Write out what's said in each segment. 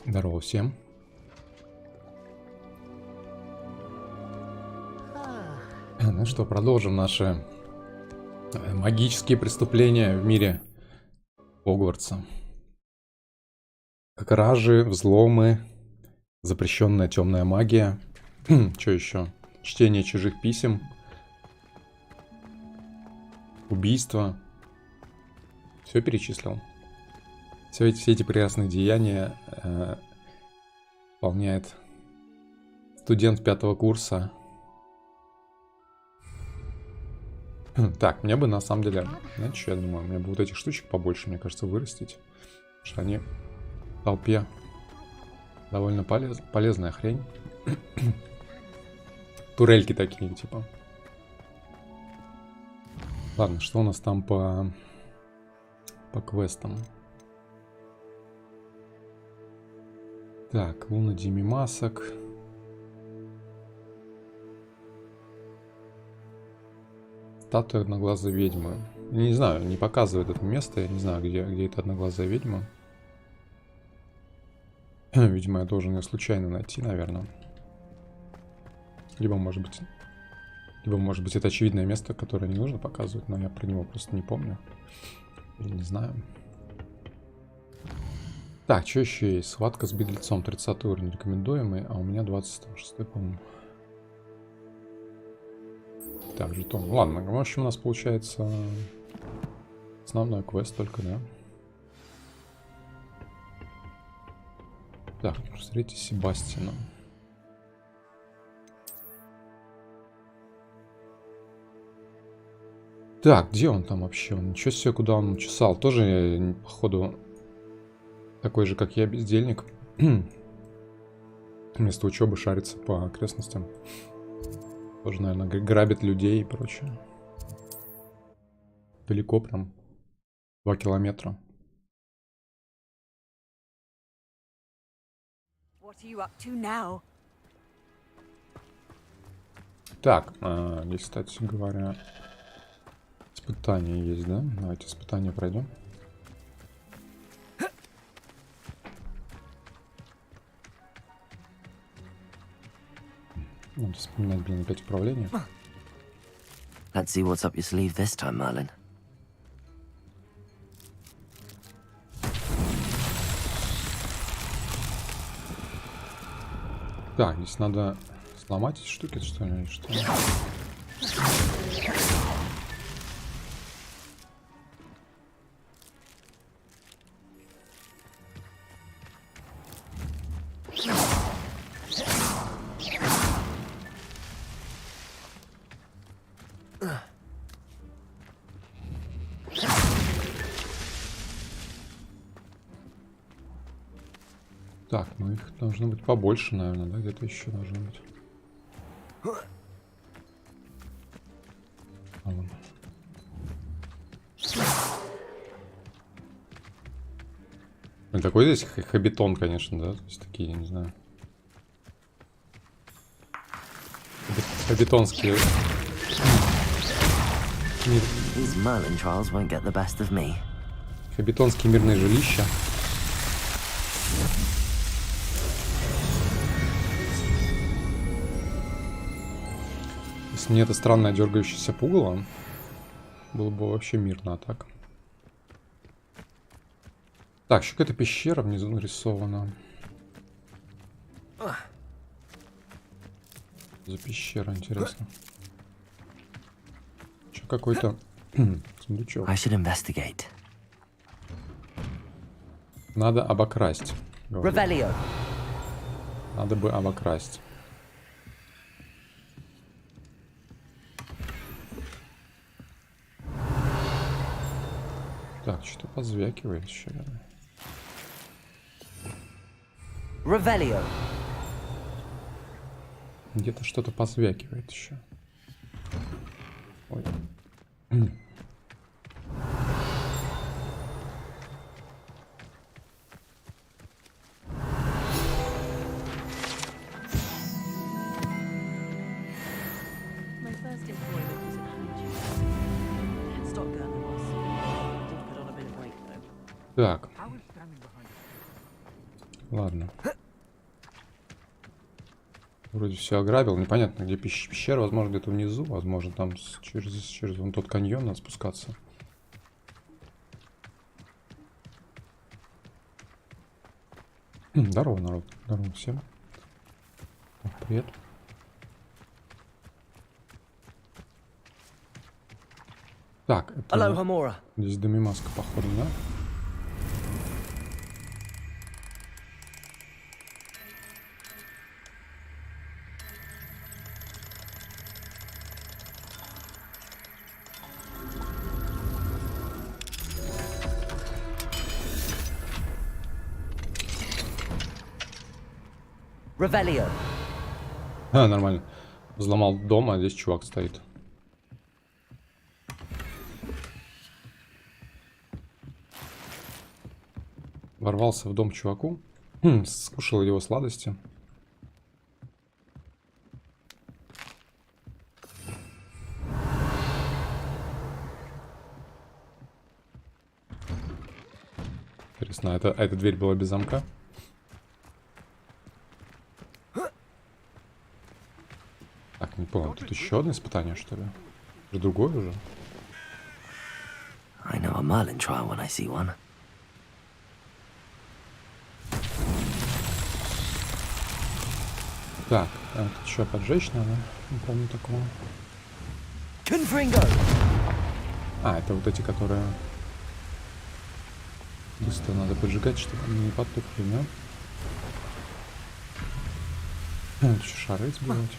Здорово всем. Ну что, продолжим наши магические преступления в мире Хогвартса. Кражи, взломы, запрещенная темная магия. Что еще? Чтение чужих писем. Убийство. Все перечислил. Все эти прекрасные деяния выполняет студент 5-го курса. Так, мне бы на самом деле, знаете, что я думаю, мне бы вот этих штучек побольше, мне кажется, вырастить. Потому что они в толпе довольно полезная хрень. Турельки такие, типа. Ладно, что у нас там по квестам? Так, луна Дими масок. Статуя одноглазой ведьмы. Я не знаю, не показывает это место. Я не знаю, где эта одноглазая ведьма. Видимо, я должен ее случайно найти, наверное. Либо, может быть, это очевидное место, которое не нужно показывать, но я про него просто не помню. Или не знаю. Так, что еще есть? Схватка с беглецом. 30 уровень рекомендуемый, а у меня 26, по-моему. Так, жетон. Ладно, в общем, у нас получается основной квест только, да? Так, встретите Себастьяна. Так, где он там вообще? Он ничего себе, куда он чесал? Тоже, походу, такой же, как я, бездельник. Вместо учебы шарится по окрестностям. Тоже, наверное, грабит людей и прочее. Далеко прям. 2 километра. Так, здесь, кстати говоря, испытания есть, да? Давайте испытания пройдем. Надо вспоминать, блин, опять управление. Let's see what's up your sleeve this time, Merlin. Так, здесь надо сломать эти штуки, что ли, или что? Так, ну их должно быть побольше, наверное, да? Где-то еще должно быть. А вон. Ну, такой здесь хабитон, конечно, да? То есть такие, я не знаю. Хабитонские. These Merlin trials won't get the best of me. Хабитонские мирные жилища. Если не это странное дергающееся пугало, было бы вообще мирно, а так. Так, еще какая-то пещера внизу нарисована. За пещера, интересно. Что какой-то сундучок. Надо обокрасть. Надо бы обокрасть. Так, что-то позвякивает еще. Ревелио. Где-то что-то позвякивает еще. Ой. first employment was at Hughes. Stock girl there was. Did put on a bit of weight though. Так. Ладно. Вроде все ограбил. Непонятно, где пещера. Возможно, где-то внизу. Возможно, там через вон тот каньон надо спускаться. Здорово, народ. Здорово всем. Привет. Так, это... Здесь Домимаска, походу, да? Revelio. А, нормально. Взломал дом, а здесь чувак стоит. Ворвался в дом чуваку. Скушал его сладости. Интересно, а эта дверь была без замка? Так, не понял, тут еще одно испытание, что ли? Уже другое уже? I know a Merlin trial when I see one. Так, тут еще поджечь надо. Не помню такого. Confringo. А, это вот эти, которые быстро надо поджигать, чтобы они не потухли, да? Еще шары сбивать.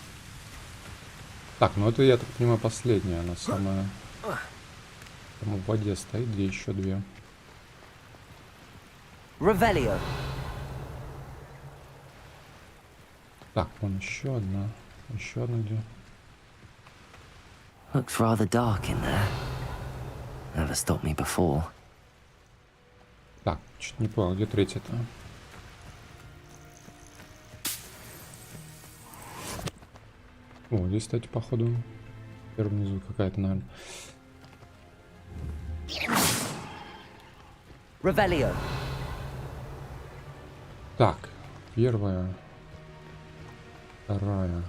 Так, ну это, я так понимаю, последняя. Она самая... Там в воде стоит, где еще две. Revelio. Так, вон еще одна. Еще одна где? Looks rather dark in there. Never stopped me before. Так, чуть не понял, где третья-то? О, здесь, кстати, походу, первый внизу какая-то, наверное. Revelio. Так, первая, вторая.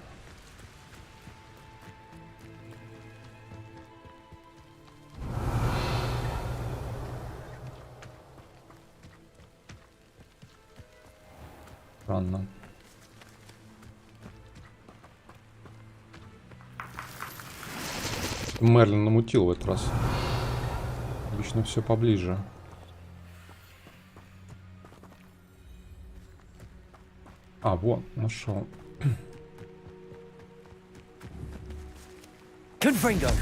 Странно. Мерлин намутил в этот раз. Обычно все поближе. А, вот, нашел. Confringo.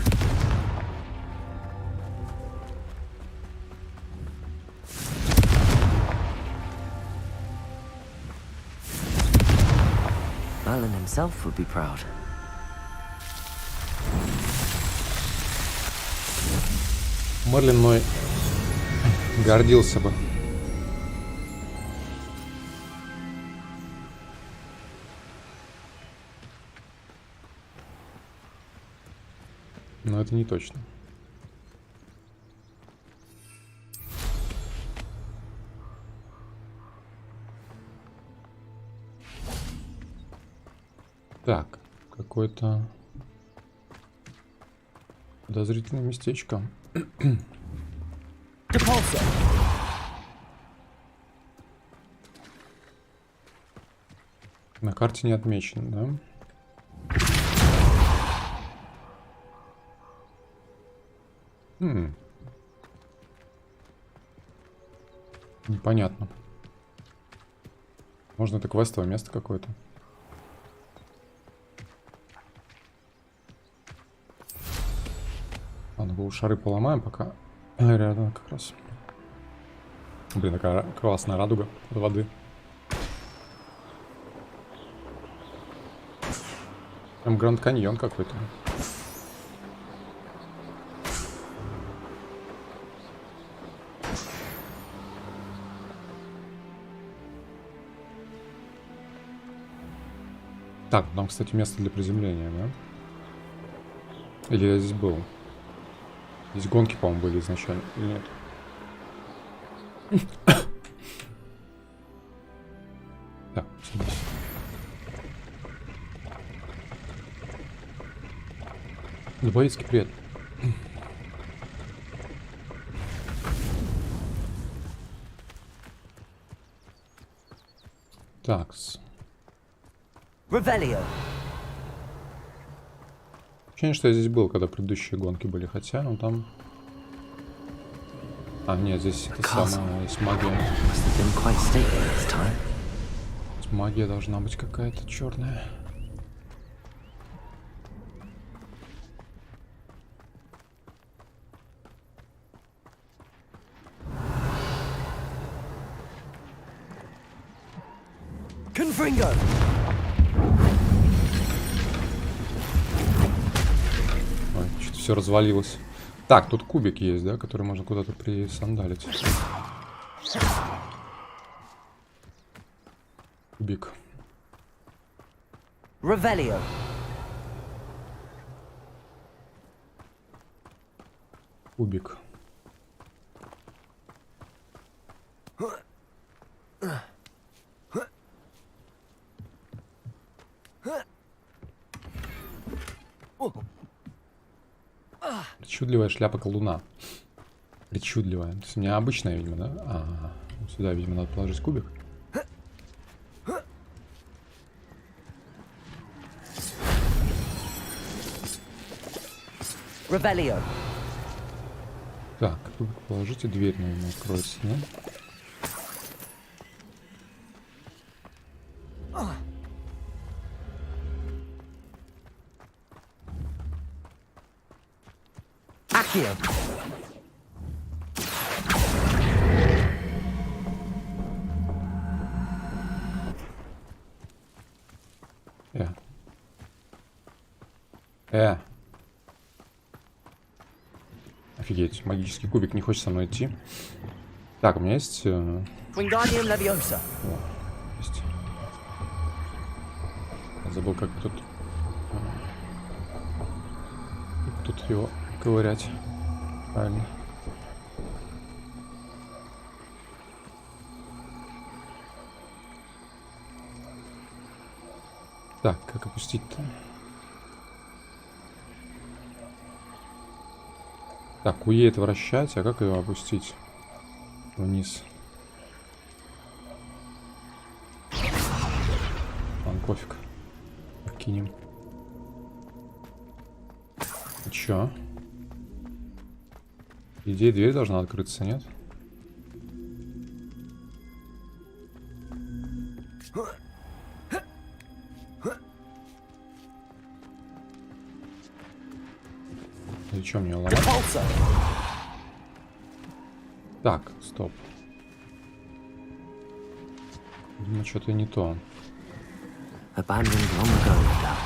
Merlin himself would be proud. Мерлин мой гордился бы. Но это не точно. Так, какое-то подозрительное местечко. Depulso. На карте не отмечено, да? Непонятно. Можно это квестовое место какое-то. Ладно, было шары поломаем пока. Рядом как раз. Блин, такая классная радуга от воды. Прям Гранд Каньон какой-то. Так, там, кстати, место для приземления, да? Или я здесь был? Здесь гонки, по-моему, были изначально. Или нет? Так, здесь. Дубовицкий, привет. Такс. Revelio. Ощущение, что я здесь был, когда предыдущие гонки были, хотя, ну там... А, нет, здесь это самое, есть магия. Must have been quite stately this time. Магия должна быть какая-то черная. Confringo. Ой, что-то все развалилось. Так, тут кубик есть, да, который можно куда-то присандалить. Кубик. Revelio. Кубик. Причудливая шляпа колдуна. Причудливая. То есть у меня обычная, видимо, да? Ага. Сюда, видимо, надо положить кубик. Revelio. Так, кубик положите, дверь, наверное, откроется, да? Accio. Офигеть, магический кубик не хочет со мной идти. Так, у меня есть... Wingardium Leviosa. О, есть. Я забыл, как тут... Как тут его ковырять. Правильно. Так, как опустить-то? Так, УЕ это вращать, а как ее опустить вниз? Ладно, пофиг. Кинем. И чё? По идее, дверь должна открыться, нет? И чё мне ломать? Repulsor. Так, стоп. Видимо, что-то не то. Abandoned long ago, no doubt.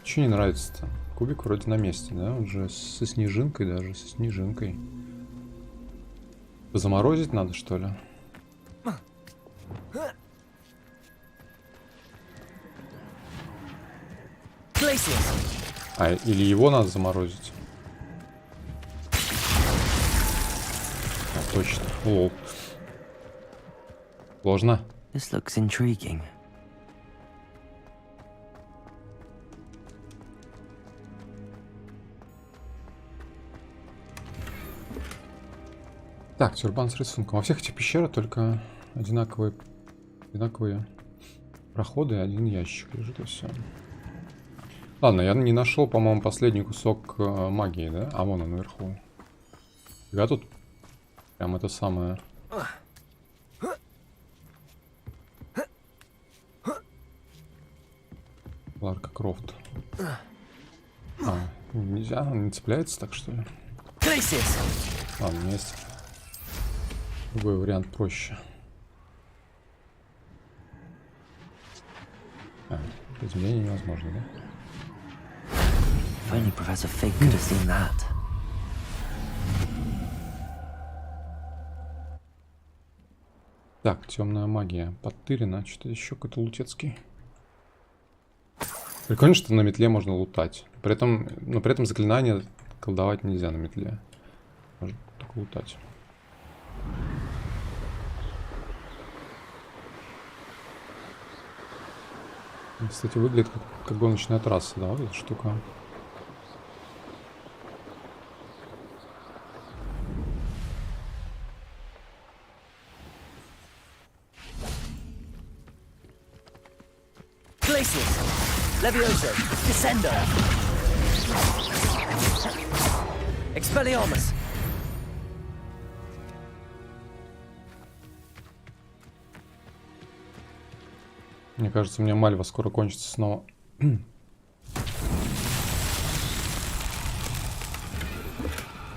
Че не нравится-то? Кубик вроде на месте, да? Уже со снежинкой даже, со снежинкой. Заморозить надо, что ли? Glacius. А, или его надо заморозить? А, точно. Лол. Сложно. This looks intriguing. Так, тюрбан с рисунком. Во всех этих пещерах только одинаковые проходы и один ящик лежит, и все. Ладно, я не нашел, по-моему, последний кусок магии, да? А вон он наверху. Я тут прям это самое... Ларка Крофт. А, нельзя, он не цепляется так, что ли? Glacius. Ладно, у меня есть другой вариант проще. А, изменение невозможно, да? If only Professor Fig could have seen that. Так, темная магия. Подтырина. Что-то еще какой-то лутецкий. Прикольно, что на метле можно лутать. При этом заклинания колдовать нельзя на метле. Можно только лутать. Кстати, выглядит как гоночная трасса, да, вот эта штука. Glacius. Levioso. Descendo. Expelliarmus. Мне кажется, у меня мальва скоро кончится снова.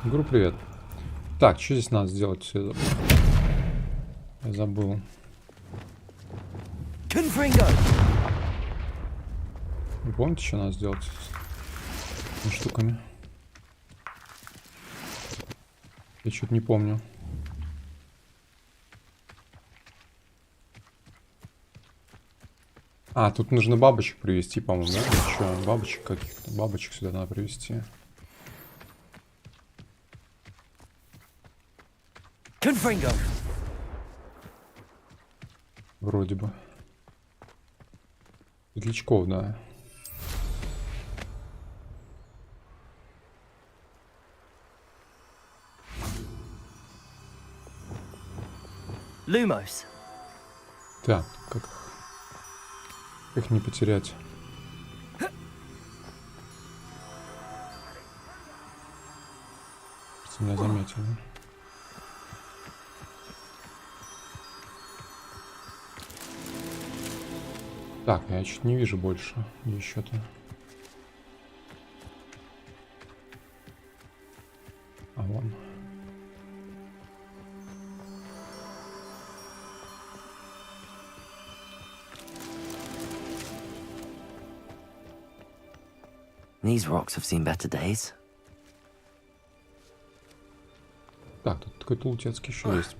Игру привет. Так, что здесь надо сделать? Я забыл. Confringo. Вы помните, что надо сделать с этими штуками? Я что-то не помню. А, тут нужно бабочек привести, по-моему, да? Еще бабочек каких-то. Бабочек сюда надо привести. Confringo. Вроде бы. Светлячков, да. Lumos. Так, как их не потерять? Кажется, меня заметили. Так, я чуть не вижу больше. Еще-то. А вон. These rocks have seen better days. Так, тут какой-то лутецкий еще есть.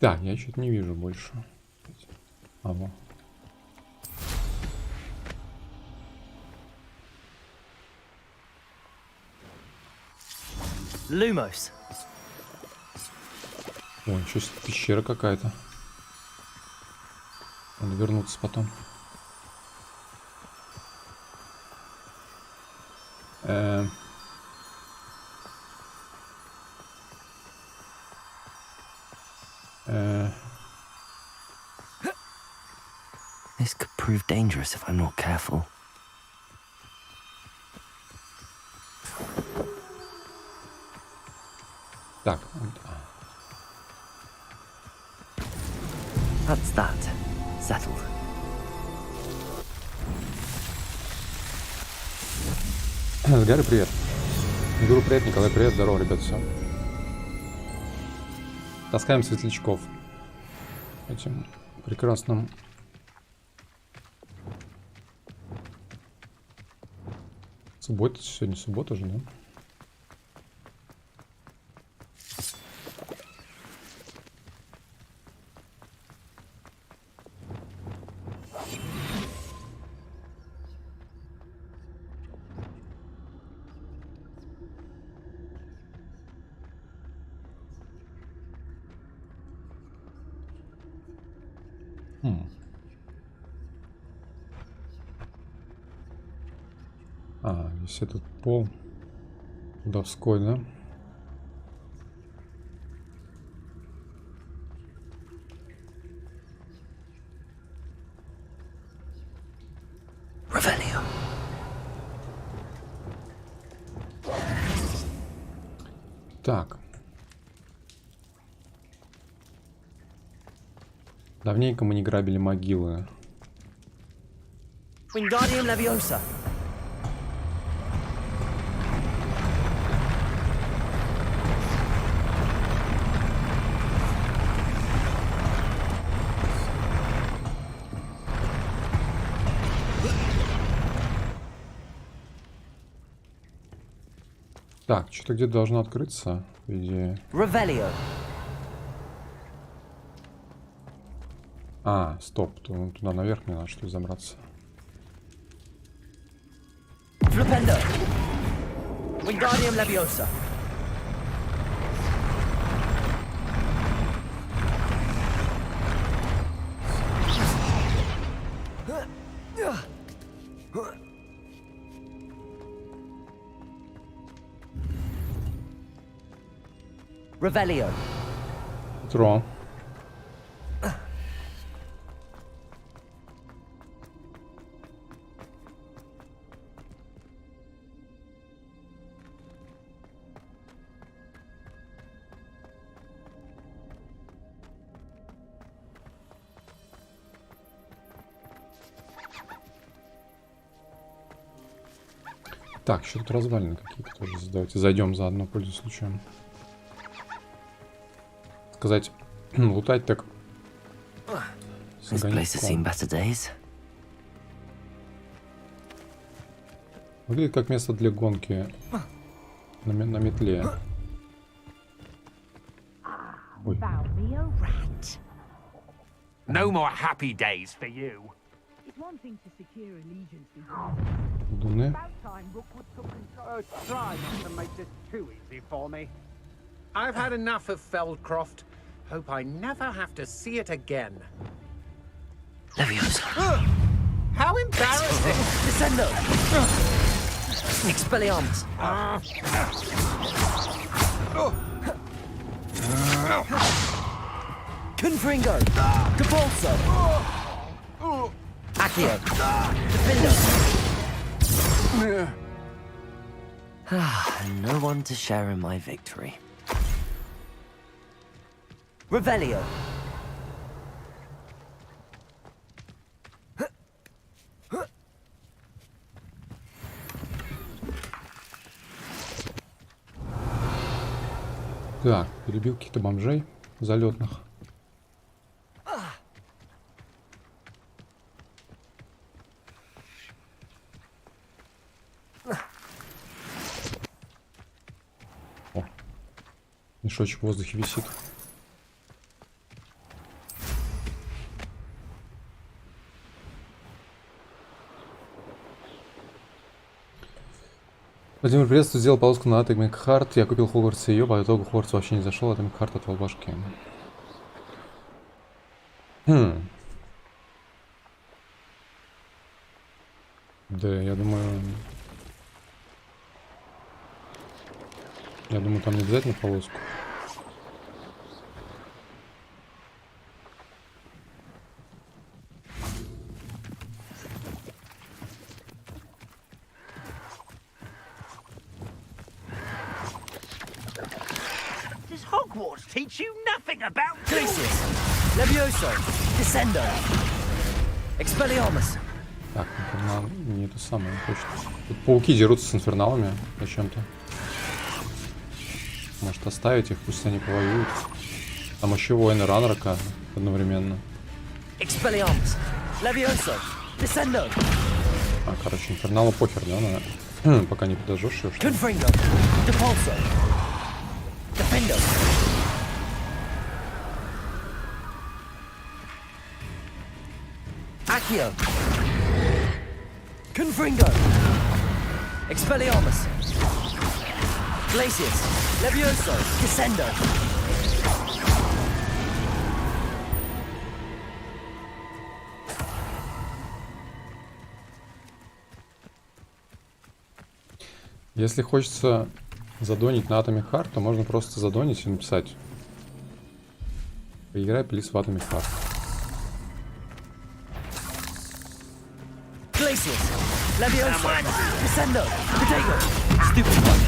Так, я что-то не вижу больше. А, во. Lumos. Ой, еще пещера какая-то. Надо вернуться потом. This could prove dangerous if I'm not careful. Так. That's that. Settled. Гарри, привет. Игру привет, Николай, привет. Здорово, ребят, все. Таскаем светлячков. Этим прекрасным. Суббота, сегодня суббота же, да? А, здесь этот пол доской, да? Revelio. Так. Давненько мы не грабили могилы. Wingardium Leviosa. Так, что-то где-то должно открыться, по идее. Revelio. А, стоп, туда наверх мне надо, что ли, забраться. Flipendo. Wingardium Leviosa. Revelio. Трон. Так, еще тут развалины какие-то тоже. Давайте зайдем заодно, пользуясь случаем. Сказать, лутать так. This place has seen better days. Выглядит как место для гонки на метле. Ой. No more happy days for you. It's one thing to secure allegiance with Дуны. about time Rookwood took control. Try not to make this too easy for me. I've had enough of Feldcroft. Hope I never have to see it again. Leviosa. How embarrassing! Descendo. Expelliarmus. Confringo. Capulso. Accio. Defendo. No one to share in my victory. Revelio. Так, перебил каких-то бомжей залетных. О, мешочек в воздухе висит. Владимир, приветствую, сделал полоску на Atomic Heart. Я купил Hogwarts и ее, по итогу Hogwarts вообще не зашел, Atomic Heart отвал башки. Да, я думаю, там не обязательно полоску. Does Hogwarts teach you nothing about Glacius. Levioso. Descendo. Expelliarmus. Так, инфернал, не это самое, точно. Тут пауки дерутся с инферналами зачем-то. Может оставить их, пусть они повоюют. Там еще воины Ранрока одновременно. Expelliarmus. Levioso. Descendo. А, короче, инферналу похер, да, на... пока не подожжешь ее, что ли? Confringo. Depulso. Defendo. Accio. Confringo. Expelliarmus. Glacius. Levioso. Descendo. Если хочется задонить на Atomic Heart, то можно просто задонить и написать: поиграй, плиз, в Atomic Heart. Glacius. Levioso. Descendo. Potato. Stupid one.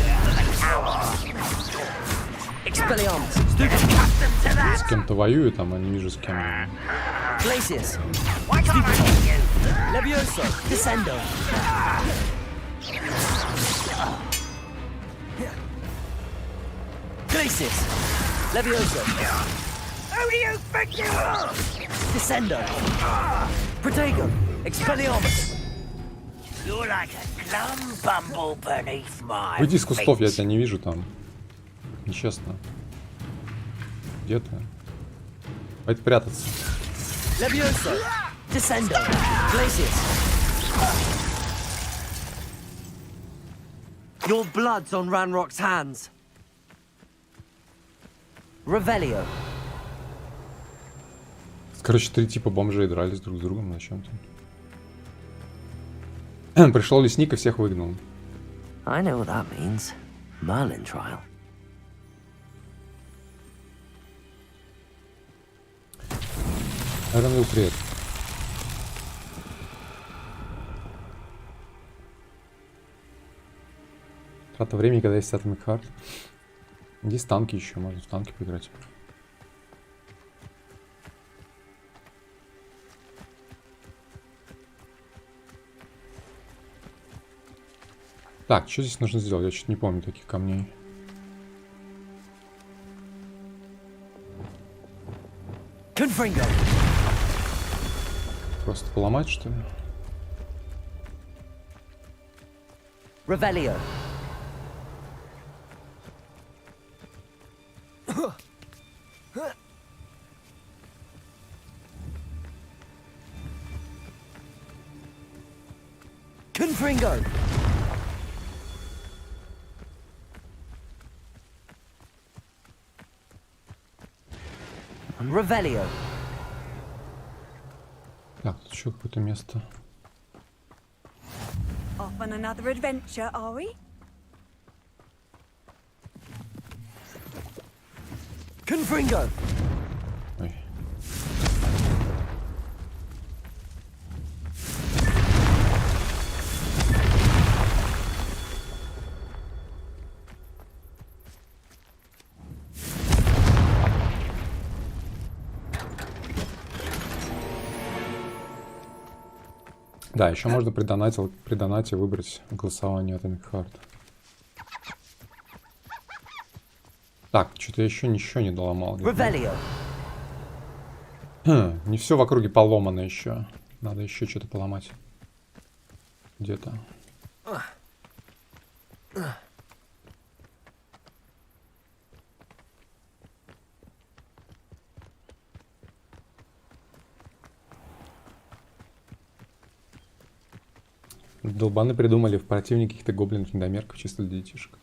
Expelliarmus. Stupid. С кем-то воюю там, а не вижу с кем. Glacius. Stupid one. Levioso. Descendo. Glacius. Levioso. Who do you think you are? Descendo. Protego. Expelliarmus. Выйди из кустов, я тебя не вижу там. Нечестно. Где ты? Хватит прятаться. Levioso. Descendo. Glacius. Your blood's on Ranrock's hands. Revelio. Короче, 3 типа бомжей дрались друг с другом на чем-то. Пришел лесник и всех выгнал. I know what that means. Merlin trial. Ранил привет. Трата времени, когда есть Atomic Heart. Есть танки еще, можно в танки поиграть. Так, что здесь нужно сделать? Я чуть не помню таких камней. Confringo. Просто поломать, что ли? Revelio. Confringo. Revelio. Так, тут еще какое-то место. Off on another adventure, are we? Confringo. Ой. Да, еще можно при донате выбрать голосование Atomic Heart. Так, что-то я еще ничего не доломал. Revelio. Не все в округе поломано еще. Надо еще что-то поломать. Где-то. Долбаны придумали в противнике каких-то гоблинов-недомерков чисто для детишек.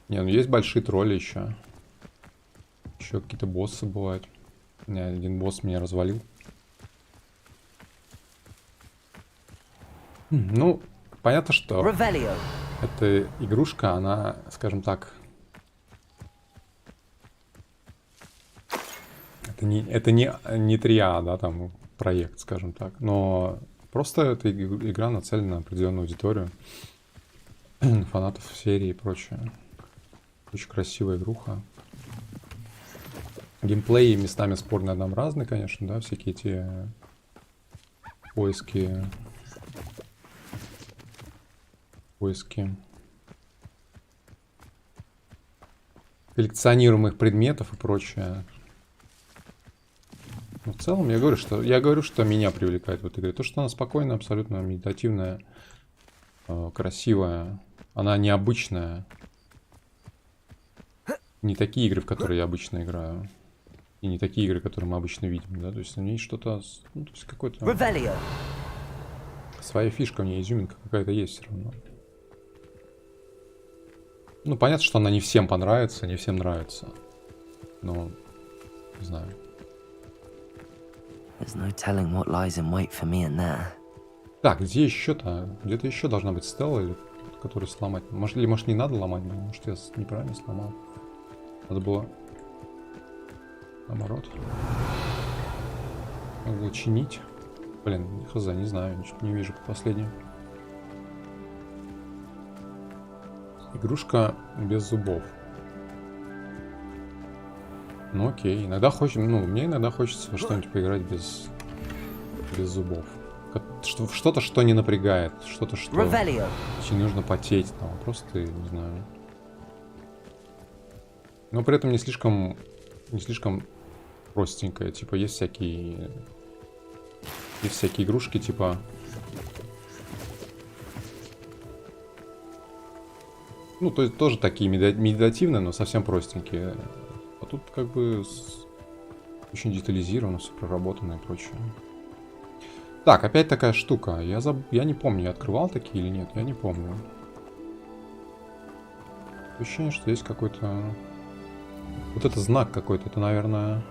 Не, ну есть большие тролли еще. Еще какие-то боссы бывают. У меня один босс меня развалил. Ну, понятно, что Revelio. эта игрушка, она, скажем так, это не триа, да, там, проект, скажем так. Но просто эта игра нацелена на определенную аудиторию. Фанатов серии и прочее. Очень красивая игруха. Геймплей местами спорно однообразный, конечно, да, всякие эти поиски коллекционируемых предметов и прочее. Но в целом я говорю, что меня привлекает в этой игре. То, что она спокойная, абсолютно медитативная, красивая. Она необычная. Не такие игры, в которые я обычно играю. И не такие игры, которые мы обычно видим, да. То есть в ней что-то, ну, то есть какой-то Revelio. своя фишка, у нее изюминка какая-то есть все равно. Ну, понятно, что она не всем понравится, не всем нравится. Но, не знаю. There's no telling what lies in wait for me in there. Так, где еще-то? Где-то еще должна быть стелла, или которую сломать. Может, или может не надо ломать, может я неправильно сломал. Надо было наоборот. Надо было чинить. Блин, хз, не знаю, ничего не вижу по последнему. Игрушка без зубов. Ну окей, иногда хочется, мне иногда хочется во что-нибудь поиграть без зубов. Что-то, что не напрягает, что-то, что Revelio. не нужно потеть, там, просто, не знаю. Но при этом не слишком простенькая, типа есть всякие Есть всякие игрушки, типа... Ну, то есть тоже такие медитативные, но совсем простенькие. А тут как бы очень детализировано, все проработано и прочее. Так, опять такая штука. Я не помню, я открывал такие или нет, я не помню. Ощущение, что есть какой-то... Вот это знак какой-то, это, наверное...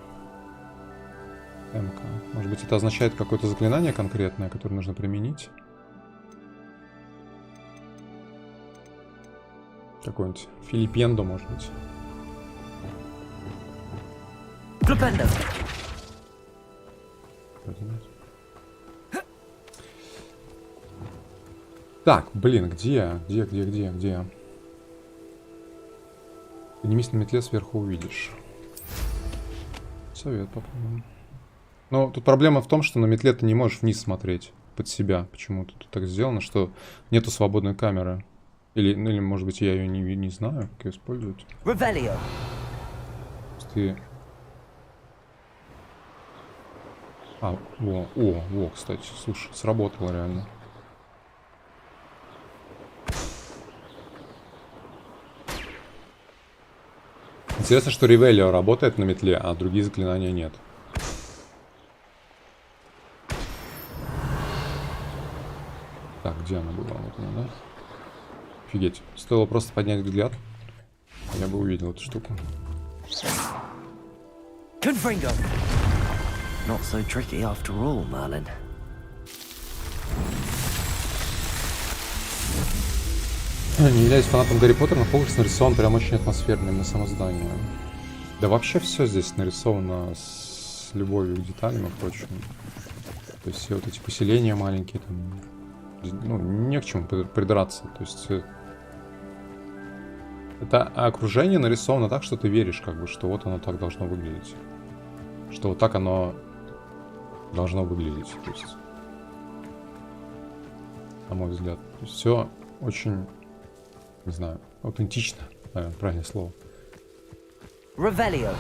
МК. Может быть, это означает какое-то заклинание конкретное, которое нужно применить? Какой-нибудь Филиппендо, может быть. Flipendo. Так, блин, где? Поднимись на метле, сверху увидишь. Совет попробуем. Но тут проблема в том, что на метле ты не можешь вниз смотреть под себя. Почему-то тут так сделано, что нету свободной камеры. Или может быть, я ее не знаю, как ее использовать. Revelio. Ты... Во, кстати, слушай, сработало реально. Интересно, что Ревелио работает на метле, а другие заклинания нет. Так, где она была? Вот она, да? Офигеть. Стоило просто поднять взгляд. Я бы увидел эту штуку. Confringo. Not so tricky after all, Merlin. Не являюсь фанатом Гарри Поттера, но Хогвартс нарисован прям очень атмосферно на само здание. Да вообще все здесь нарисовано с любовью к деталям и прочему. То есть все вот эти поселения маленькие, там, ну, не к чему придраться. То есть это окружение нарисовано так, что ты веришь, как бы, что вот оно так должно выглядеть. Что вот так оно должно выглядеть. То есть, на мой взгляд. То есть все очень, не знаю, аутентично, наверное, правильное слово. Revelio.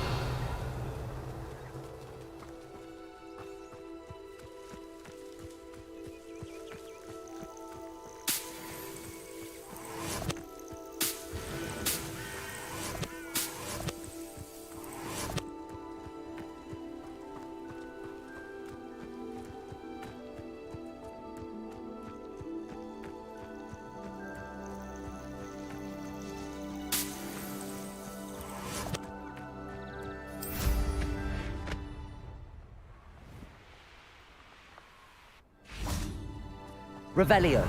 Revelio.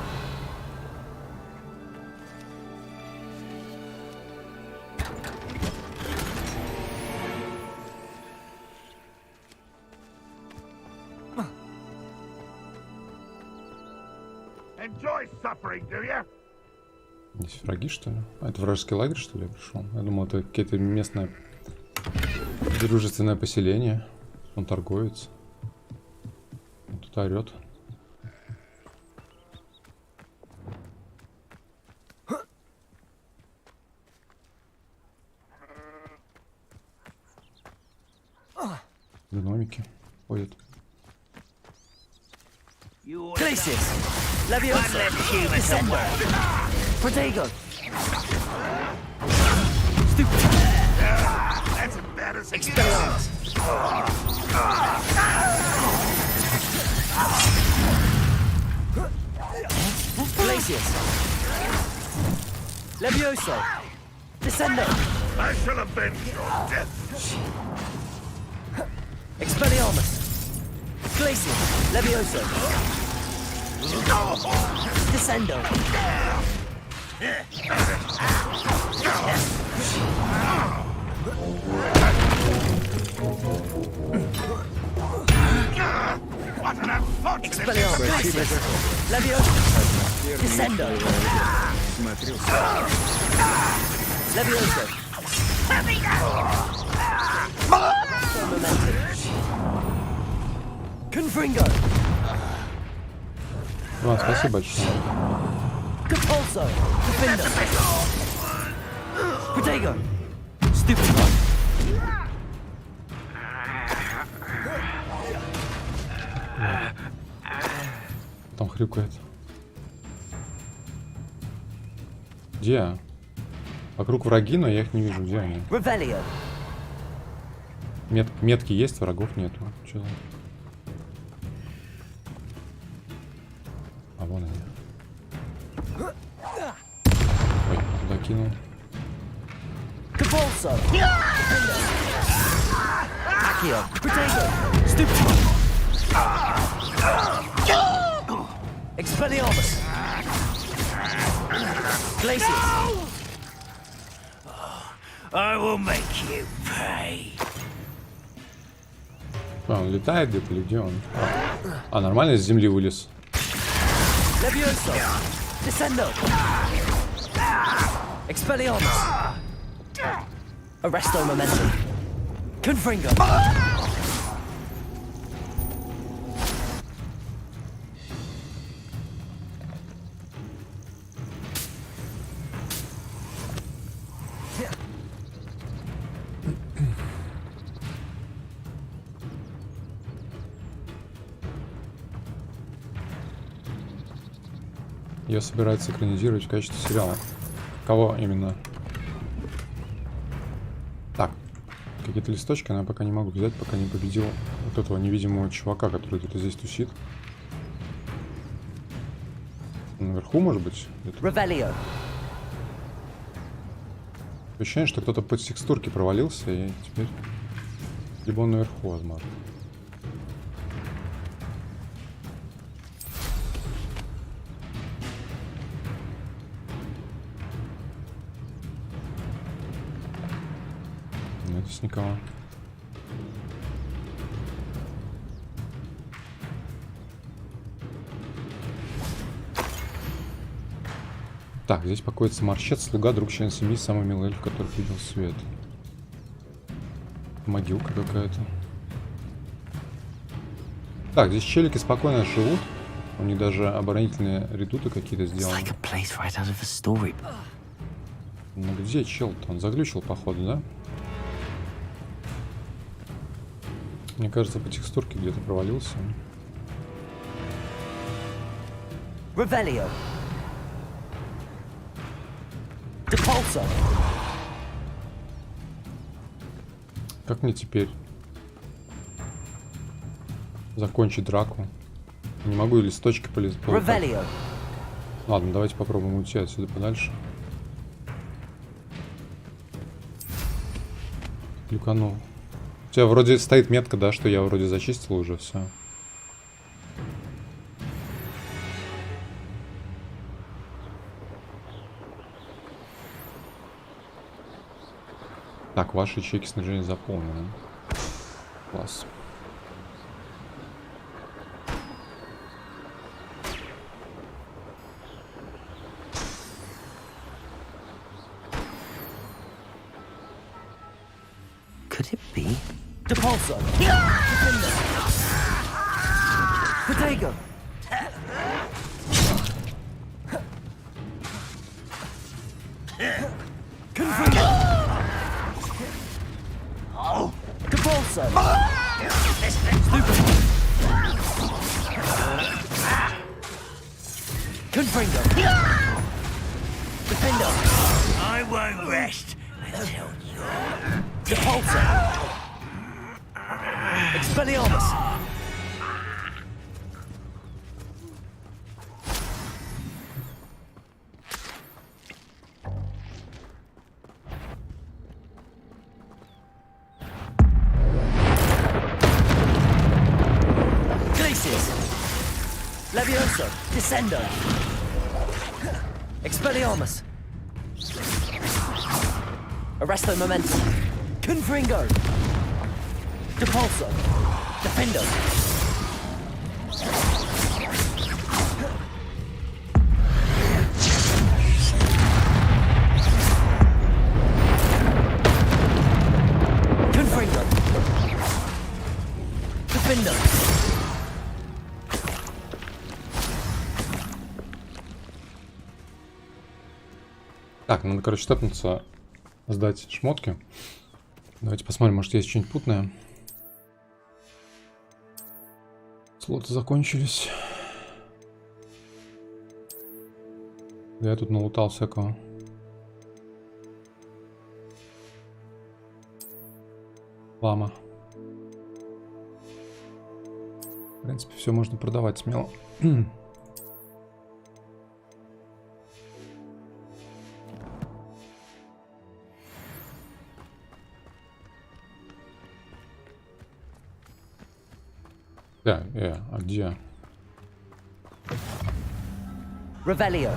Enjoy suffering, do you? Здесь враги, что ли? А, это вражеский лагерь, что ли, я пришел? Я думал, это какое-то местное дружественное поселение. Он торговец. Он тут орет. Гномики ходят. Glacius. Leviosa. Descendo. Protego. Stupid. That's embarrassing. Expelliarmus. Glacius. Leviosa. Descendo. I shall avenge your death. Expelliarmus. Glacius. Leviosa. Descendo. What an unfortunate Expelliarmus. Glacius. Leviosa. Descendo. Leviosa. Confringo. Иван, спасибо большое. Capulso. Defender. Protego. Stupid one. Там хрюкает. Где? Вокруг враги, но я их не вижу. Где они? Revelio. Метки есть, врагов нету. Чё за... А вон они. Ой, туда кинул. Capulso. Accio. Protego. Stupid. Expelliarmus. Glacius. I will make you pay. А, он летает где-то или где он? А, нормально с земли вылез. Levioso. Descendo. Expelliarmus. Arresto momentum. Confringo. Ее собираются экранизировать в качестве сериала. Кого именно? Так. Какие-то листочки, но я пока не могу взять, пока не победил вот этого невидимого чувака, который где-то здесь тусит. Наверху, может быть? Revelio. Ощущение, что кто-то под текстурки провалился, и теперь... Либо он наверху, возможно. Нет, здесь никого. Так, здесь покоится марщец, слуга, друг, член семьи, самый милый эльф, который видел свет. Могилка какая-то. Так, здесь челики спокойно живут. У них даже оборонительные редуты какие-то It's сделаны. like a place right out of a story. Ну где чел-то? Он заглючил, походу, да? Мне кажется, по текстурке где-то провалился. Revelio. Depulso. Как мне теперь закончить драку? Не могу и листочки полезть. Revelio. Ладно, давайте попробуем уйти отсюда подальше. Клюканул. У тебя вроде стоит метка, да, что я вроде зачистил уже все. Так, ваши ячейки снаряжения заполнены. Класс. Could it be? Depulso. Protego. Confringo. Depulso. Stupid. Confringo. Defendo. I won't rest until you're Depulso. Expelliarmus. Glacius. Levioso. Descendo. Expelliarmus. Arresto momentum. Confringo. Depulso. Defendo. Confringo. Defendo. Так, надо, короче, степнуться, сдать шмотки. Давайте посмотрим, может, есть что-нибудь путное. Слоты закончились. Я тут налутал всякого. Лама. В принципе, все можно продавать смело. Да, а где? Revelio.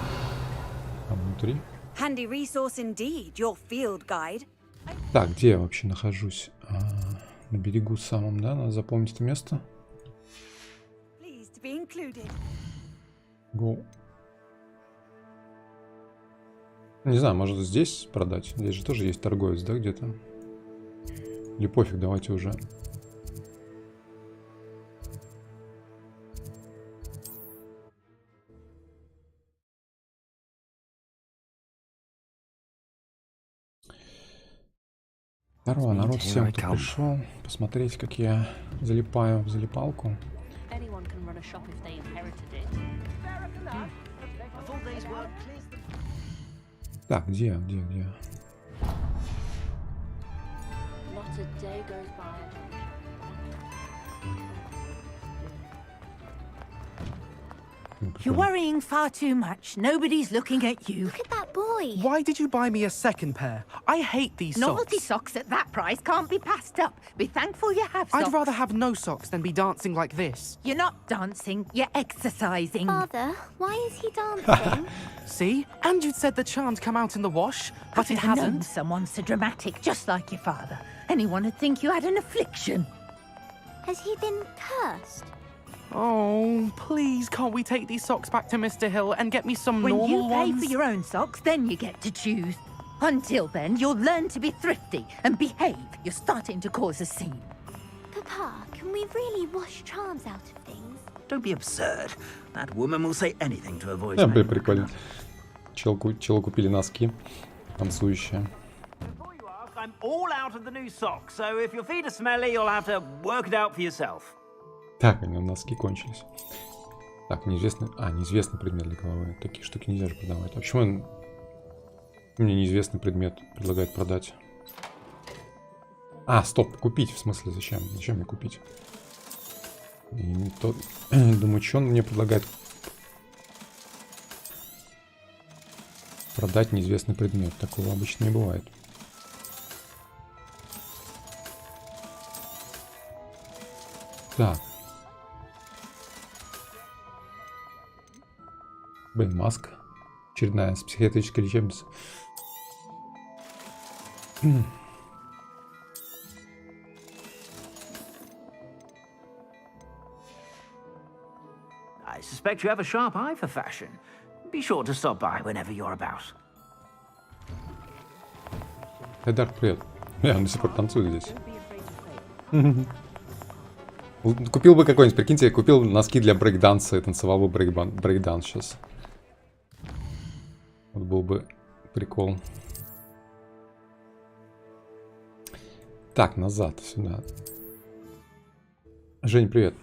А внутри? Handy resource indeed, your field guide. Так, где я вообще нахожусь? На берегу самом, да? Надо запомнить это место. Pleased to be included. Go. Не знаю, может здесь продать? Здесь же тоже есть торговец, да, где-то? Или пофиг, давайте уже. Здорово, народ, всем, кто пришел посмотреть, как я залипаю в залипалку. Anyone can run a shop if they inherited it. A full day's work clears the... Так, где? Not a day goes by. You're worrying far too much. Nobody's looking at you. Look at that boy. Why did you buy me a second pair? I hate these Novelty socks. socks at that price can't be passed up. Be thankful you have socks. I'd rather have no socks than be dancing like this. You're not dancing, you're exercising. Father, why is he dancing? See? And you'd said the charm'd come out in the wash, but I've it never known hasn't. someone so dramatic, just like your father. Anyone would think you had an affliction. Has he been cursed? Oh, please, can't we take these socks back to Mr. Hill and get me some When normal you pay ones? for your own socks, then you get to choose. Until then, you'll learn to be thrifty and behave. You're starting to cause a scene. Papa, can we really wash charms out of things? Don't be absurd. That woman will say anything to avoid Да, smelling прикольно. coconut. Челу купили носки. Танцующие. Before you ask, I'm all out of the new socks, so if your feet are smelly, you'll have to work it out for yourself. Так, у него носки кончились. Так, неизвестный... неизвестный предмет для головы. Такие штуки нельзя же продавать. А почему он... Мне неизвестный предмет предлагает продать? Стоп, купить, в смысле, зачем? Зачем мне купить? И то... Думаю, что он мне предлагает? Продать неизвестный предмет. Такого обычно не бывает. Так. Блин, маска. Очередная с психиатрической лечебницы. I suspect you have a sharp eye for fashion. Be sure to stop by whenever you're about. Эдар, привет. Он до сих пор танцует здесь. Купил бы какой-нибудь, прикиньте, я купил носки для брейкданса и танцевал бы брейкданс сейчас. Вот был бы прикол. Так, назад, сюда. Жень, привет.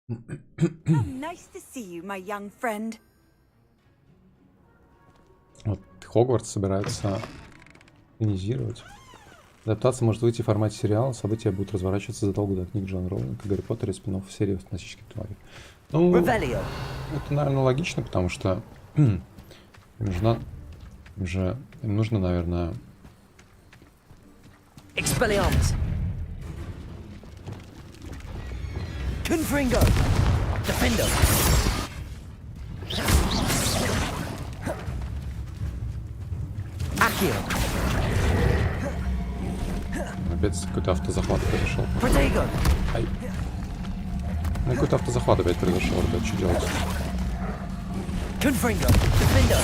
Nice to see you, my young friend. Вот Хогвартс собираются инизировать. Адаптация может выйти в формате сериала. События будут разворачиваться задолго до книг Джона Роулинга, Гарри Поттера и спин-офф серии «Фантастические твари». Ну, Revelio. это, наверное, логично, потому что им нужно, наверное... Expelliarmus. Confringo. Defender. Accio. Опять какой-то автозахват произошел. Protego. Ай. Ну, какой-то автозахват опять произошел, ребят, что делать? Confringo. Defender.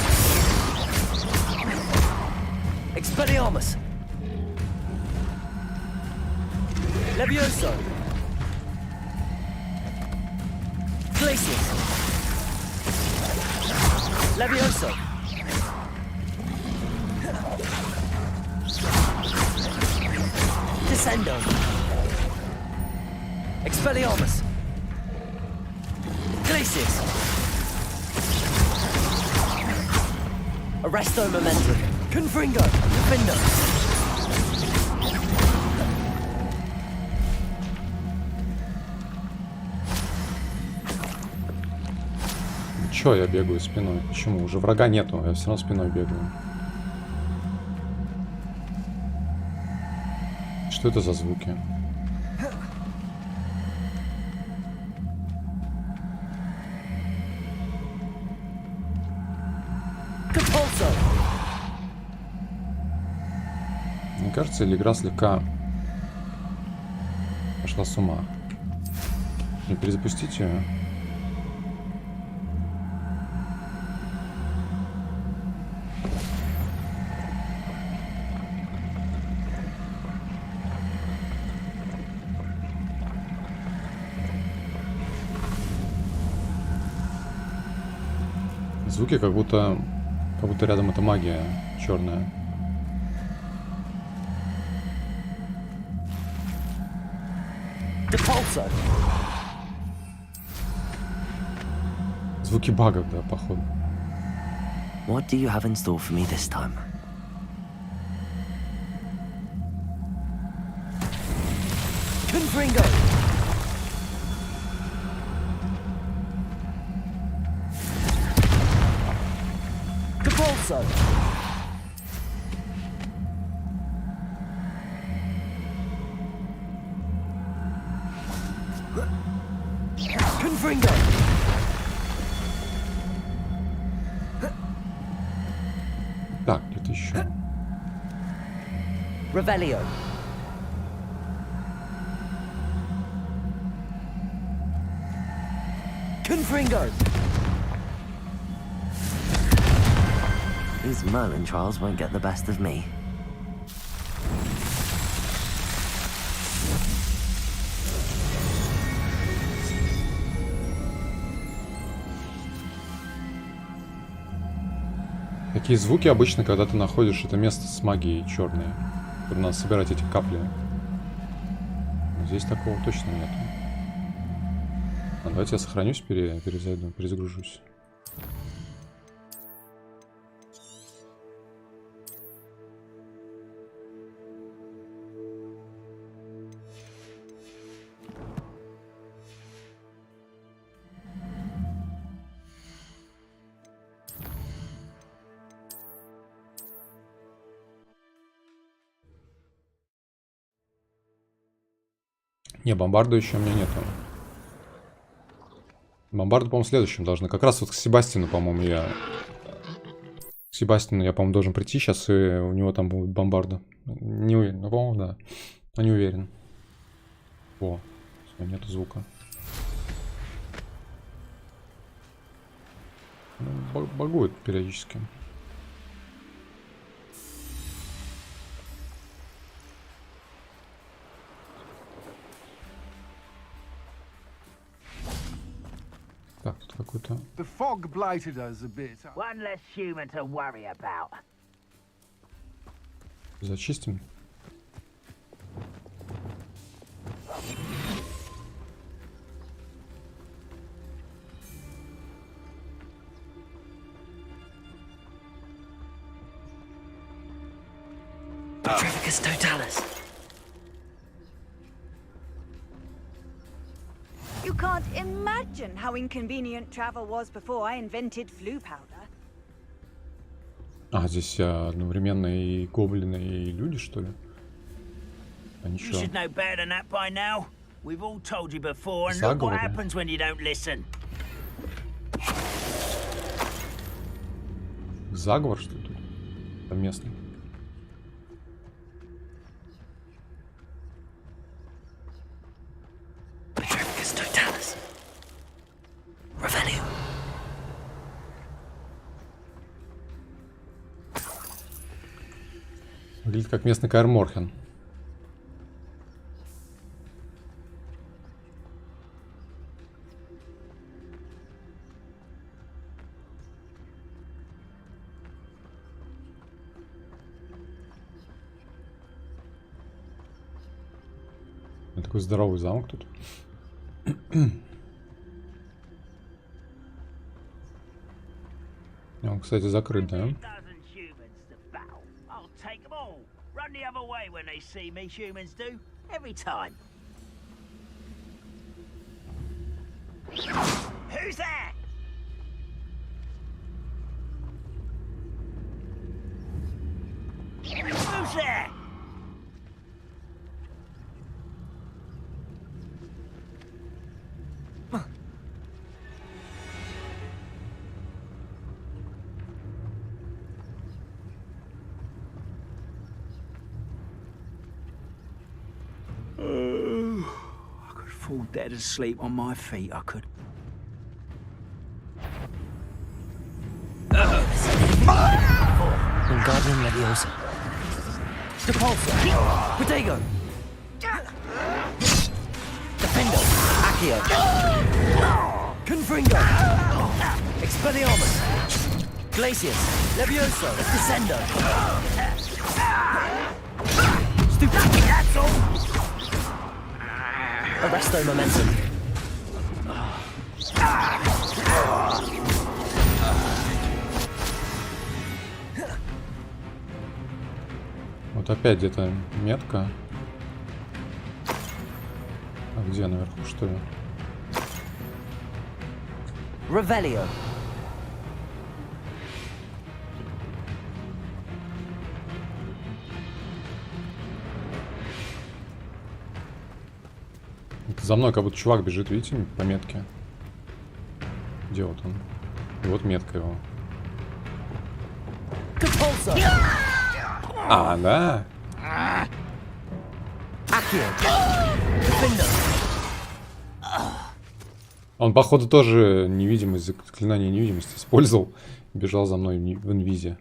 Expelliarmus. Levioso. Glacius. Levioso. Descendo. Expelliarmus. Glacis. Arresto momentum. Confringo. Defender. Чё я бегаю спиной? Почему? Уже врага нету, я все равно спиной бегаю. Что это за звуки? Мне кажется, или игра слегка пошла с ума. Не перезапустить ее? Звуки как будто рядом эта магия черная. Звуки багов, да, походу. What do you have in store for me this time? Confringo. Capolso. Confringo. Так, где-то еще. Revelio. Confringo. These Merlin trials won't get the best of me. Такие звуки обычно, когда ты находишь это место с магией черной. Надо собирать эти капли. Но здесь такого точно нету. Давайте я сохранюсь, перезайду, перезагружусь. Не, бомбарду еще у меня нету. Бомбарду, по-моему, следующим должны. Как раз вот к Себастину, по-моему, К Себастину я, по-моему, должен прийти сейчас, и у него там будет бомбарда. Не уверен, ну, по-моему, да. Но не уверен. О, все, нету звука. Ну, багует периодически. Так, тут какой-то... The fog blighted us a bit. One less human to worry about. Зачистим. Petrificus totalis. You can't imagine how inconvenient travel was before I invented flu powder. А, здесь одновременно и гоблины, и люди, что ли? А You ничего. should know better than that by now. We've all told you before, and look Заговоры. what happens when you don't listen. Заговор, что ли, тут? Там местный. Petrificus totalis. Revelio. Выглядит как местный Каэр Морхен. Такой здоровый замок тут. Он, кстати, закрыт, да? Dozen humans to battle. I'll take them all. Run the other way when they see me, humans do. Every time. Who's there? Who's there? I could fall dead asleep on my feet, I could. Wingardium Leviosa. Depulso. Protego. Defendo. Accio. Confringo. Expelliarmus. Glacius. Levioso. Descendo. Stupid. That's all. Arresto momentum. Вот опять где-то метка. А где, наверху, что ли? Revelio. За мной как будто чувак бежит, видите, по метке. Где вот он? И вот метка его. А, да? Он, походу, тоже невидимость, заклинание невидимости использовал. Бежал за мной в инвизе.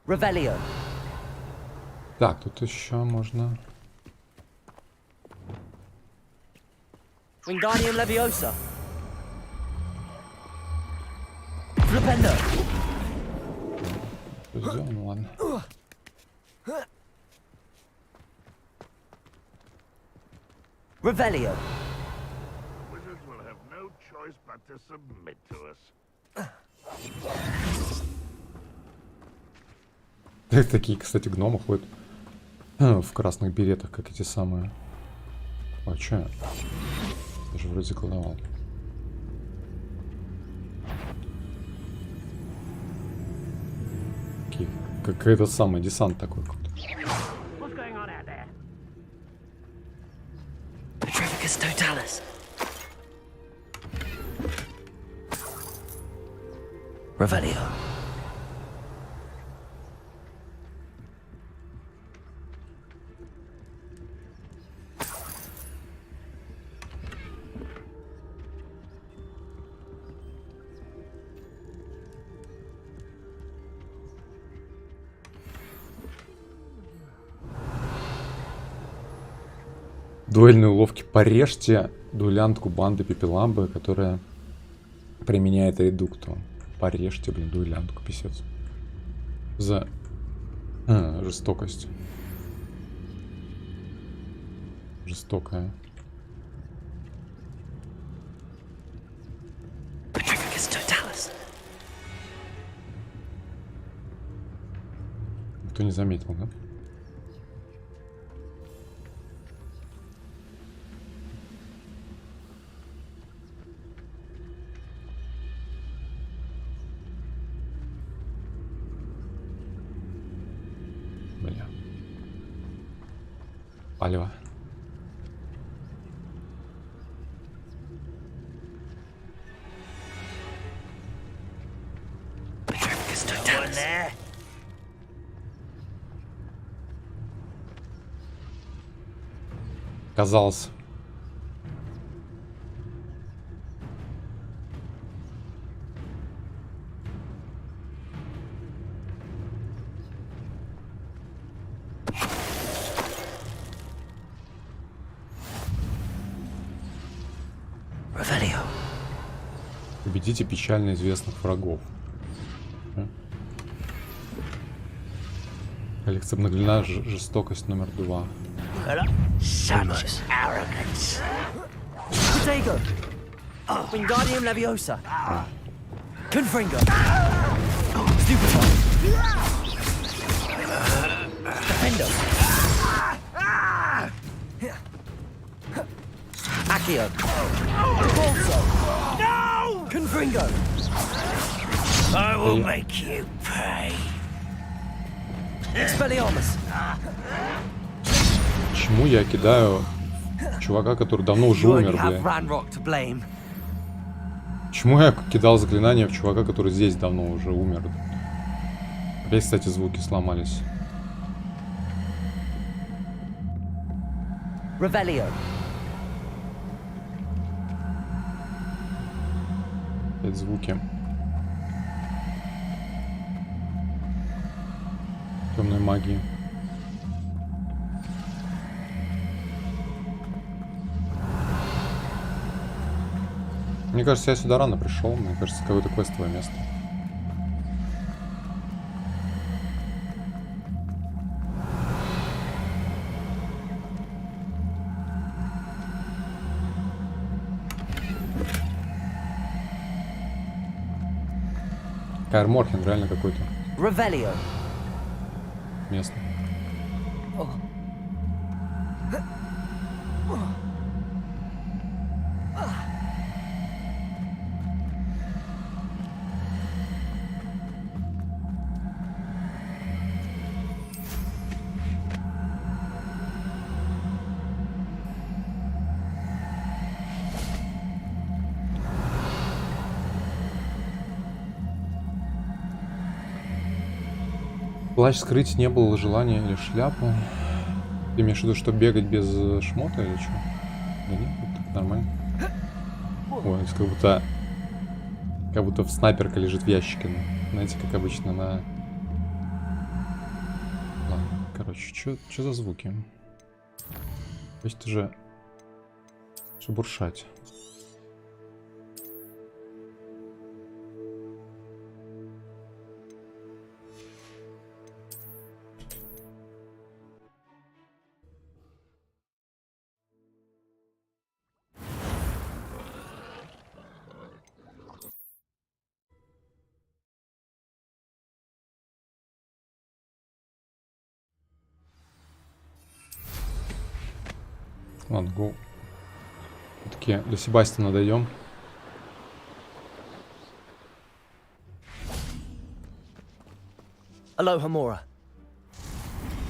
Revelio. Так, тут еще можно... Wingardium Leviosa. Flipendo. Ну ладно. Revelio. Wizards will have no choice but to submit to us. Такие, кстати, гномы ходят в красных беретах, как эти самые. А чё? Я же вроде колдовал. Как этот самый десант такой. What's going on out there? Petrificus totalis. Revelio. Дуэльные уловки. Порежьте дуэлянтку банды Пепеламбы, которая применяет редукту. Порежьте, блин, дуэлянтку, писец. За жестокость. Жестокая. Petrificus totalis. Никто не заметил, да? Палево. Казалось. Победите печально известных врагов. Коллекция обновлена, жестокость номер 2. Such arrogance. Protego. Wingardium Leviosa. Confringo. Stupefy. Defendo. Accio. Repulso. No! Confringo. I will make you pay. Expelliarmus. Почему я кидаю чувака, который давно уже You умер, only have блядь? Ranrock to blame. Почему я кидал заклинание в чувака, который здесь давно уже умер? Опять, кстати, звуки сломались. Revelio. Опять звуки. Темной магии. Мне кажется, я сюда рано пришел. Мне кажется, какое-то квестовое место. Кайр Морхен, реально какой-то Revelio. место. Плащ скрыть не было желания или шляпу. Ты имеешь в виду, что бегать без шмота или что? Да нет, это нормально. Ой, это как будто снайперка лежит в ящике. Ну, знаете, как обычно на... Ладно, короче, что за звуки? Пусть уже шебуршать. Ладно, go. Все-таки до Себастьяна дойдем. Aloha Mora.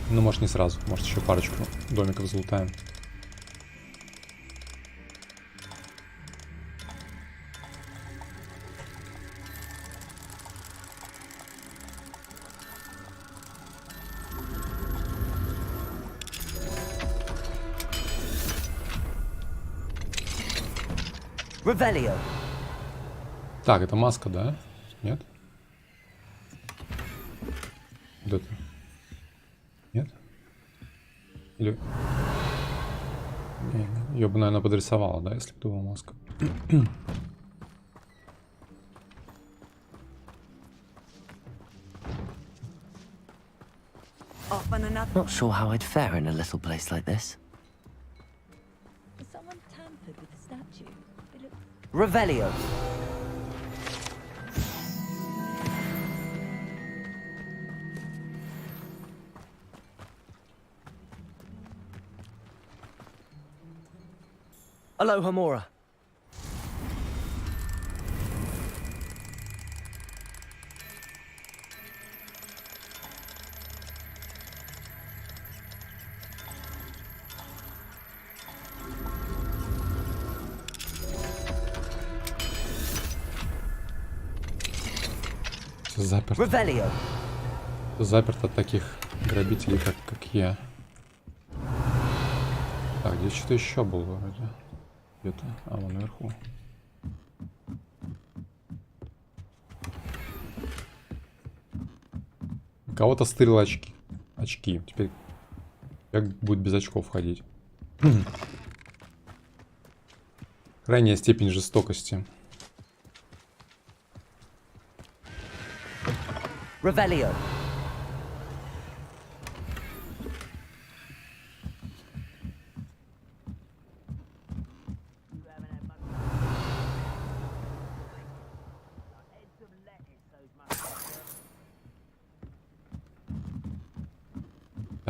Ну, может, не сразу. Может, еще парочку домиков залутаем. Revelio. Так, это маска, да? Нет? Вот это. Нет? Или... Ее бы, наверное, подрисовала, да, если бы это была маска. Not sure how I'd fare in a little place like this. Someone tampered with the statue. It looks... Revelio. Aloha Mora. Заперто. Revelio. Заперто от таких грабителей, как я. Так, где что-то еще было вроде. Где-то. А, вон наверху. У кого-то стырил очки. Теперь как будет без очков ходить? Крайняя степень жестокости. Revelio.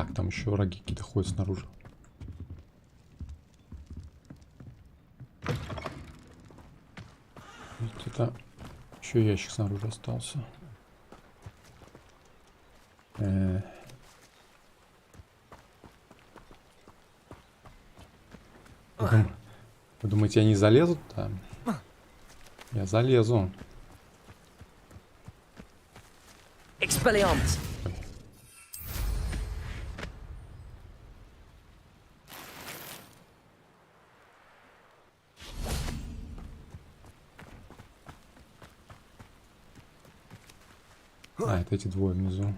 Так, там еще враги какие-то ходят снаружи. Это еще ящик снаружи остался. Вы думаете, они залезут там? Я залезу. Expelliarmus. А, это эти двое внизу.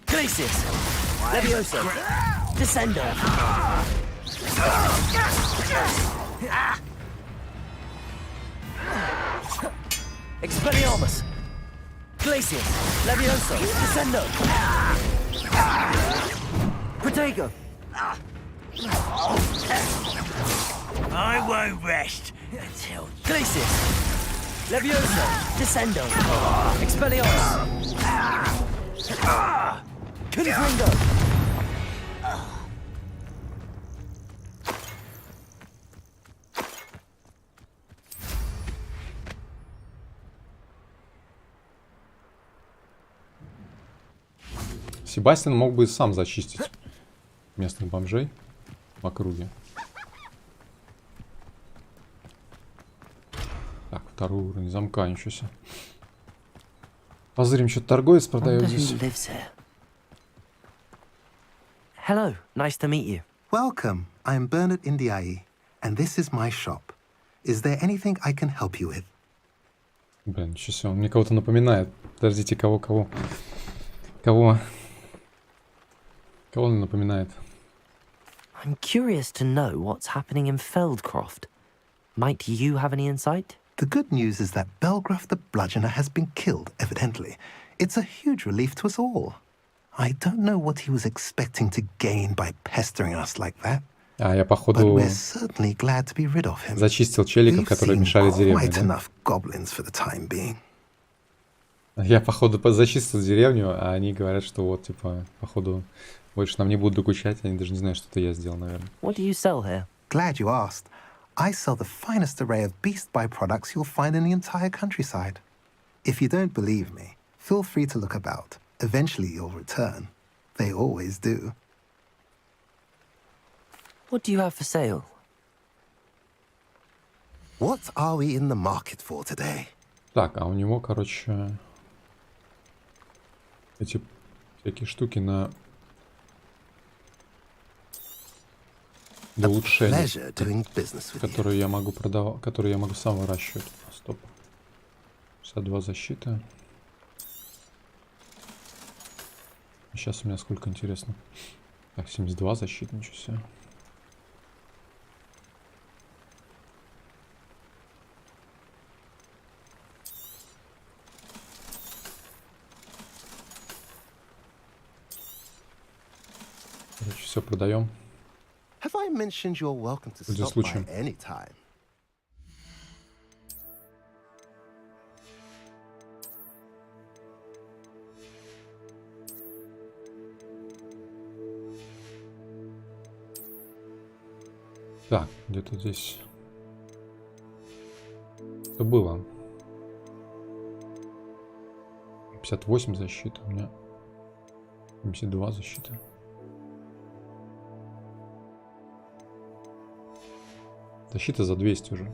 Glacius. Levioso. Descender. Expelliarmus. Glacius. Levioso. Descendo. Protego. I won't rest until Glacius. Levioso. Descendo. Expelliarmus. Confringo. Себастьян мог бы сам зачистить местных бомжей в округе. Так, второй уровень замка, ничего себе. Позырим, что торговец продает здесь. Hello, nice to meet you. Welcome. I'm Bernard Indiaye, and this is my shop. Is there anything I can help you with? Блин, ничего себе, он мне кого-то напоминает. Подождите, кого он напоминает? I'm curious to know what's happening in Feldcroft. Might you have any insight? The good news is that Belgraf the Bludgeoner has been killed, evidently. It's a huge relief to us all. I don't know what he was expecting to gain by pestering us like that. А, я, походу, But we're certainly glad to be rid of him. зачистил челиков, которые мешали деревне, Quite да? enough goblins for the time being. Я, походу, зачистил деревню, а они говорят, что вот, типа, походу, больше нам не будут докучать, они даже не знают, что это я сделал, наверное. What do you sell here? Glad you asked. I sell the finest array of beast byproducts you'll find in the entire countryside. If you don't believe me, feel free to look about. Eventually you'll return. They always do. What do you have for sale? What are we in the market for today? Так, а у него, короче, эти всякие штуки на для улучшения, которые я могу продавать, которые я могу сам выращивать. Стоп. 62 защиты. Сейчас у меня сколько, интересно. Так, 72 защиты, ничего себе. Короче, все продаем. Have I mentioned you're welcome to Будет stop случаем. by any time? Так, где-то здесь. Это было. 58 защиты у меня. 72 защиты. Защита за 200 уже.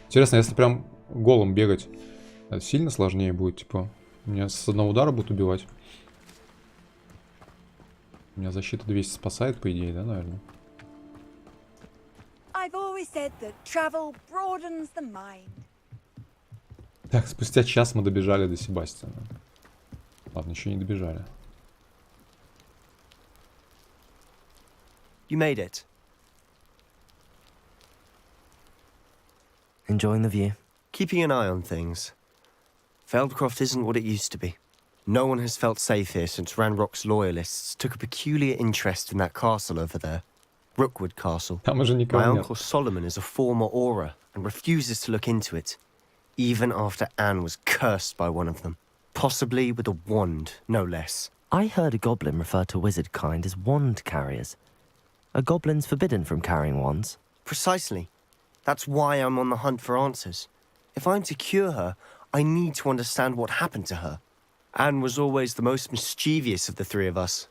Интересно, если прям голым бегать, сильно сложнее будет, типа, меня с одного удара будут убивать. У меня защита 200 спасает, по идее, да, наверное? I've always said that travel broadens the mind. Так, спустя час мы добежали до Себастьяна. Ладно, еще не добежали. You made it. Enjoying the view? Keeping an eye on things. Feldcroft isn't what it used to be. No one has felt safe here since Ranrock's loyalists took a peculiar interest in that castle over there. Rookwood Castle. Там уже никого My нет. uncle Solomon is a former Aura and refuses to look into it, even after Anne was cursed by one of them. Possibly with a wand, no less. I heard a goblin refer to wizard kind as wand carriers. Are goblins forbidden from carrying wands? Precisely. That's why I'm on the hunt for answers. If I'm to cure her, I need to understand what happened to her. Anne was always the most mischievous of the three of us.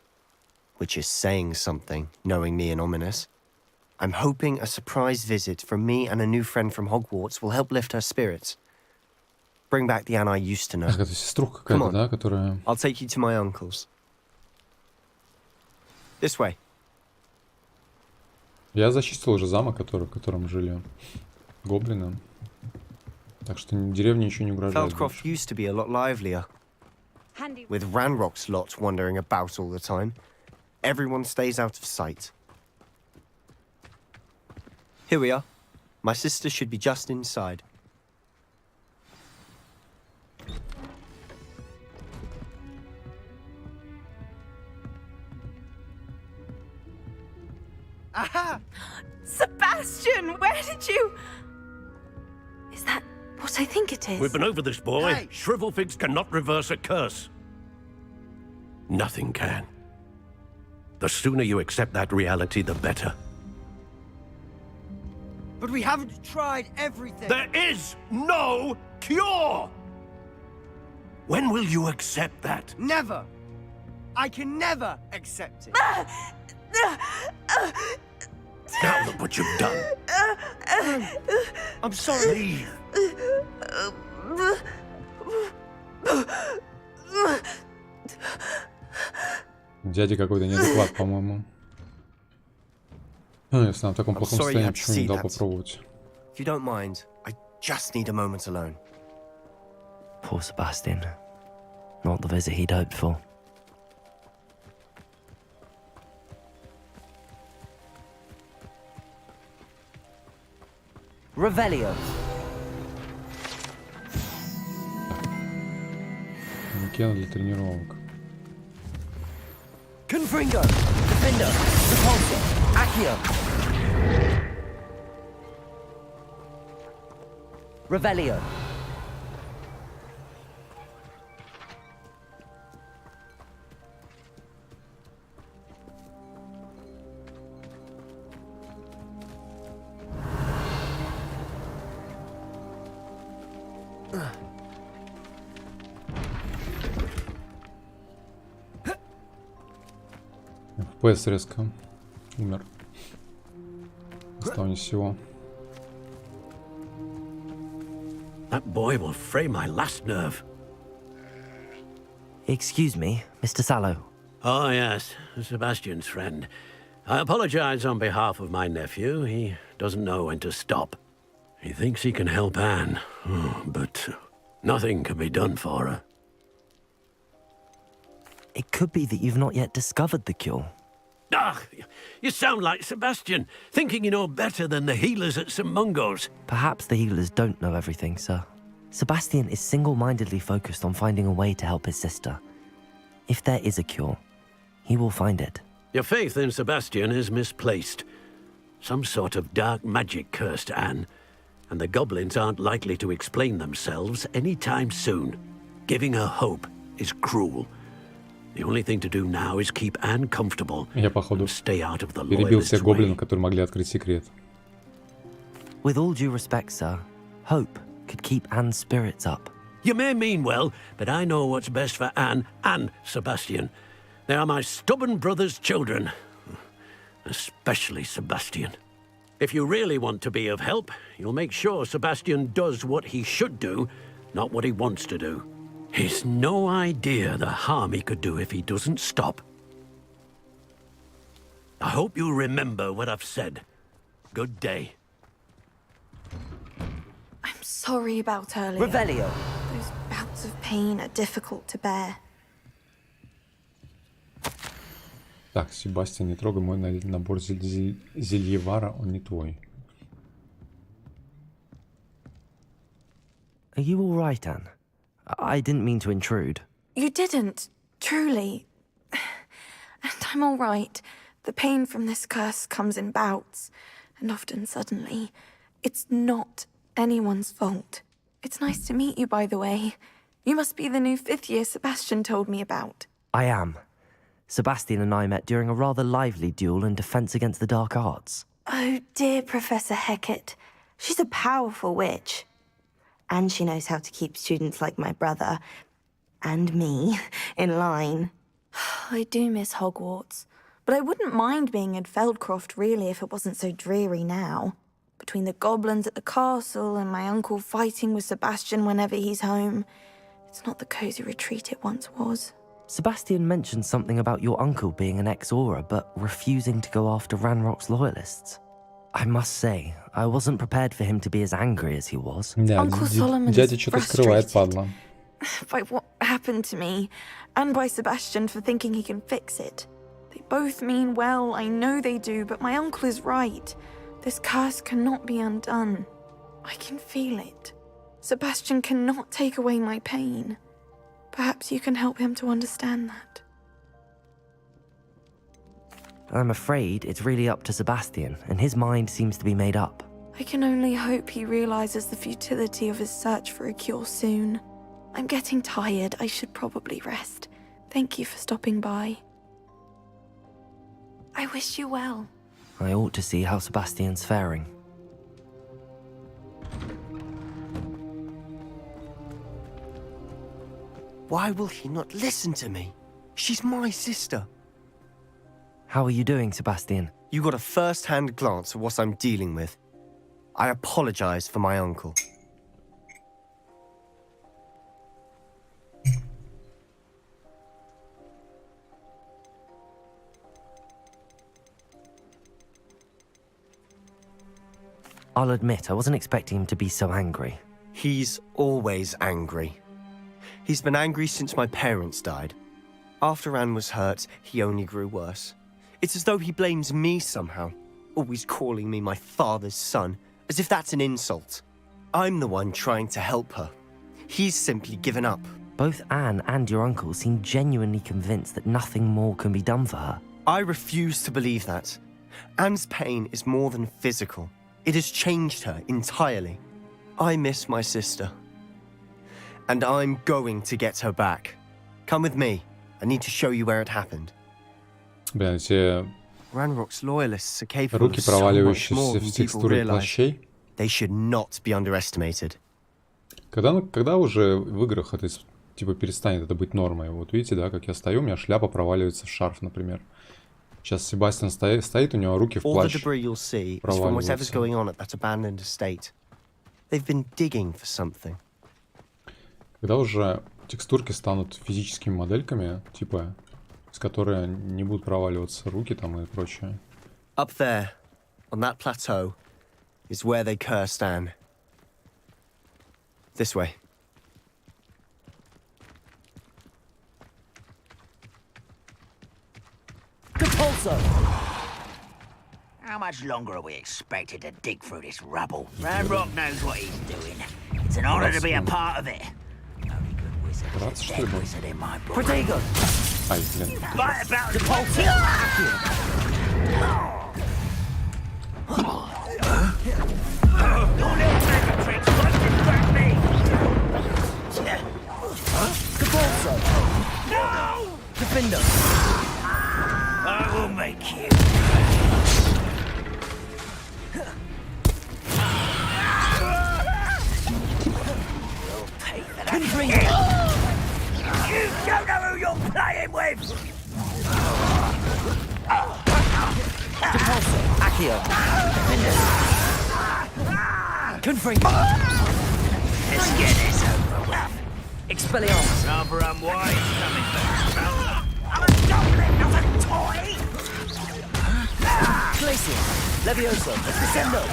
Which is saying something, knowing me and Ominous. I'm hoping a surprise visit from me and a new friend from Hogwarts will help lift her spirits. Bring back the Anne I used to know. Это сеструха Come какая-то, on, да, которая... I'll take you to my uncle's. This way. Я зачистил уже замок, в котором жили гоблины. Так что деревне ничего не угрожает Feldcroft больше. used to be a lot livelier. With Ranrock's lot wandering about all the time, everyone stays out of sight. Here we are. My sister should be just inside. Aha! Sebastian, where did you... Is that what I think it is? We've been over this, boy. Hey. Shrivelfigs cannot reverse a curse. Nothing can. The sooner you accept that reality, the better. But we haven't tried everything. There is no cure! When will you accept that? Never. I can never accept it. Now look what you've done. I'm sorry. Leave. Дядя какой-то неадекват, по-моему. Если она в таком плохом состоянии, почему не дал попробовать? If you don't mind, I just need a moment alone. Poor Sebastian. Not the visit he'd hoped for. Revelio. Манекен для тренировок. Confringo. Defender. Repulsor. Accio. Revelio. FPS резко умер. Стал не всего. That boy will fray my last nerve. Excuse me, Mr. Sallow. Oh, yes, Sebastian's friend. I apologize on behalf of my nephew. He doesn't know when to stop. He thinks he can help Anne, but nothing can be done for her. It could be that you've not yet discovered the cure. Ah, you sound like Sebastian, thinking you know better than the healers at St. Mungo's. Perhaps the healers don't know everything, sir. Sebastian is single-mindedly focused on finding a way to help his sister. If there is a cure, he will find it. Your faith in Sebastian is misplaced. Some sort of dark magic cursed Anne, and the goblins aren't likely to explain themselves anytime soon. Giving her hope is cruel. The only thing to do now is keep Anne comfortable and stay out of the перебил всех loyalist гоблинов, way. которые могли открыть секрет. With all due respect, sir, hope could keep Anne's spirits up. You may mean well, but I know what's best for Anne and Sebastian. They are my stubborn brother's children. Especially Sebastian. If you really want to be of help, you'll make sure Sebastian does what he should do, not what he wants to do. He's no idea the harm he could do if he doesn't stop. I hope you remember what I've said. Good day. I'm sorry about earlier. Revelio. Those bouts of pain are difficult to bear. Так, Себастьян, не трогай мой набор зельевара, он не твой. Are you all right, Anne? I didn't mean to intrude. You didn't, truly. And I'm all right. The pain from this curse comes in bouts, and often suddenly. It's not anyone's fault. It's nice to meet you, by the way. You must be the new 5th year Sebastian told me about. I am. Sebastian and I met during a rather lively duel in Defense Against the Dark Arts. Oh, dear Professor Hecat. She's a powerful witch. And she knows how to keep students like my brother, and me, in line. I do miss Hogwarts, but I wouldn't mind being in Feldcroft, really, if it wasn't so dreary now. Between the goblins at the castle and my uncle fighting with Sebastian whenever he's home, it's not the cosy retreat it once was. Sebastian mentioned something about your uncle being an ex-Aura, but refusing to go after Ranrock's loyalists. I must say, I wasn't prepared for him to be as angry as he was. Да, Uncle Solomon дядя is что-то скрывает, frustrated падла. by what happened to me, and by Sebastian for thinking he can fix it. They both mean well, I know they do, but my uncle is right. This curse cannot be undone. I can feel it. Sebastian cannot take away my pain. Perhaps you can help him to understand that. I'm afraid it's really up to Sebastian, and his mind seems to be made up. I can only hope he realizes the futility of his search for a cure soon. I'm getting tired. I should probably rest. Thank you for stopping by. I wish you well. I ought to see how Sebastian's faring. Why will he not listen to me? She's my sister. How are you doing, Sebastian? You got a first-hand glance at what I'm dealing with. I apologize for my uncle. I'll admit, I wasn't expecting him to be so angry. He's always angry. He's been angry since my parents died. After Anne was hurt, he only grew worse. It's as though he blames me somehow, always calling me my father's son, as if that's an insult. I'm the one trying to help her. He's simply given up. Both Anne and your uncle seem genuinely convinced that nothing more can be done for her. I refuse to believe that. Anne's pain is more than physical. It has changed her entirely. I miss my sister. And I'm going to get her back. Come with me. I need to show you where it happened. Блин, эти Ranrock's loyalists are capable руки, of so much more проваливающиеся than в people текстуры realize. плащей. They should not be underestimated. Когда уже в играх это типа перестанет это быть нормой? Вот видите, да, как я стою, у меня шляпа проваливается в шарф, например. Сейчас Себастьян стоит, у него руки в All the плащ debris you'll see is from whatever's проваливаются. going on at that abandoned estate. They've been digging for something. Когда уже текстурки станут физическими модельками, типа, с которой не будут проваливаться руки там и прочее. Up there, on that plateau, is where they cursed Anne. This way. How much longer are we expected to dig through this rubble? Ranrock knows what he's doing. It's an honor to be a part of it. Only good wizard is a dead wizard in my book. Protego! Ай, блин. Right about the Your little magic tricks won't distract me. No! Defender! I will make you. You'll pay for that. You don't know who you're playing with. Accio! Confringo! Let's get this over with. Expelliarmus! Rather unwise coming back. I'm a goblin, not a toy. Glacier! Levioso! Descendo!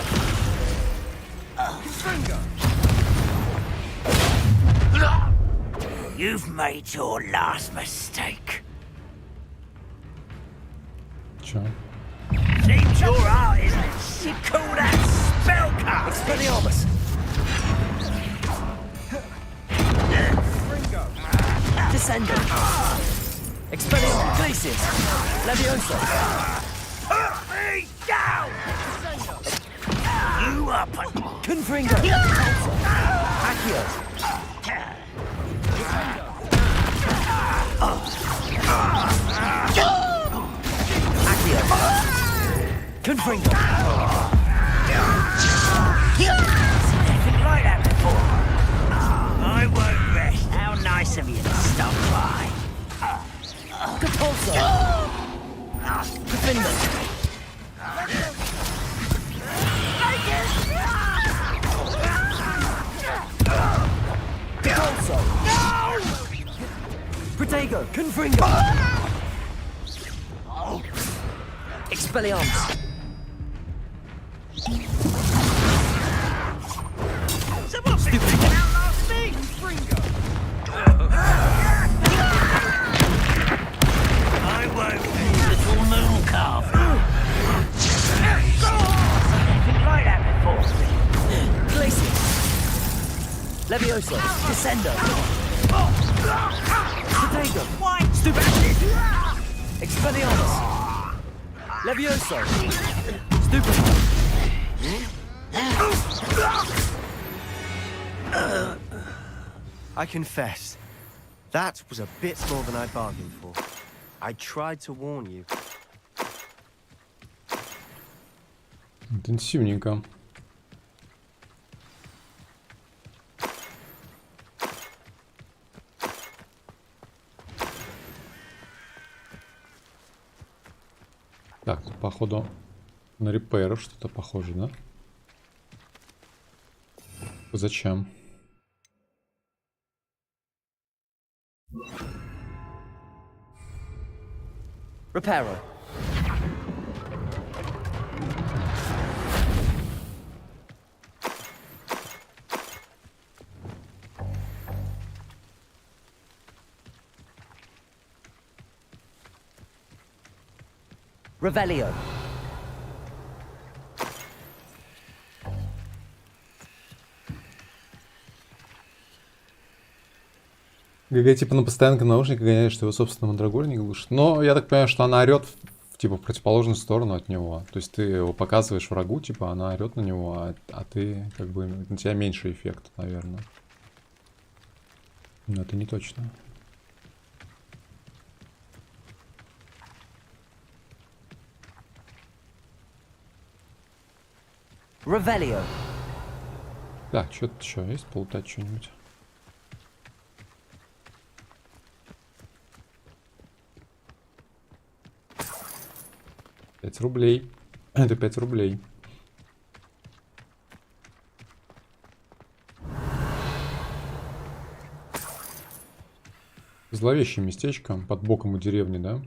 You've made your last mistake. Чё? Seems your art isn't you call that spellcast. Expelliarmus! Descendo! Expelliarmus! Glacier! Levioso! Put me down! You up and... Confringo! Accio! Confringo. Like that before. I won't rest. How nice of you to stop by. Capulso. Defender. Capulso. Protego. Confringo. Expelliarmus. Stupid. Outlast me. Confringo. I won't. Little moon calf. Like that before. Glacius. Levioso. Descendo. Protego. Stupid. Expelliarmus. Levioso. Stupid. I confess, that was a bit more than I bargained for. I tried to warn you. Интенсивненько. Так, тут, походу, на репейров что-то похоже, да? Зачем? Reparo. Revelio. ГГ типа на постоянке наушника гоняет, что его собственно мандрагор не глушит. Но я так понимаю, что она орет типа в противоположную сторону от него. То есть ты его показываешь врагу, типа она орет на него, а ты как бы на тебя меньше эффект, наверное. Но это не точно. Revelio. Так, что-то еще есть? Полутать что-нибудь? $5. Это 5 рублей. Зловещее местечко под боком у деревни, да?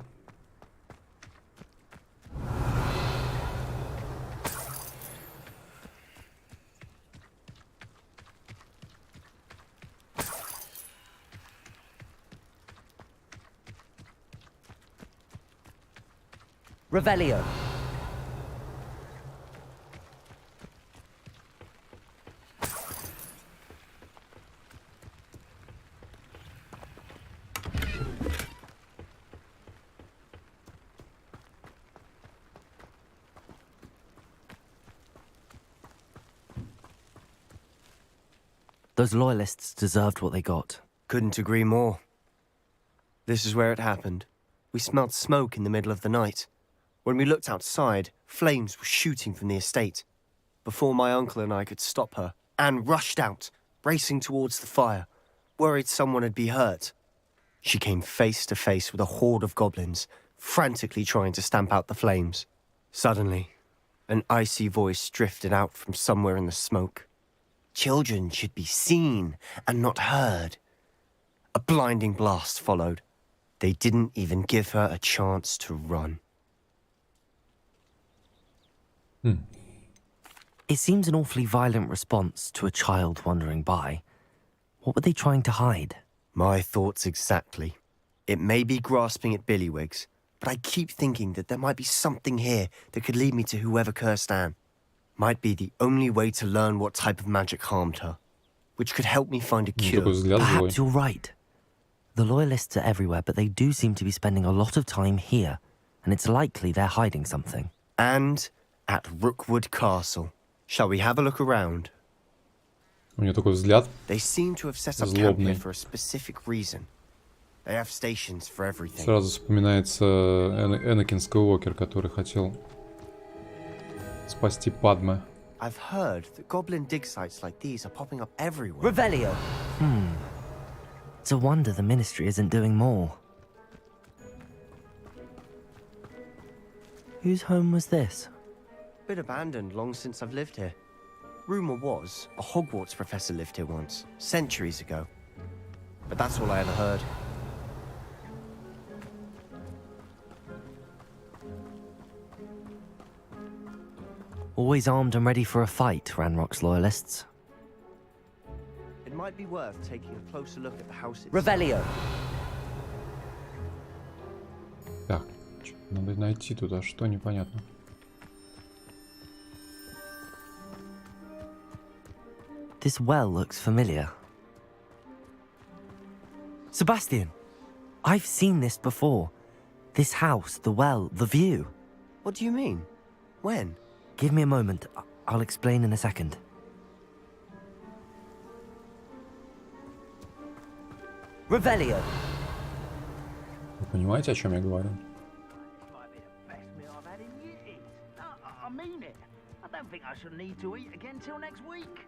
Revelio. Those loyalists deserved what they got. Couldn't agree more. This is where it happened. We smelled smoke in the middle of the night. When we looked outside, flames were shooting from the estate. Before my uncle and I could stop her, Anne rushed out, racing towards the fire, worried someone had been hurt. She came face to face with a horde of goblins, frantically trying to stamp out the flames. Suddenly, an icy voice drifted out from somewhere in the smoke. Children should be seen and not heard. A blinding blast followed. They didn't even give her a chance to run. It seems an awfully violent response to a child wandering by. What were they trying to hide? My thoughts exactly. It may be grasping at billywhigs, but I keep thinking that there might be something here that could lead me to whoever cursed Anne. Might be the only way to learn what type of magic harmed her, which could help me find a cure. Perhaps you're right. The loyalists are everywhere, but they do seem to be spending a lot of time here, and it's likely they're hiding something. And at Rookwood Castle. Shall we have a look around? У нее такой взгляд They seem to have set up camp here for a specific reason. They have stations for everything. Сразу вспоминается Энакин Скайуокер, который хотел Спасти Падме. I've heard that goblin dig sites like these are popping up everywhere. Revelio. It's a wonder the ministry isn't doing more. Whose home was this? Been abandoned long since I've lived here. Rumor was a Hogwarts professor lived here once, centuries ago. But that's all I ever heard. Always armed and ready for a fight, Ranrock's loyalists. It might be worth taking a closer look at the house itself. Revelio. Так, надо найти туда, что непонятно. This well looks familiar. Sebastian, I've seen this before. This house, the well, the view. What do you mean? When? Give me a moment. I'll explain in a second. Revelio. Вы понимаете, о чем я говорю? I mean it. I don't think I shall need to eat again till next week.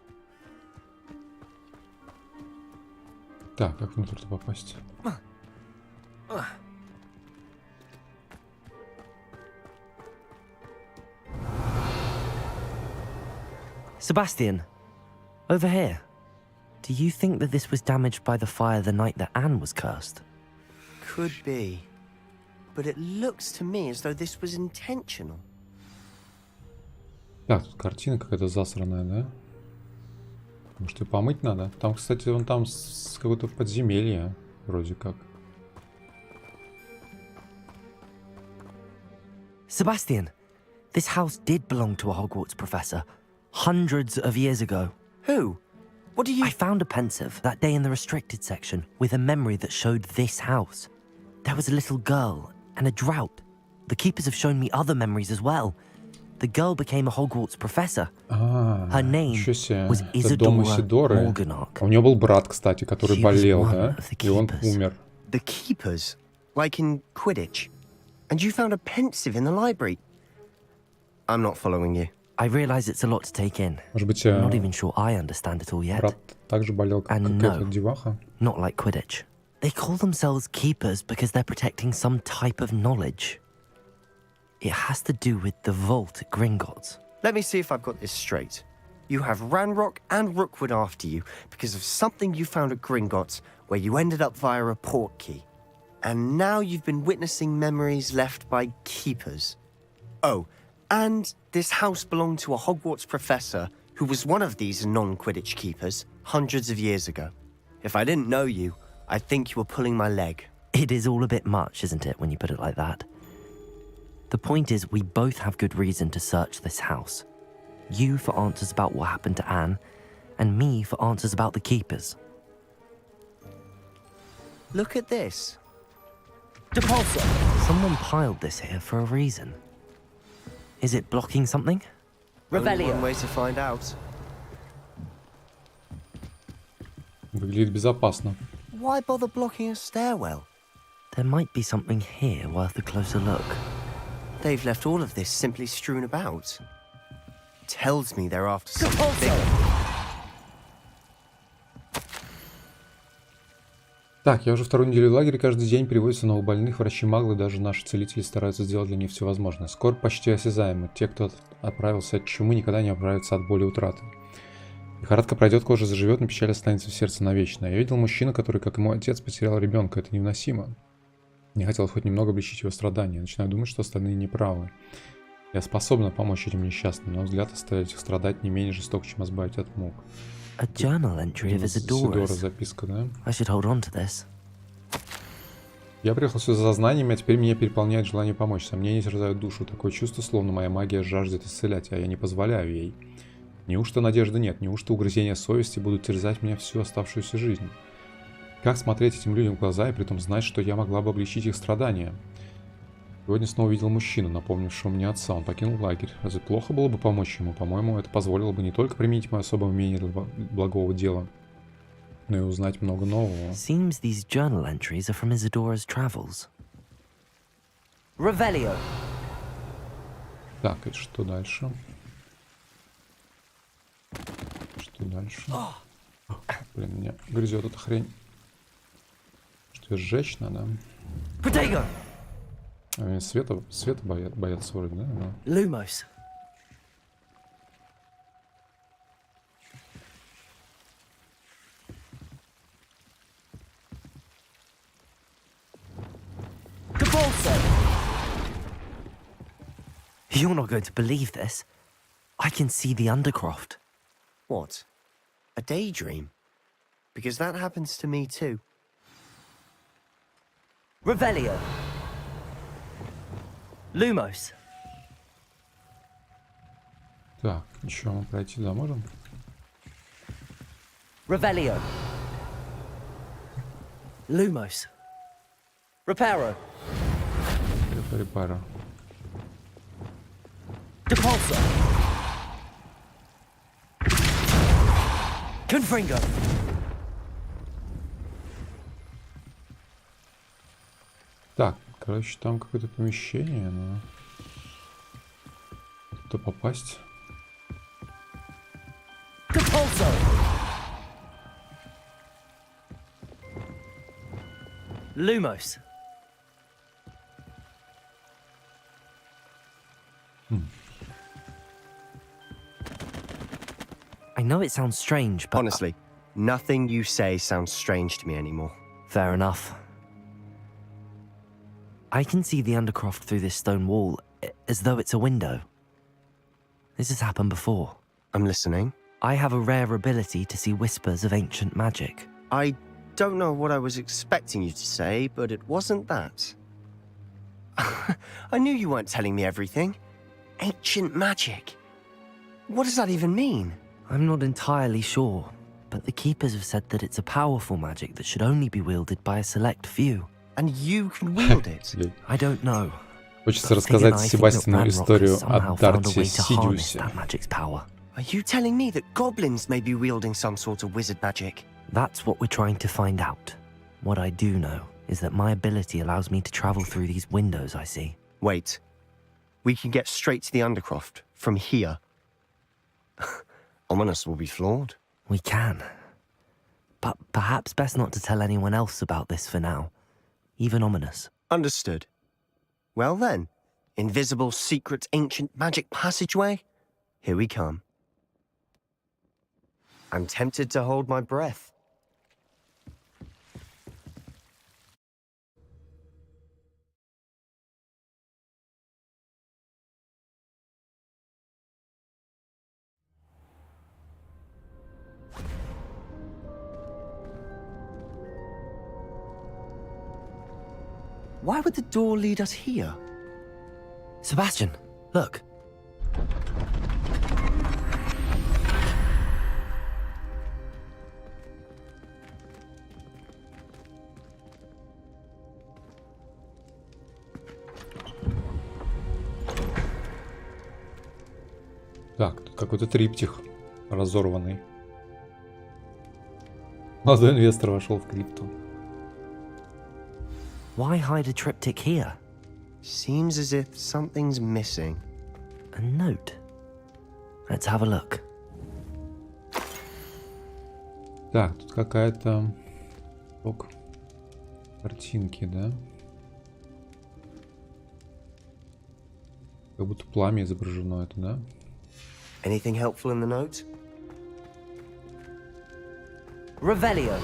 Так, как внутрь туда попасть? Sebastian, over here. Do you think that this was damaged by the fire the night that Anne was cursed? Could be. But it looks to me as though this was intentional. Так, тут картина какая-то засранная, да? Может, ее помыть надо? Там, кстати, вон там с какое-то подземелье, вроде как. Sebastian, this house did belong to a Hogwarts professor hundreds of years ago. Who? What do you... I found a pensive that day in the restricted section with a memory that showed this house. There was a little girl and a drought. The keepers have shown me other memories as well. The girl became a Hogwarts professor. Her name was Isidora Morganach. У него был брат, кстати, который болел, да? И он умер. The keepers? Like in Quidditch? And you found a pensive in the library? I'm not following you. I realize it's a lot to take in. Может быть, I'm not even sure I understand it all yet. брат также болел, как эта деваха? Not like Quidditch. They call themselves keepers because they're protecting some type of knowledge. It has to do with the vault at Gringotts. Let me see if I've got this straight. You have Ranrock and Rookwood after you because of something you found at Gringotts where you ended up via a portkey. And now you've been witnessing memories left by keepers. Oh, and this house belonged to a Hogwarts professor who was one of these non-Quidditch keepers hundreds of years ago. If I didn't know you, I'd think you were pulling my leg. It is all a bit much, isn't it, when you put it like that? The point is, we both have good reason to search this house. You for answers about what happened to Anne, and me for answers about the keepers. Look at this. Depulsor! Someone piled this here for a reason. Is it blocking something? Only one way to find out. Выглядит безопасно. Why bother blocking a stairwell? There might be something here worth a closer look. They've left all of this simply strewn about. Tells me they're after something bigger. Так, я уже вторую неделю в лагере, каждый день переводится новобольных, врачи-маглы, даже наши целители стараются сделать для них все возможное. Скоро почти осязаемо. Те, кто оправился от чумы, никогда не оправятся от боли и утраты. Лихорадка пройдет, кожа заживет, но печаль останется в сердце навечно. Я видел мужчину, который, как и мой отец, потерял ребенка. Это невыносимо. Мне хотелось хоть немного облегчить его страдания. Я начинаю думать, что остальные неправы. Я способна помочь этим несчастным, но взгляд оставить их страдать не менее жестоко, чем избавить от мук. A journal entry of Isidora's. Записка, да? I should hold on to this. Я приехал сюда за знаниями, а теперь меня переполняет желание помочь. Сомнения терзают душу. Такое чувство, словно моя магия жаждет исцелять, а я не позволяю ей. Неужто надежды нет? Неужто угрызения совести будут терзать меня всю оставшуюся жизнь? Как смотреть этим людям в глаза и при этом знать, что я могла бы облегчить их страдания? Сегодня снова увидел мужчину, напомнившего мне отца. Он покинул лагерь. Разве плохо было бы помочь ему? По-моему, это позволило бы не только применить мое особое умение для благого дела, но и узнать много нового. Seems these journal entries are from Isidora's travels. Revelio. Так, и что дальше? Пошли дальше. Блин, меня грызет эта хрень. Что, сжечь надо? Они света боятся вроде, да? Lumos. You're not going to believe this. I can see the Undercroft. What? A daydream? Because that happens to me too. Revelio. Lumos. Так, еще мы пройти туда можем? Revelio. Lumos. Reparo. Репара. Depulso. Confringo. Так, короче, там какое-то помещение, но... Туда попасть. Depulso. Lumos. I know it sounds strange, but... Honestly, nothing you say sounds strange to me anymore. Fair enough. I can see the Undercroft through this stone wall, as though it's a window. This has happened before. I'm listening. I have a rare ability to see whispers of ancient magic. I don't know what I was expecting you to say, but it wasn't that. I knew you weren't telling me everything. Ancient magic. What does that even mean? I'm not entirely sure, but the Keepers have said that it's a powerful magic that should only be wielded by a select few. And you can wield it? I don't know. Хочется рассказать Себастьяну историю о Дарте Сидиусе. Are you telling me that goblins may be wielding some sort of wizard magic? That's what we're trying to find out. What I do know is that my ability allows me to travel through these windows I see. Wait. We can get straight to the Undercroft from here. Ominous will be flawed. We can. But perhaps best not to tell anyone else about this for now. Even Ominous. Understood. Well then, invisible, secret, ancient magic passageway? Here we come. I'm tempted to hold my breath. Why would the door lead us here? Sebastian, look. Так, тут какой-то триптих разорванный. Молодой инвестор вошел в крипту. Why hide a triptych here? Seems as if something's missing. A note. Let's have a look. Так, тут какая-то... Картинки, да? Как будто пламя изображено это, да? Anything helpful in the note? Revelio.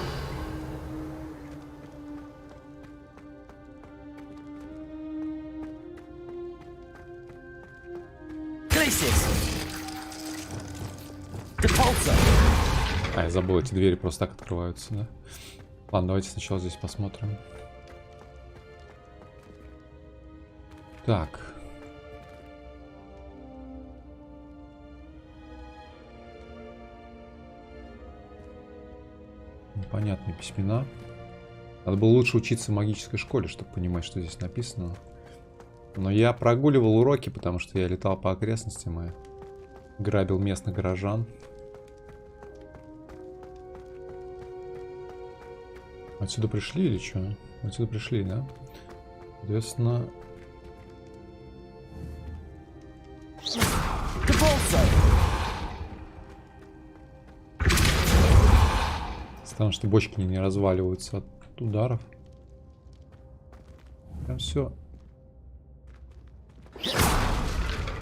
А, я забыл, эти двери просто так открываются, да? Ладно, давайте сначала здесь посмотрим. Так. Непонятные письмена. Надо было лучше учиться в магической школе, чтобы понимать, что здесь написано. Но я прогуливал уроки, потому что я летал по окрестностям и грабил местных горожан. Отсюда пришли или что? Отсюда пришли, да? Соответственно... Потому что бочки не разваливаются от ударов. Прям все.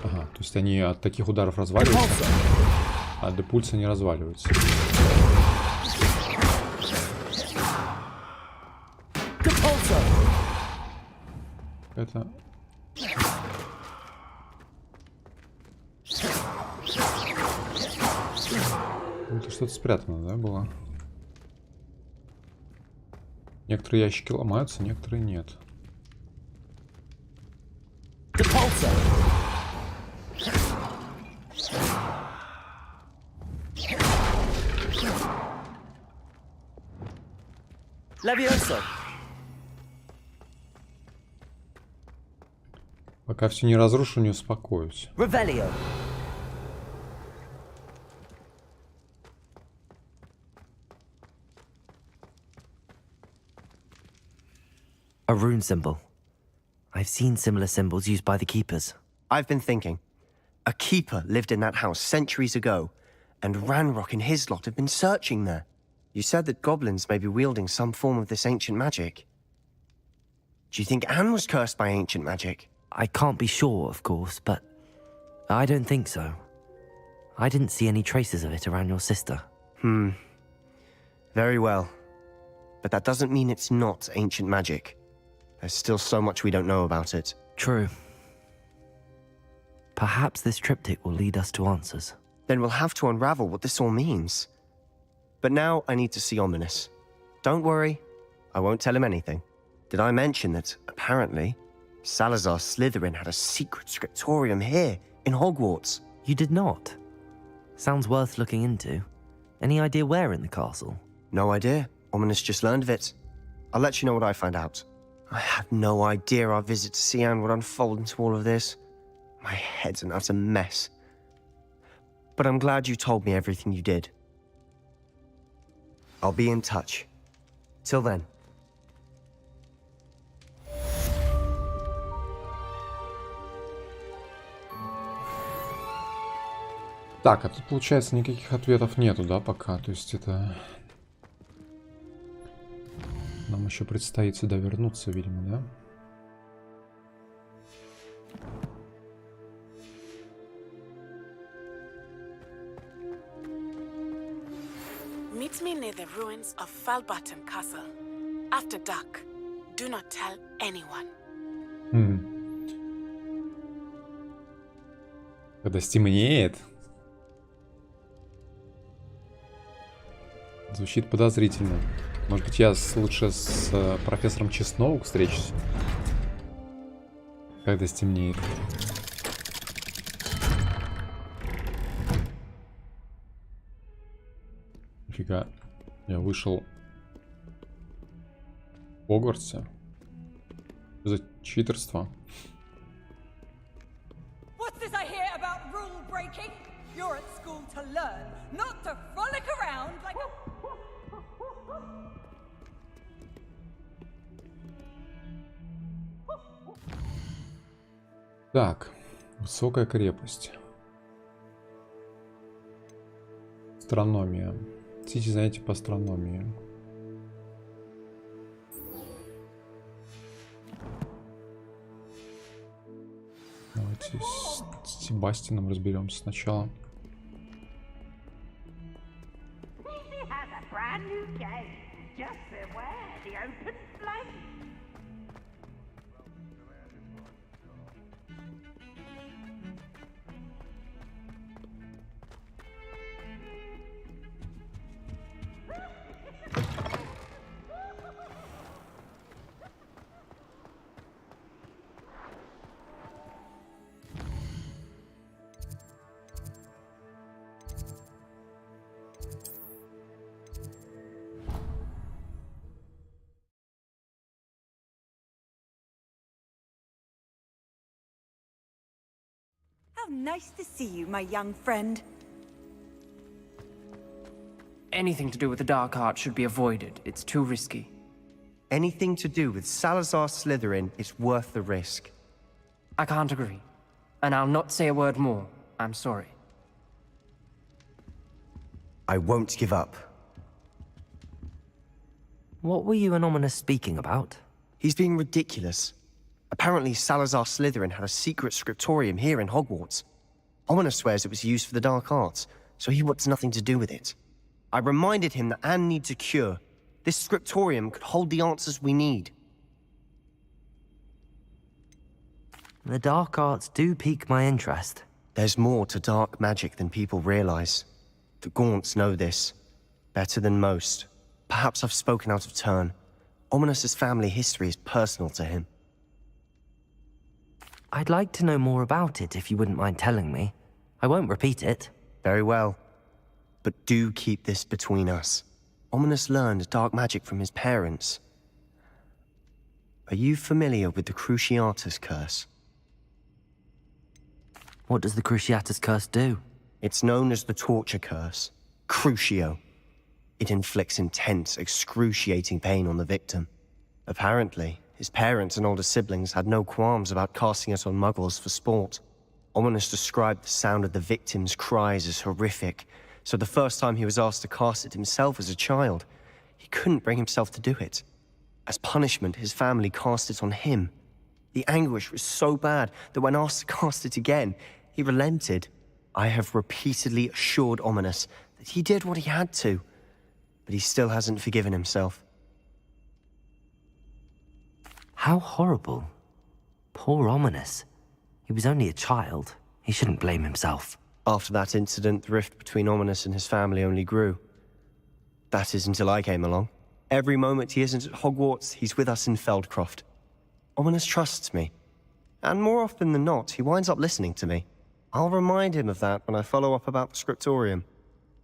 Ага, то есть они от таких ударов разваливаются, а до пульса не разваливаются. Это... Это что-то спрятано, да, было? Некоторые ящики ломаются, некоторые нет. Levioso. Пока все не разрушу, не успокоюсь. Revelio. A rune symbol. I've seen similar symbols used by the keepers. I've been thinking. A keeper lived in that house centuries ago, and Ranrock and his lot have been searching there. You said that goblins may be wielding some form of this ancient magic. Do you think Anne was cursed by ancient magic? I can't be sure, of course, but I don't think so. I didn't see any traces of it around your sister. Very well. But that doesn't mean it's not ancient magic. There's still so much we don't know about it. True. Perhaps this triptych will lead us to answers. Then we'll have to unravel what this all means. But now I need to see Ominous. Don't worry, I won't tell him anything. Did I mention that, apparently, Salazar Slytherin had a secret scriptorium here, in Hogwarts? You did not? Sounds worth looking into. Any idea where in the castle? No idea. Ominous just learned of it. I'll let you know what I find out. I had no idea our visit to Sian would unfold into all of this. My head's an utter mess. But I'm glad you told me everything you did. I'll be in touch. Till then. Так, а тут, получается, никаких ответов нету, да, пока? То есть это... Нам еще предстоит сюда вернуться, видимо, да? Meet me near the ruins of Falbutton Castle. After dark. Do not tell anyone. Когда стемнеет. Звучит подозрительно. Может быть, я лучше с профессором Чесноук встречусь? Когда стемнеет. Нифига. Я вышел в Хогвартсе. За читерство. What's this I hear about rule breaking? You're at school to learn, not to frolic around like a... Так, высокая крепость. Астрономия. Хотите, знаете, по астрономии. Давайте с Себастьяном разберемся сначала. How nice to see you, my young friend. Anything to do with the dark art should be avoided. It's too risky. Anything to do with Salazar Slytherin is worth the risk. I can't agree. And I'll not say a word more. I'm sorry. I won't give up. What were you and Ominous speaking about? He's being ridiculous. Apparently Salazar Slytherin had a secret scriptorium here in Hogwarts. Ominous swears it was used for the dark arts, so he wants nothing to do with it. I reminded him that Anne needs a cure. This scriptorium could hold the answers we need. The dark arts do pique my interest. There's more to dark magic than people realize. The Gaunts know this. Better than most. Perhaps I've spoken out of turn. Ominous's family history is personal to him. I'd like to know more about it if you wouldn't mind telling me. I won't repeat it. Very well. But do keep this between us. Ominous learned dark magic from his parents. Are you familiar with the Cruciatus Curse? What does the Cruciatus Curse do? It's known as the Torture Curse. Crucio. It inflicts intense, excruciating pain on the victim. Apparently, his parents and older siblings had no qualms about casting it on muggles for sport. Ominous described the sound of the victim's cries as horrific, so the first time he was asked to cast it himself as a child, he couldn't bring himself to do it. As punishment, his family cast it on him. The anguish was so bad that when asked to cast it again, he relented. I have repeatedly assured Ominous that he did what he had to, but he still hasn't forgiven himself. How horrible. Poor Ominous. He was only a child. He shouldn't blame himself. After that incident, the rift between Ominous and his family only grew. That is until I came along. Every moment he isn't at Hogwarts, he's with us in Feldcroft. Ominous trusts me. And more often than not, he winds up listening to me. I'll remind him of that when I follow up about the scriptorium.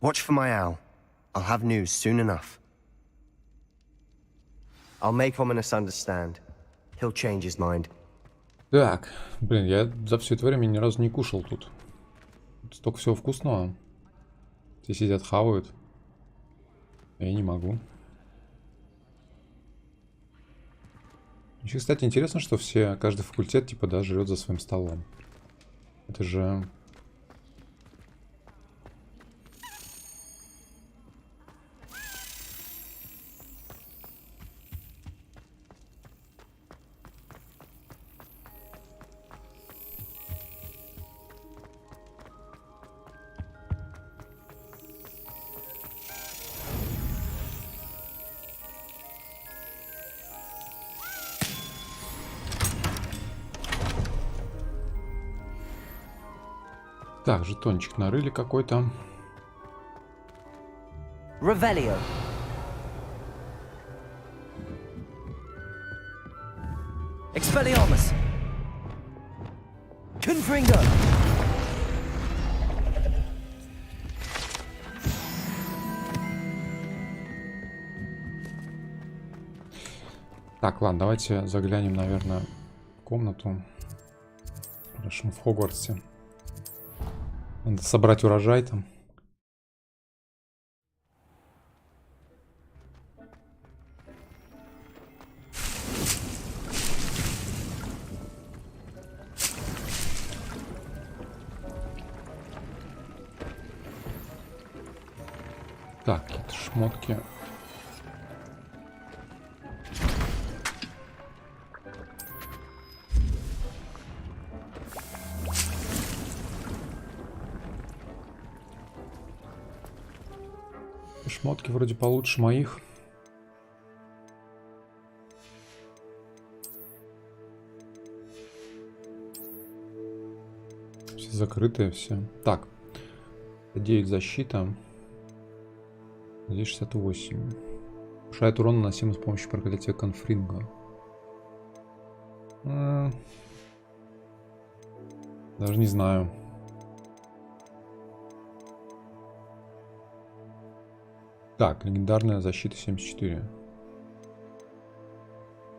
Watch for my owl. I'll have news soon enough. I'll make Ominous understand. He'll change his mind. Так, блин, я за все это время ни разу не кушал тут. Столько всего вкусного. Все сидят, хавают. Я не могу. Еще, кстати, интересно, что каждый факультет, типа, да, жрет за своим столом. Это же... Так, жетончик нарыли какой-то. Revelio. Expelliarmus. Confringo. Так, ладно, давайте заглянем, наверное, в комнату. Хорошо, мы в Хогвартсе. Надо собрать урожай там. Так, какие-то шмотки. Шмотки вроде получше моих. Все закрытые, все. Так. 9 защита. Здесь 68. Повышает урон, наносимый с помощью проклятия Конфринга. Даже не знаю. Так, легендарная защита 74.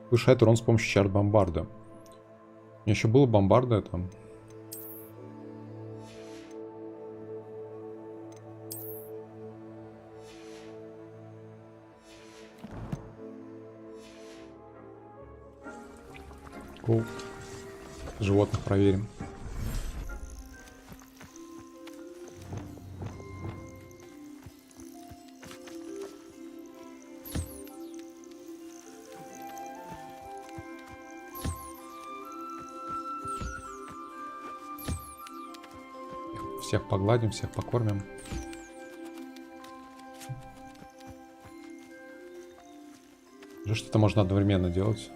Повышает урон с помощью чар бомбарда. У меня еще было бомбарда там. Cool. Животных проверим. Всех погладим, всех покормим. Уже что-то можно одновременно делать.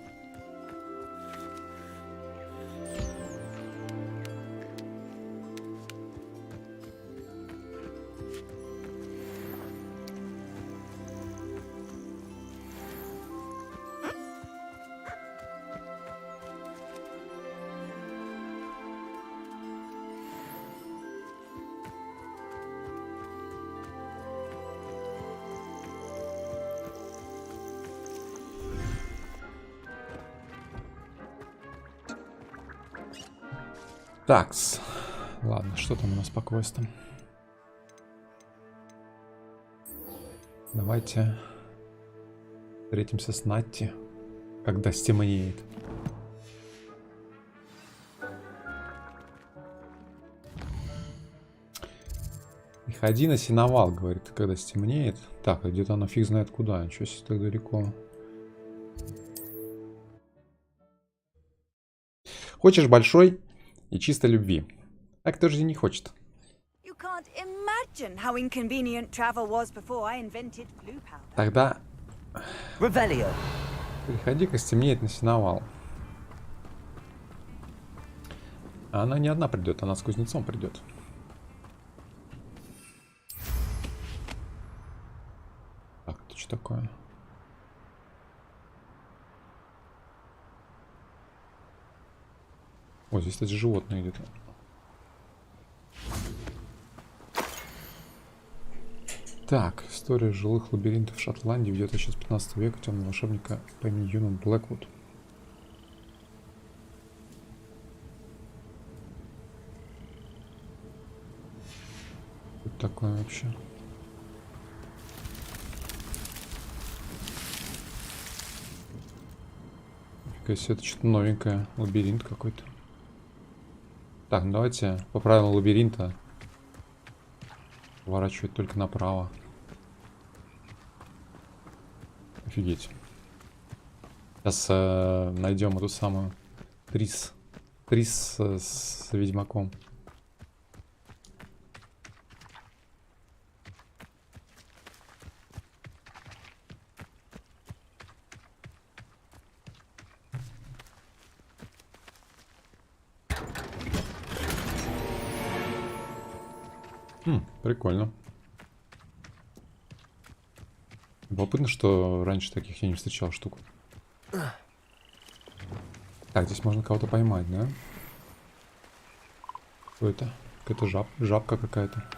Такс. Ладно, что там у нас по квестам? Давайте встретимся с Натти, когда стемнеет. И ходи на сеновал, говорит, когда стемнеет. Так, а где-то она фиг знает куда. Ничего себе, так далеко. Хочешь большой и чистой любви. А кто же не хочет? You can't imagine how inconvenient travel was before I invented blue powder. Тогда Revelio. приходи-ка стемнеет на сеновал. А она не одна придет, она с кузнецом придет. Так, это что такое? О, здесь, кстати, животное идет. Так, история жилых лабиринтов в Шотландии ведет еще с 15 века темного волшебника по имени Юнон Блэквуд. Что это такое вообще? Нифига себе, это что-то новенькое. Лабиринт какой-то. Так, ну давайте по правилам лабиринта поворачивать только направо. Офигеть. Сейчас найдем эту самую Трис с ведьмаком. Прикольно. Любопытно, что раньше таких я не встречал штук. Так, здесь можно кого-то поймать, да? Что это? Какая-то жабка какая-то.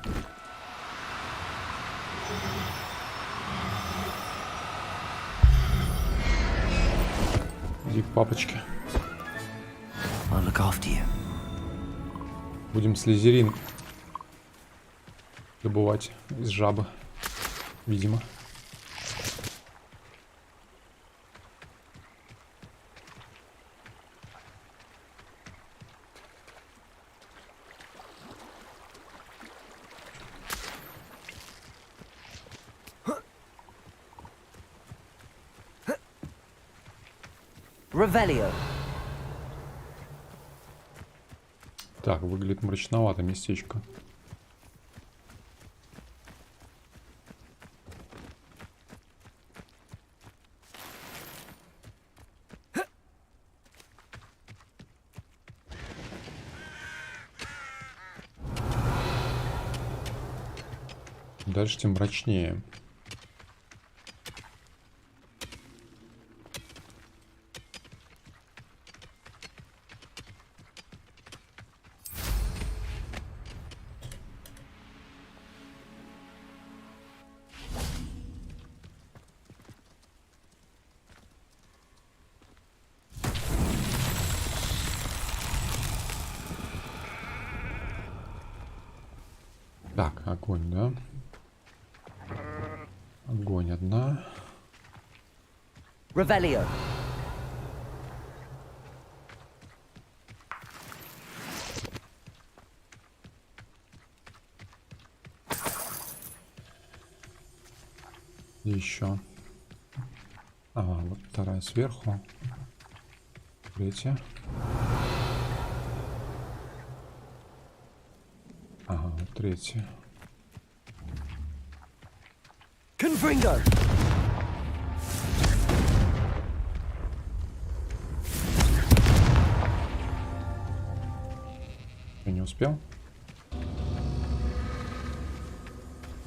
Иди к папочке. Будем слизерин добывать из жабы, видимо. Revelio. Так, выглядит мрачновато местечко. Дальше тем мрачнее. Так, огонь, да? Огонь одна. Revelio. Еще. Ага, вот вторая сверху. Третья. Ага, вот третий. Confringo! Я не успел.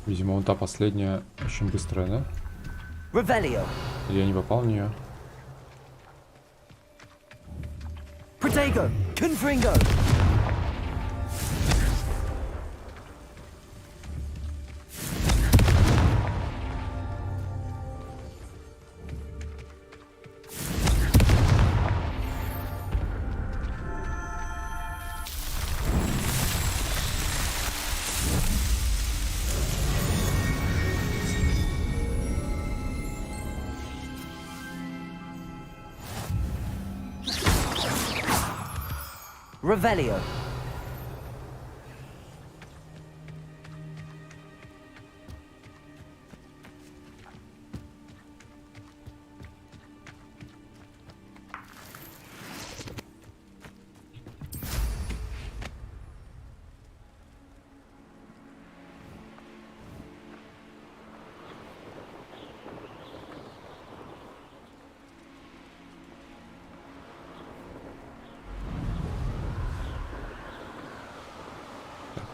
Видимо, вон та последняя очень быстрая, да? Revelio. Я не попал в нее. Protego! Confringo! Revelio.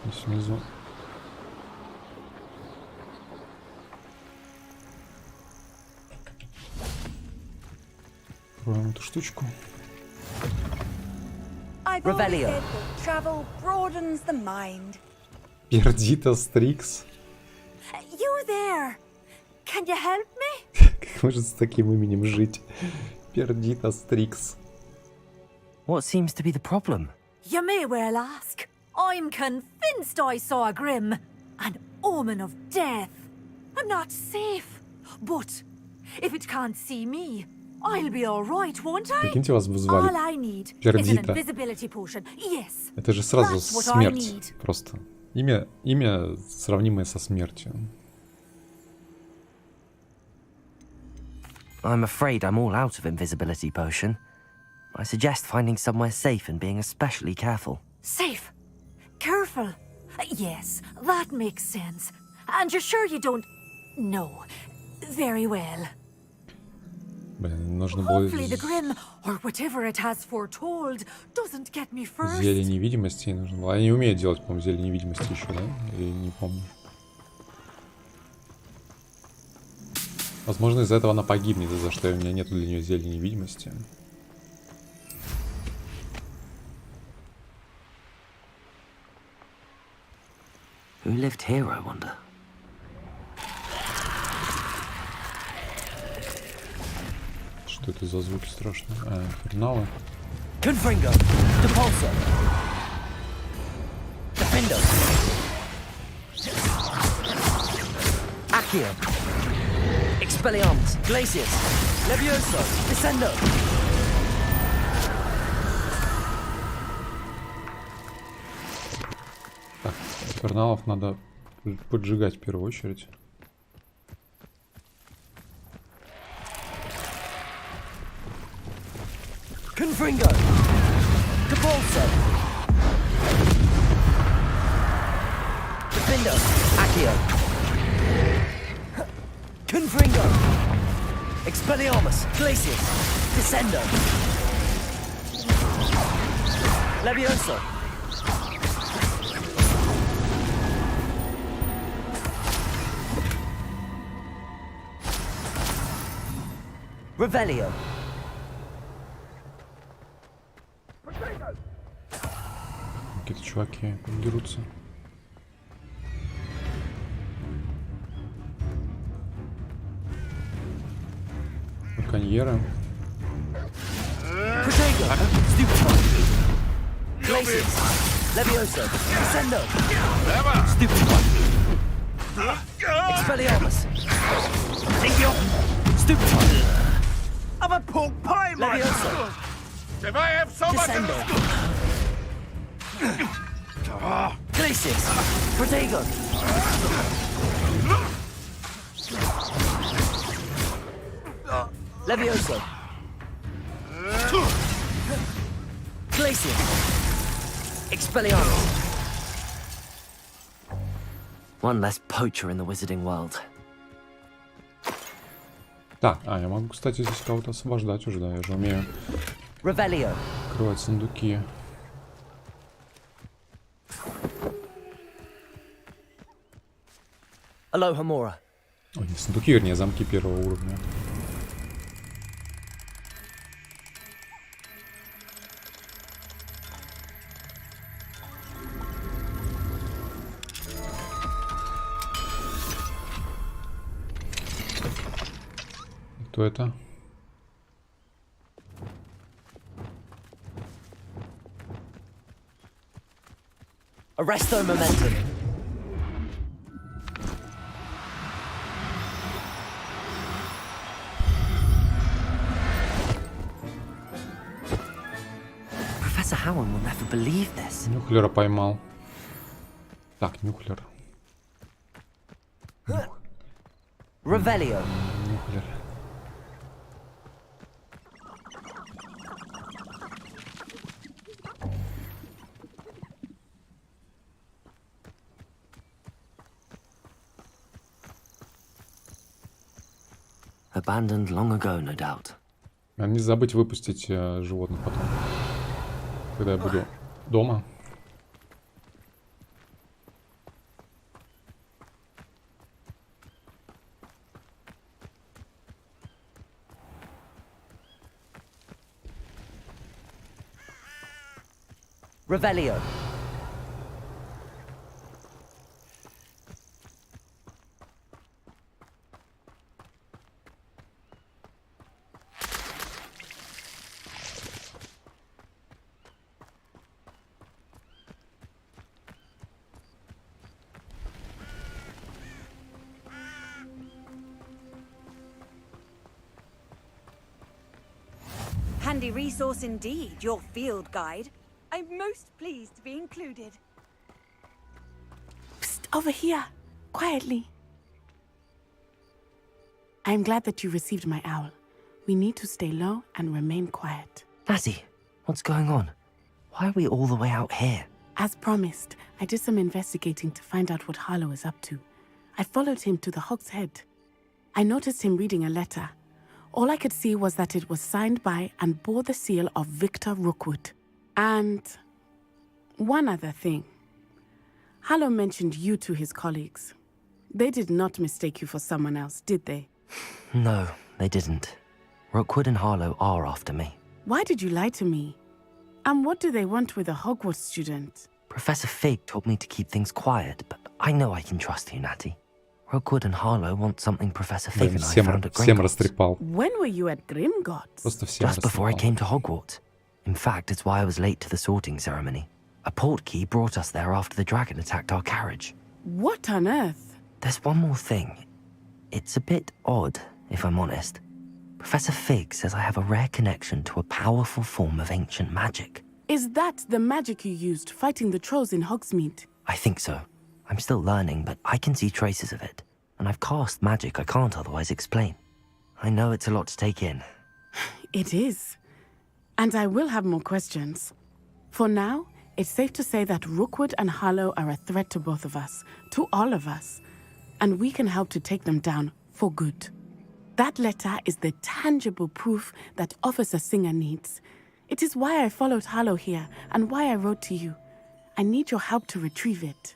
И снизу. Откроем эту штучку. I've always said that travel broadens the mind. Пердита Стрикс. You there? Can you help me? Как может с таким именем жить? Пердита Стрикс. What seems to be the problem? You may well ask. I'm convinced I saw a grim, an omen of death. I'm not safe, but if it can't see me, I'll be all right, won't I? Прикиньте, вас All вызвали I need is an Пердита. invisibility potion. Yes. Это же сразу that's what I need. смерть. Просто. Имя сравнимое со смертью. I'm afraid I'm all out of invisibility potion. I suggest finding somewhere safe and being especially careful. Safe. Careful. Yes, that makes sense. And you're sure you don't... No. Very well. Блин, нужно было Hopefully the grim, or whatever it has foretold, doesn't get me first. зелье невидимости нужно было. Они умеют делать, по-моему, зелье невидимости еще, да? Или не помню. Возможно, из-за этого она погибнет, из-за что у меня нету для нее зелья невидимости. Who lived here, I wonder? Что это за звуки страшные? А, инферналы. Confringo! Depulso! Defendo! Accio! Expelliarmus! Glacius! Levioso! Descendo! Так, инферналов надо поджигать в первую очередь. Confringo! Depulso! Defendo! Accio! Confringo! Expelliarmus! Glacius! Descendo! Levioso! Revelio! Какие-то чуваки дерутся. Браконьеры. Protego! Stupefy! Glacius! Levioso! Descendo! Stupefy! Expelliarmus! Stupefy! I'm a pork pie, man! Levioso! If I have so much... Descendo! Glacius! Protego! Levioso! Glacius! Expelliarmus! One less poacher in the wizarding world. Так, я могу, кстати, здесь кого-то освобождать уже, да, я же умею Revelio. открывать сундуки. Aloha Mora. Ой, не сундуки, вернее, замки первого уровня. Кто это? Arresto momentum. Professor Howard will never believe this. Нюхлера поймал. Так, Нюхлер. Revelio. Нюхлер. Abandoned long ago, no doubt. Не забыть выпустить животных потом, когда я буду дома. Revelio. Handy resource indeed, your field guide. I'm most pleased to be included. Psst, over here, quietly. I'm glad that you received my owl. We need to stay low and remain quiet. Natty, what's going on? Why are we all the way out here? As promised, I did some investigating to find out what Harlow is up to. I followed him to the Hog's Head. I noticed him reading a letter. All I could see was that it was signed by and bore the seal of Victor Rookwood. And one other thing. Harlow mentioned you to his colleagues. They did not mistake you for someone else, did they? No, they didn't. Rookwood and Harlow are after me. Why did you lie to me? And what do they want with a Hogwarts student? Professor Fig told me to keep things quiet, but I know I can trust you, Natty. Rookwood and Harlow want something Professor Fig and I found at Gleborg. When were you at Grimgotts? Just before I came to Hogwarts. In fact, it's why I was late to the sorting ceremony. A portkey brought us there after the dragon attacked our carriage. What on earth? There's one more thing. It's a bit odd, if I'm honest. Professor Fig says I have a rare connection to a powerful form of ancient magic. Is that the magic you used fighting the trolls in Hogsmeade? I think so. I'm still learning, but I can see traces of it. And I've cast magic I can't otherwise explain. I know it's a lot to take in. It is. And I will have more questions. For now, it's safe to say that Rookwood and Harlow are a threat to both of us, to all of us. And we can help to take them down for good. That letter is the tangible proof that Officer Singer needs. It is why I followed Harlow here and why I wrote to you. I need your help to retrieve it.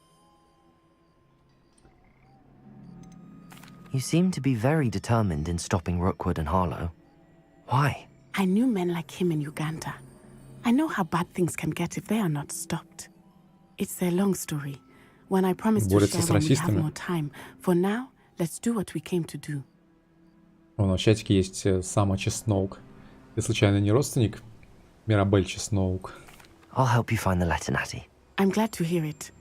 You seem to be very determined in stopping Rookwood and Harlow. Why? I knew men like him in Uganda. I know how bad things can get if they are not stopped. It's a long story. When I promised to share when we have more time. For now, let's do what we came to do. В чатике есть Сама Чесноук. Ты случайно не родственник Мирабель Чесноук? I'll help you find the letter, Natty. I'm glad to hear it.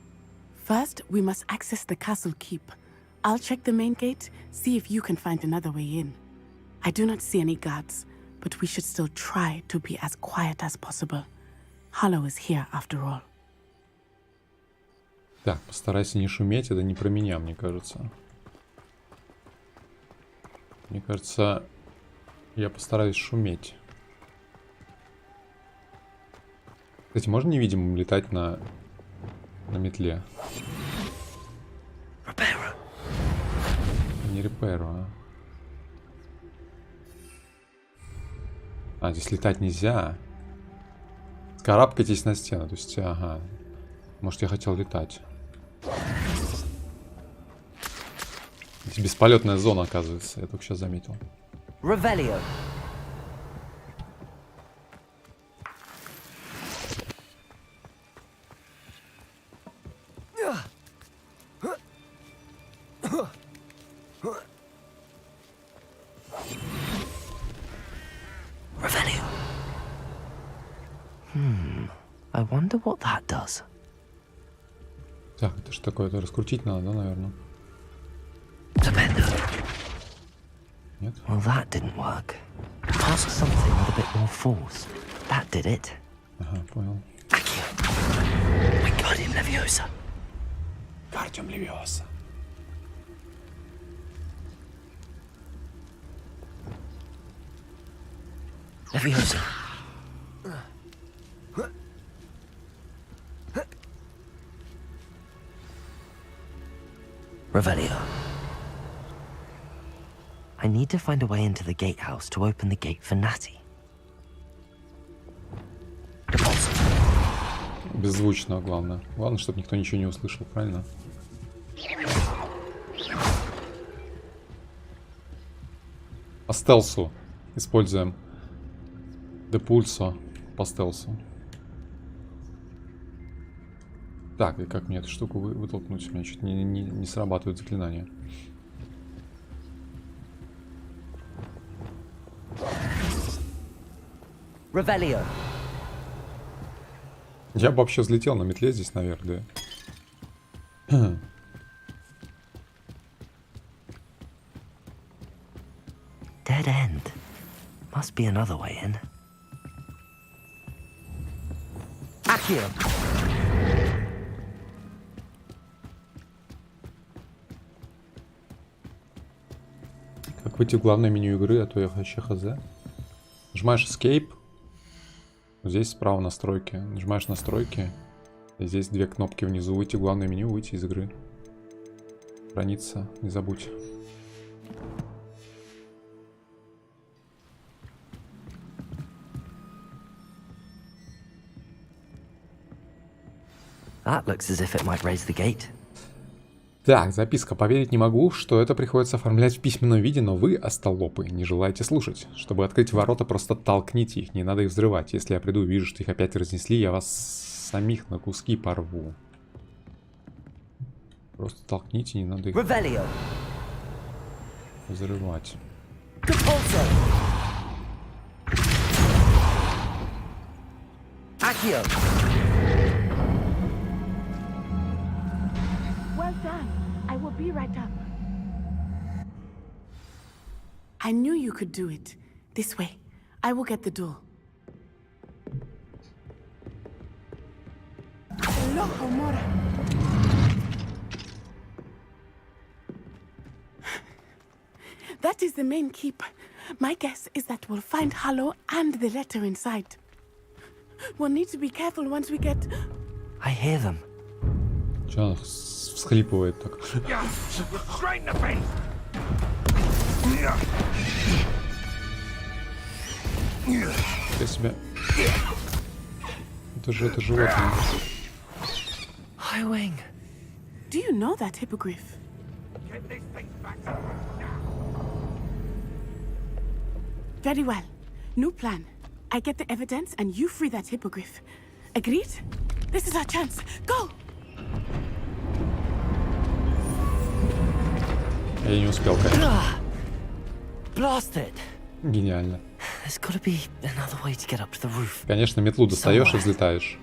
First, we must access the castle keep. I'll check the main gate, see if you can find another way in. I do not see any guards, but we should still try to be as quiet as possible. Harlow is here after all. Так, постарайся не шуметь, это не про меня, мне кажется. Мне кажется, я постараюсь шуметь. Кстати, можно невидимым летать на метле? Rebellion. Sparrow, а? Здесь летать нельзя. Карабкайтесь на стену. То есть, ага. Может, я хотел летать. Здесь бесполетная зона, оказывается. Я только сейчас заметил. Revelio. Revelio. I wonder what that does. Так, это что такое? Это раскрутить надо, да, наверное? Нет? Well, that didn't work. Ask something with a bit more force. That did it. Ага, понял. Wingardium Leviosa. Wingardium Leviosa. Leviosa. Revelio. I need to find a way into the gatehouse to open the gate for Natty. Беззвучно, главное. Главное, чтобы никто ничего не услышал, правильно? По стелсу используем депульсо по стелсу. Так, и как мне эту штуку вытолкнуть? У меня чуть не срабатывают заклинания. Revelio. Я бы вообще взлетел на метле здесь наверх, да. Dead end. Must be another way in. Accio. Как выйти в главное меню игры, а то я вообще хз. Нажимаешь Escape. Здесь справа настройки. Нажимаешь настройки. И здесь две кнопки внизу. Выйти в главное меню, выйти из игры. Храниться, не забудь. That looks as if it might raise the gate. Так, записка. Поверить не могу, что это приходится оформлять в письменном виде, но вы, остолопы, не желаете слушать. Чтобы открыть ворота, просто толкните их, не надо их взрывать. Если я приду и вижу, что их опять разнесли, я вас самих на куски порву. Просто толкните, не надо их взрывать. Well done. I will be right up. I knew you could do it. This way. I will get the door. Loco Mora. That is the main keep. My guess is that we'll find Hollow and the letter inside. We'll need to be careful once we get... I hear them. Че она всхлипывает так? Я себя... Это же животное. Highwing. Do you know that hippogriff? Very well. New plan. I get the evidence and you free that hippogriff. Agreed? This is our chance. Go! Я не успел, конечно. Blasted. Гениально. There's gotta be another way to get up to the roof. Конечно, метлу достаешь и взлетаешь.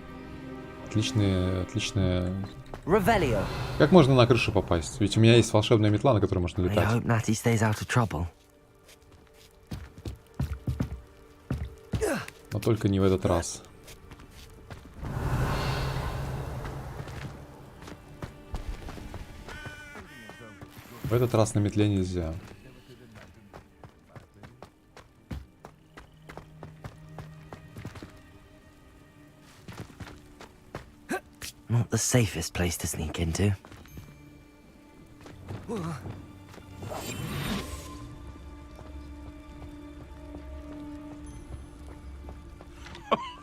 Отличные. Revelio. Как можно на крышу попасть? Ведь у меня есть волшебная метла, на которой можно I летать. hope Natty stays out of trouble. Но только не в этот раз. В этот раз на метле нельзя. Not the safest place to sneak into.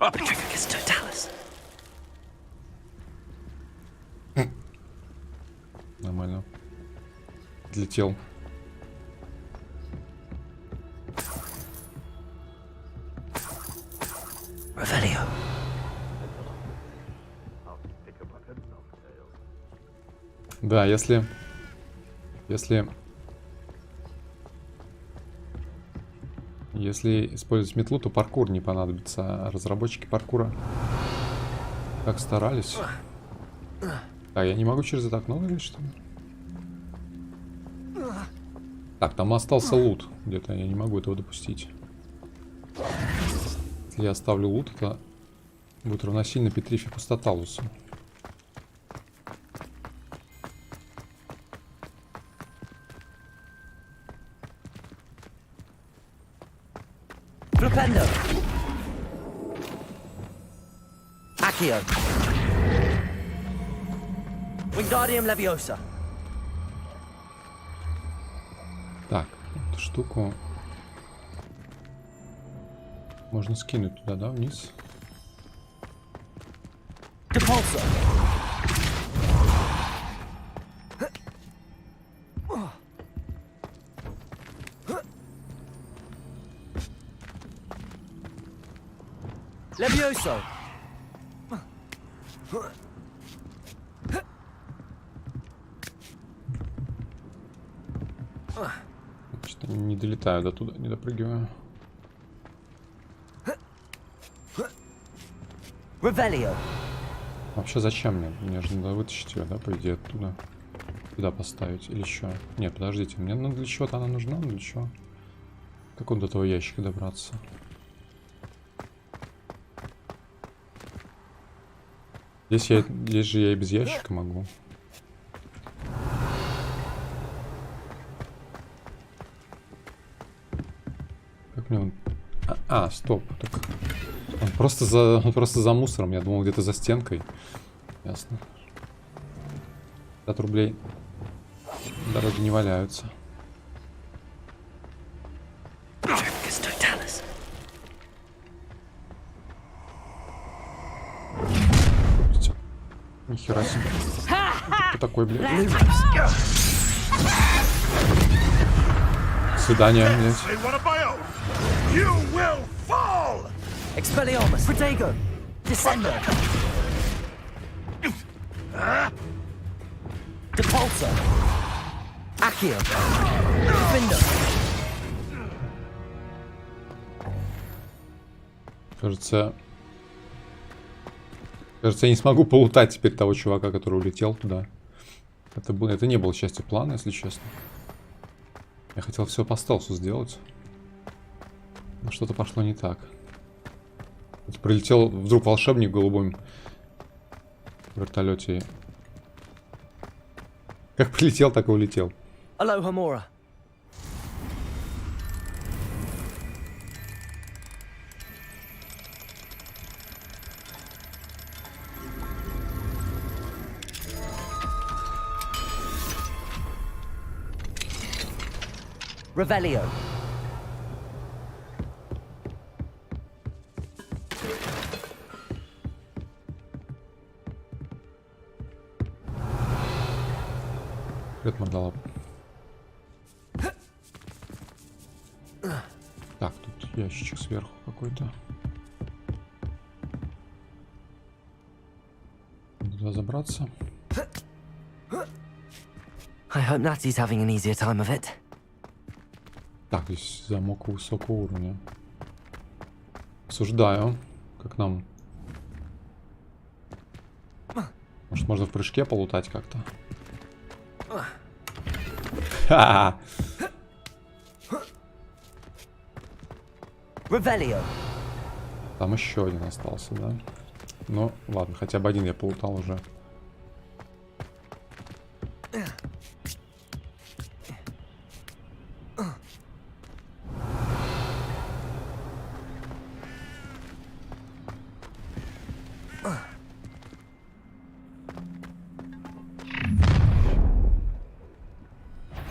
Petrificus totalis. Нормально. Отлетел. Revelio. Да, если использовать метлу, то паркур не понадобится. Разработчики паркура как старались. А я не могу через это окно вылезть, что ли? Так, там остался лут где-то. Я не могу этого допустить. Если я оставлю лут, это будет равносильно Петрификус Тоталусу. Flipendo. Accio. Wingardium Leviosa. Так, эту штуку можно скинуть туда, да, вниз? Depulso. Levioso. Что-то не долетаю до туда, не допрыгиваю. Revelio. Вообще зачем мне? Мне же надо вытащить ее, да, по идее, оттуда. Сюда поставить или еще? Нет, подождите, мне для чего-то она нужна, для чего? Как он до этого ящика добраться? Здесь же я и без ящика могу. Как мне он... стоп. Так... Он просто за мусором. Я думал, где-то за стенкой. Ясно. 50 рублей. Дороги не валяются. Нихера себе. Кто такой, блядь? Свидание, блядь. Expelliarmus. Protego. Descendo. Depulso. Accio. Findo. Кажется, я не смогу полутать теперь того чувака, который улетел туда. Это не было частью плана, если честно. Я хотел все по стелсу сделать. Но что-то пошло не так. Вот прилетел вдруг волшебник в голубом вертолете. Как прилетел, так и улетел. Aloha Mora. Revelio. Привет, мордала. Так, тут ящичек сверху какой-то. Надо туда забраться. I hope Natty's having an easier time of it. Так, здесь замок высокого уровня. Осуждаю. Как нам... Может, можно в прыжке полутать как-то? Ха-ха! Там еще один остался, да? Ну, ладно, хотя бы один я полутал уже.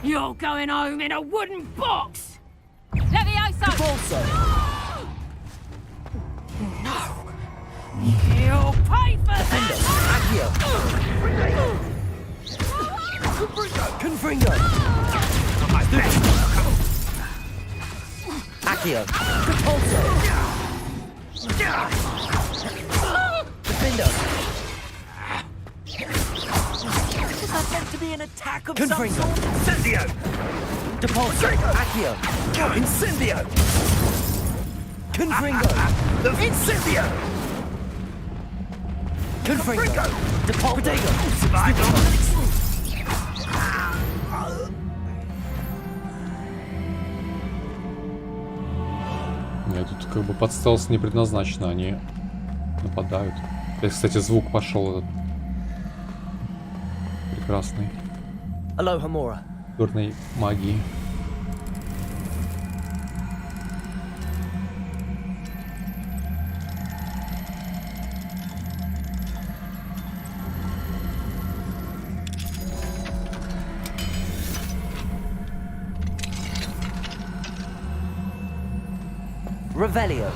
You're going home in a wooden box! Levioso! Depulso! No! You'll pay for Defender. Accio. Confringo. Accio. Repulso. Defender. Was that meant to be an attack of Confringo. some sort? Incendio. Depulso. Accio. Incendio. Confringo. Incendio. Confringo. Depulso. Нет, тут как бы под стелс не предназначено, они нападают. Здесь, кстати, звук пошел этот прекрасный. Aloha Mora. Дурной магии. Revelio.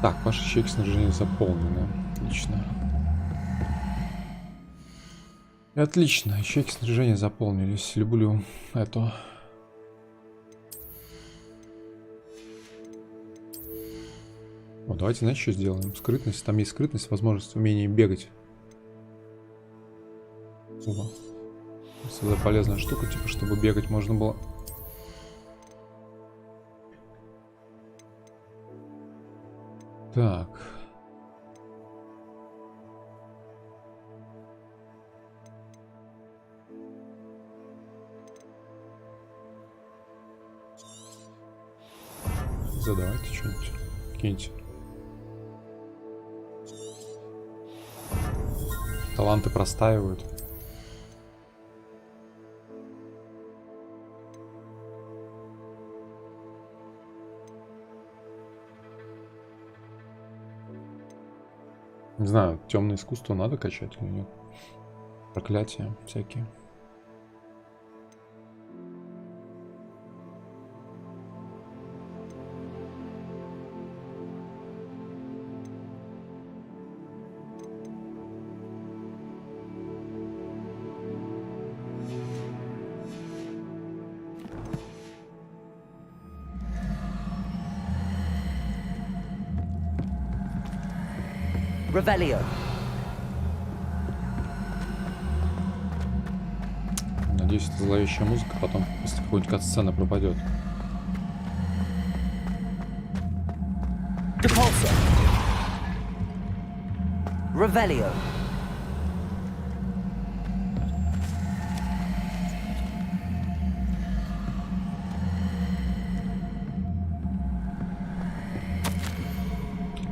Так, ваши ячейки снаряжения заполнены. Отлично. Отлично, ячейки снаряжения заполнились. Люблю это. О, давайте, знаете, что сделаем? Скрытность. Там есть скрытность, возможность умения бегать. О, это полезная штука, типа, чтобы бегать можно было. Так. Задавайте что-нибудь. Киньте. Таланты простаивают. Не знаю, темное искусство надо качать или нет? Проклятия всякие. Revelio. Надеюсь, эта зловещая музыка потом после какой-нибудь катсцены пропадет. Depulso. Revelio.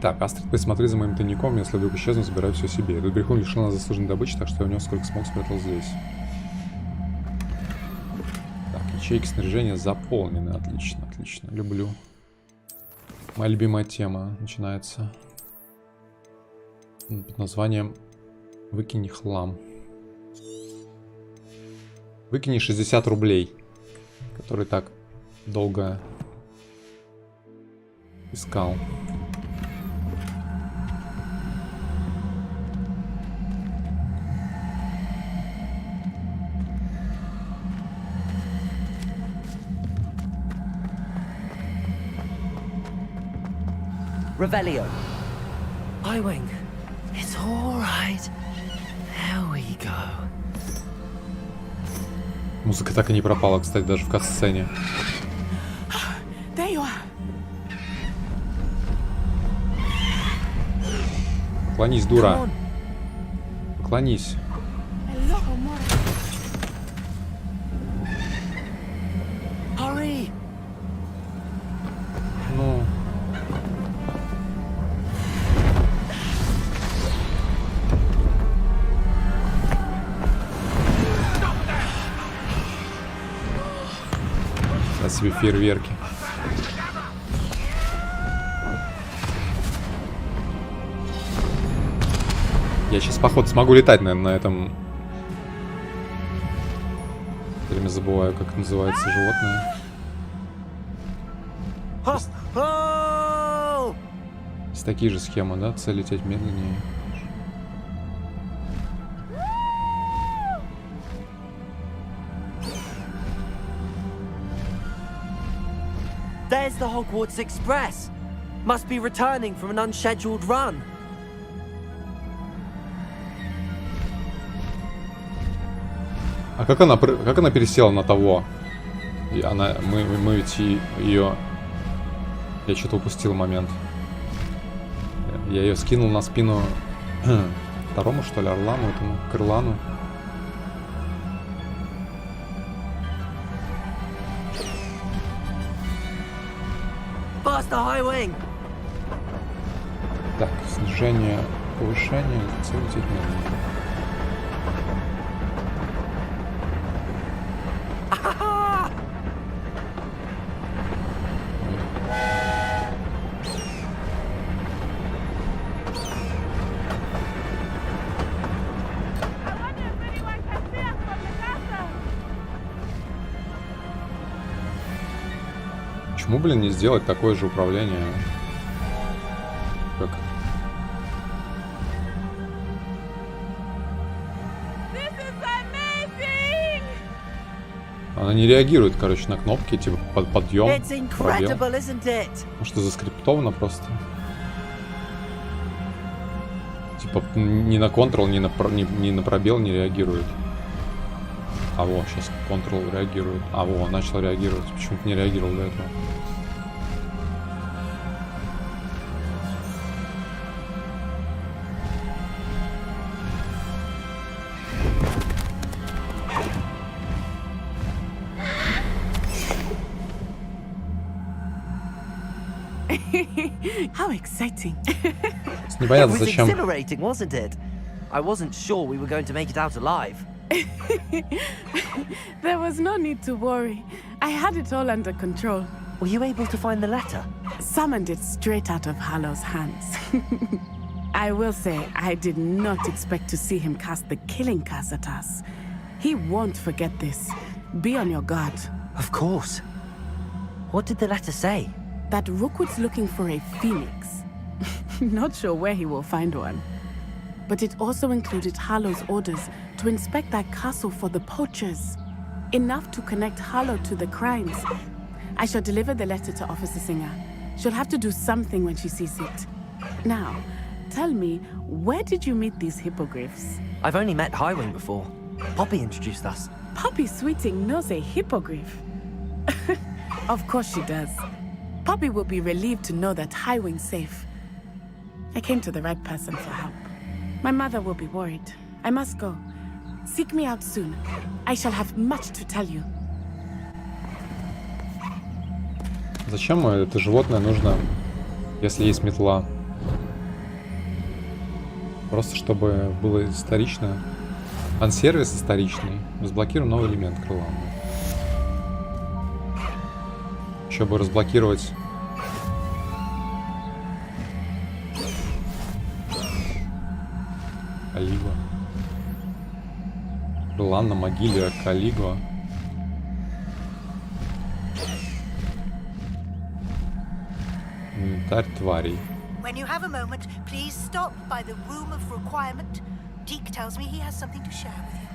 Так, Астрид, присмотри за моим тайником, если вдруг исчезну, забираю все себе. Этот брехун лишил нас заслуженной добычи, так что я у него сколько смог спрятал здесь. Так, ячейки снаряжения заполнены. Отлично, отлично. Люблю. Моя любимая тема начинается под названием «Выкини хлам». Выкини 60 рублей, который так долго искал. Revelio. Highwing, it's all right. There we go. Музыка так и не пропала, кстати, даже в кат-сцене. There you are. Поклонись, дура. Поклонись. Aloha Mora. Hurry! Ну. Сейчас себе фейерверки. Я сейчас, походу, смогу летать, наверное, на этом Все время забываю, как называется животное. Есть такие же схемы, да? Цель лететь медленнее. There's the Hogwarts Express. Must be returning from an unscheduled run. А как она пересела на того? И она, мы ведь ее... Я что-то упустил момент. Я ее скинул на спину второму, что ли, Орлану, этому Крылану. Faster, high wing. Так, снижение, повышение, цель лететь медленно. Почему, блин, не сделать такое же управление, как... Она не реагирует, короче, на кнопки, типа подъем, пробел. Может, это заскриптовано просто? Типа ни на Ctrl, ни на пробел не реагирует. А вот, сейчас Ctrl реагирует. А вот, начал реагировать. Почему-то не реагировал до этого. How exciting. Непонятно, зачем. It was exhilarating, wasn't it? I wasn't sure we were going to make it out alive. There was no need to worry. I had it all under control. Were you able to find the letter? Summoned it straight out of Hallow's hands. I will say, I did not expect to see him cast the killing curse at us. He won't forget this. Be on your guard. Of course. What did the letter say? That Rookwood's looking for a phoenix. Not sure where he will find one. But it also included Harlow's orders to inspect that castle for the poachers. Enough to connect Harlow to the crimes. I shall deliver the letter to Officer Singer. She'll have to do something when she sees it. Now, tell me, where did you meet these hippogriffs? I've only met Highwing before. Poppy introduced us. Poppy Sweeting knows a hippogriff. Of course she does. Poppy will be relieved to know that Highwing's safe. I came to the right person for help. My mother will be worried. I must go. Seek me out soon. I shall have much to tell you. Зачем это животное нужно, если есть метла? Просто чтобы было исторично. Фан-сервис историчный. Разблокируем новый элемент крыла. Еще бы разблокировать. Калигуа. Крыла на могиле Калигуа. Инвентарь тварей. When you have a moment, please stop by the room of requirement. Deke tells me he has something to share with you.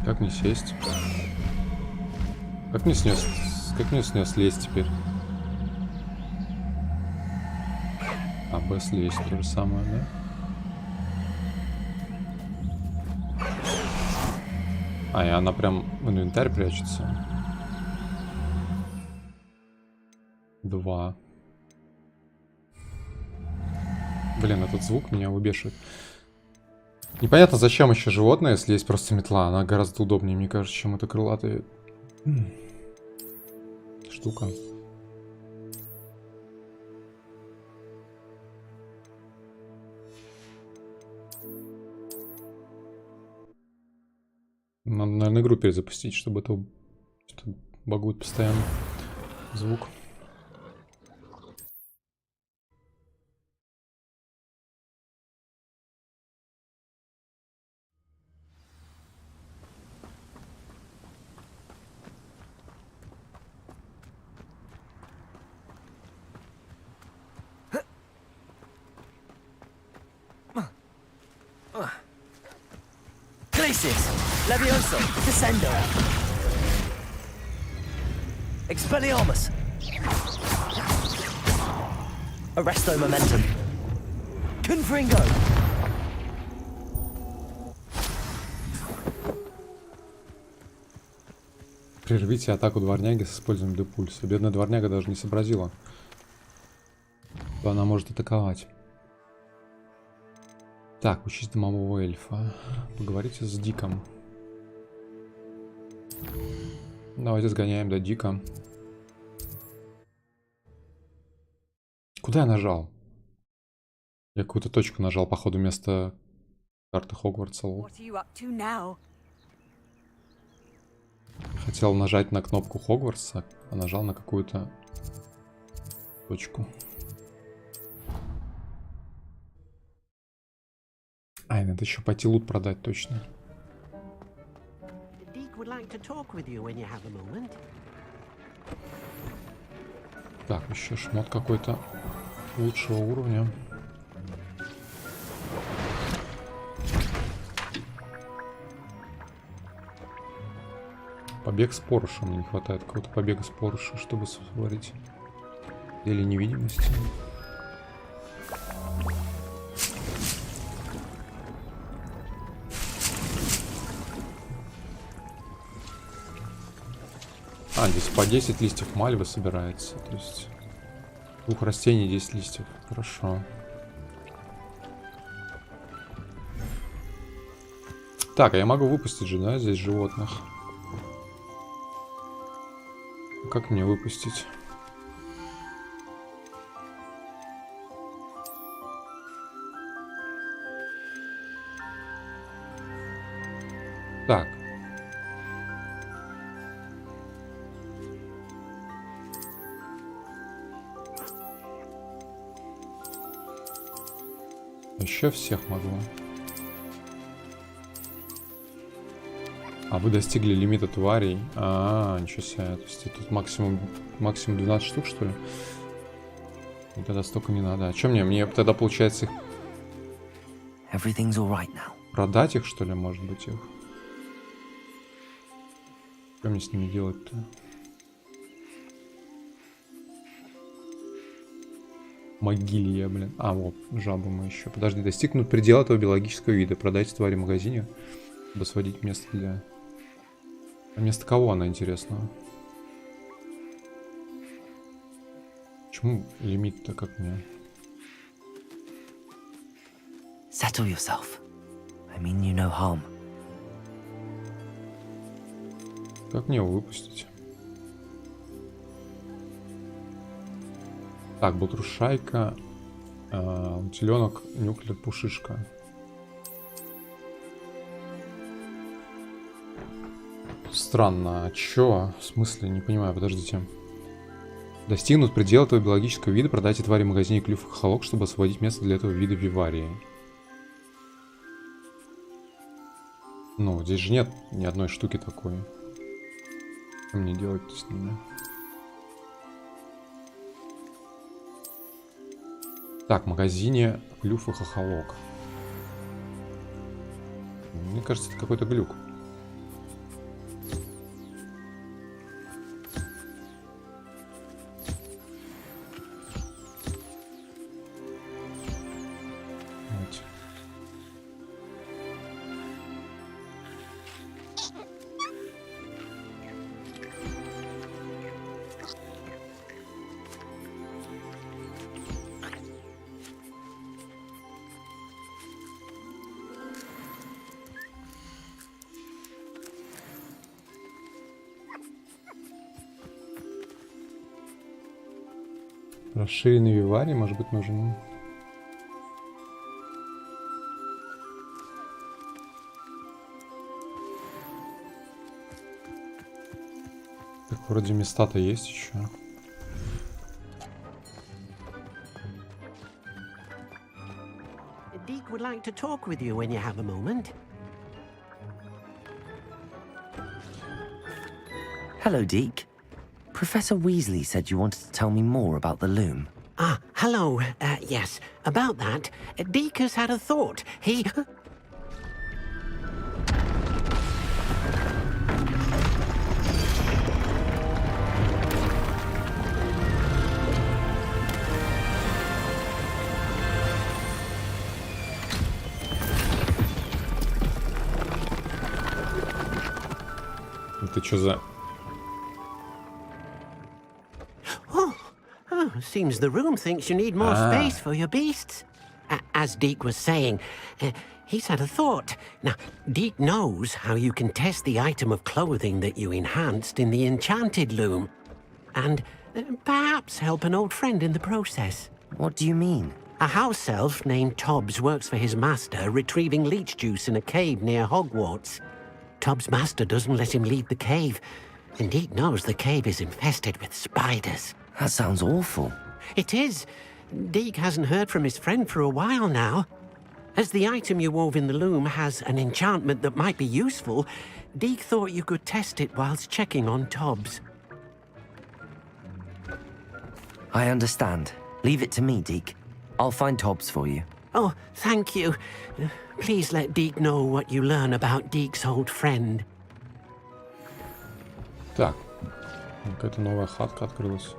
Как мне сесть? Как мне с нее слезть теперь? А, Б слезть, то же самое, да? А, и она прям в инвентарь прячется. 2. Блин, этот звук меня выбешивает. Непонятно, зачем еще животное, если есть просто метла. Она гораздо удобнее, мне кажется, чем эта крылатая штука. Надо, наверное, игру перезапустить, чтобы это багует постоянно звук. Glacis! Levioso! Descendo! Expelliarmus! Arresto momentum! Confringo! Прервите атаку дворняги с использованием депульса. Бедная дворняга даже не сообразила, что она может атаковать. Так, учись домового эльфа. Поговорите с Диком. Давайте сгоняем до Дика. Куда я нажал? Я какую-то точку нажал, походу, вместо карты Хогвартса. Хотел нажать на кнопку Хогвартса, а нажал на какую-то точку. Ай, надо еще пойти лут продать, точно. Так, еще шмот какой-то лучшего уровня. Побег с порушем. Мне не хватает какого-то побега с порушем, чтобы сварить. Или невидимости. А, здесь по 10 листьев мальвы собирается. То есть 2 растений 10 листьев. Хорошо. Так, а я могу выпустить же, да, здесь животных? Как мне выпустить? Так. Еще всех могу. А вы достигли лимита тварей. Ничего себе. То есть тут максимум 12 штук, что ли? И тогда столько не надо. А что мне? Мне тогда получается их... Продать их, что ли, может быть, их? Что мне с ними делать-то? Могилья, блин. А, вот, жабу мы еще. Подожди, достигнут предела этого биологического вида. Продайте твари в магазине, чтобы сводить место для... А вместо кого она, интересно? Почему лимит-то как мне? Settle yourself. I mean you no harm. Как мне его выпустить? Так, Батрушайка, Теленок, Нюклер, Пушишка. Странно, а чё? В смысле? Не понимаю, подождите. Достигнут предела этого биологического вида, продайте твари в магазине Клюв и Хохолок, чтобы освободить место для этого вида виварии. Ну, здесь же нет ни одной штуки такой. Что мне делать-то с ними? Так, в магазине Клюв и Хохолок. Мне кажется, это какой-то глюк. Расширенный виварий, может быть, нужен. Так, вроде места-то есть еще. Deke would like to talk with you when you have a moment. Hello, Deke. Professor Weasley said you wanted to tell me more about the loom. Ah, hello. Yes, about that. Deke has had a thought. He... Это что за... Oh, seems the room thinks you need more space for your beasts. As Deke was saying, he's had a thought. Now, Deke knows how you can test the item of clothing that you enhanced in the enchanted loom. And perhaps help an old friend in the process. What do you mean? A house elf named Tobbs works for his master, retrieving leech juice in a cave near Hogwarts. Tobbs' master doesn't let him leave the cave, and Deke knows the cave is infested with spiders. That sounds awful. It is. Deke hasn't heard from his friend for a while now. As the item you wove in the loom has an enchantment that might be useful, Deke thought you could test it whilst checking on Tobbs. I understand. Leave it to me, Deke. I'll find Tobbs for you. Oh, thank you. Please let Deke know what you learn about Deke's old friend. Так, какая-то новая хатка открылась.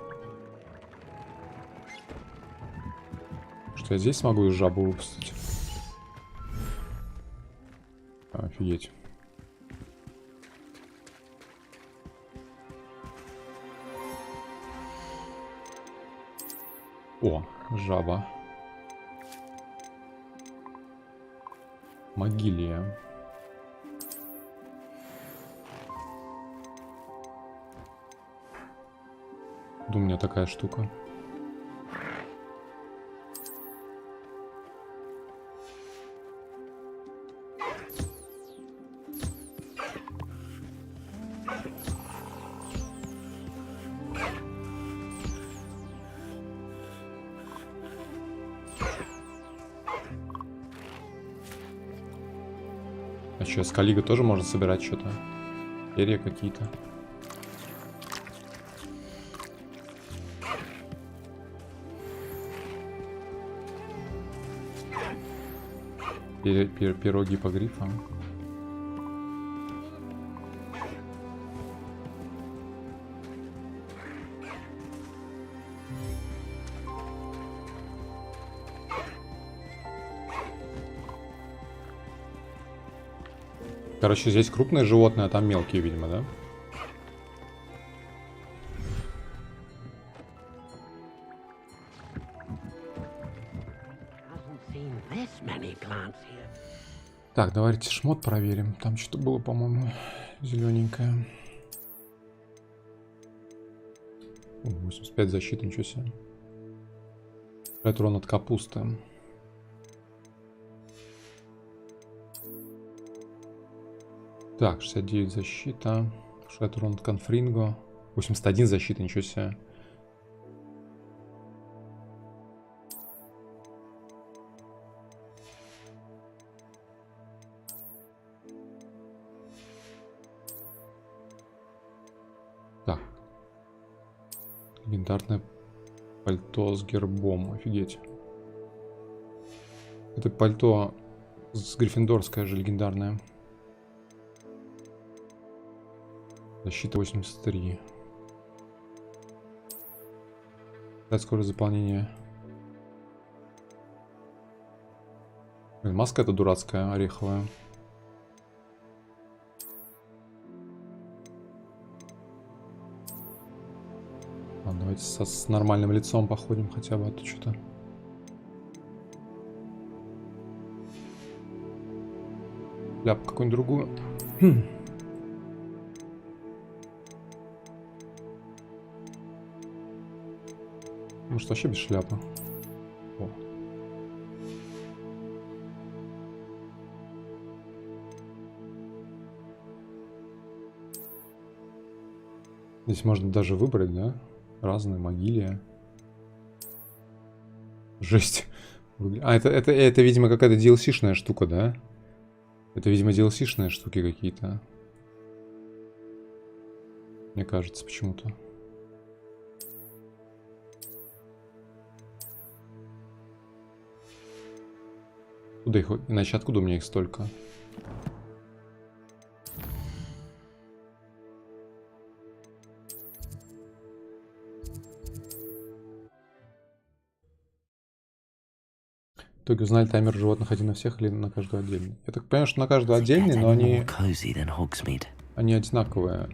Что я здесь смогу жабу выпустить? Офигеть. О, жаба. Могилия. У меня такая штука. А что, с Калига тоже можно собирать что-то? Перья какие-то. Пироги по грифам. Короче, здесь крупные животные, а там мелкие, видимо, да? Так, давайте шмот проверим. Там что-то было, по-моему, зелененькое. 85 защиты, ничего себе. Урон от капусты. Так, 69 защита. Урон от конфринго. 81 защита, ничего себе. Так. Легендарное пальто с гербом. Офигеть. Это пальто с гриффиндорское же легендарное. Защита 83. Скорость заполнения. Блин, маска эта дурацкая, ореховая. Ладно, давайте с нормальным лицом походим хотя бы, а то что-то. Ляп какую-нибудь другую. Может, вообще без шляпы. О. Здесь можно даже выбрать, да? Разные могилья. Жесть. А, это, видимо, какая-то DLC-шная штука, да? Это, видимо, DLC-шные штуки какие-то. Мне кажется, почему-то. Куда их? Иначе откуда у меня их столько? В итоге узнали таймер животных один на всех или на каждого отдельно. Я так понимаю, что на каждого отдельный, но они одинаковые.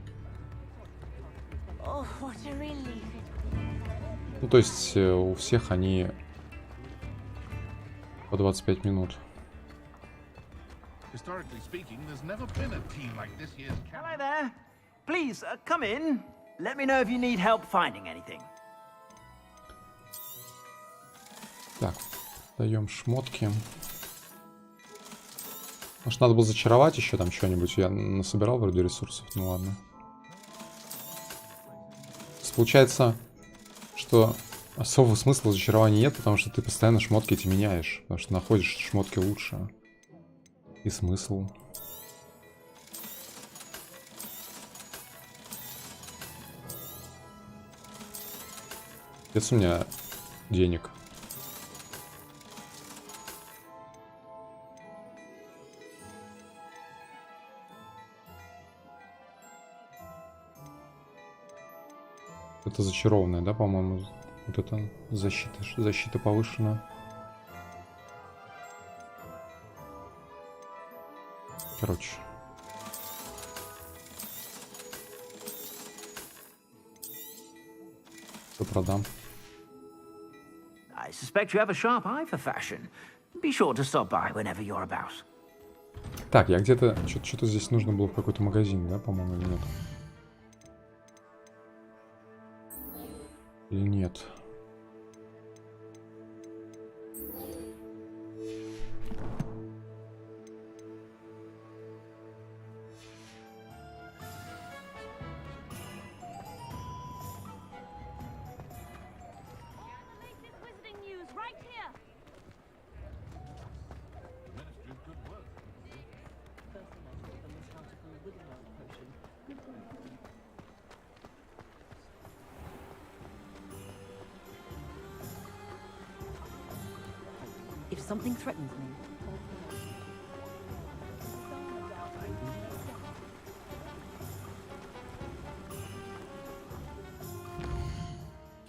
Ну, то есть у всех они по 25 минут. Hello there. Please, come in. Let me know if you need help finding anything. Так, даем шмотки. Может, надо было зачаровать еще там что-нибудь. Я насобирал вроде ресурсов, ну ладно. Получается, что особого смысла в зачаровании нет, потому что ты постоянно шмотки эти меняешь. Потому что находишь шмотки лучше. И смысл. Есть у меня денег. Это зачарованная, да, по-моему? Вот это защита повышена. Короче. Что продам? I suspect you have a sharp eye for fashion. Be sure to stop by whenever you're about. Так, я где-то... Что-то здесь нужно было в какой-то магазин, да, по-моему, или нет? Или нет? If something threatens me,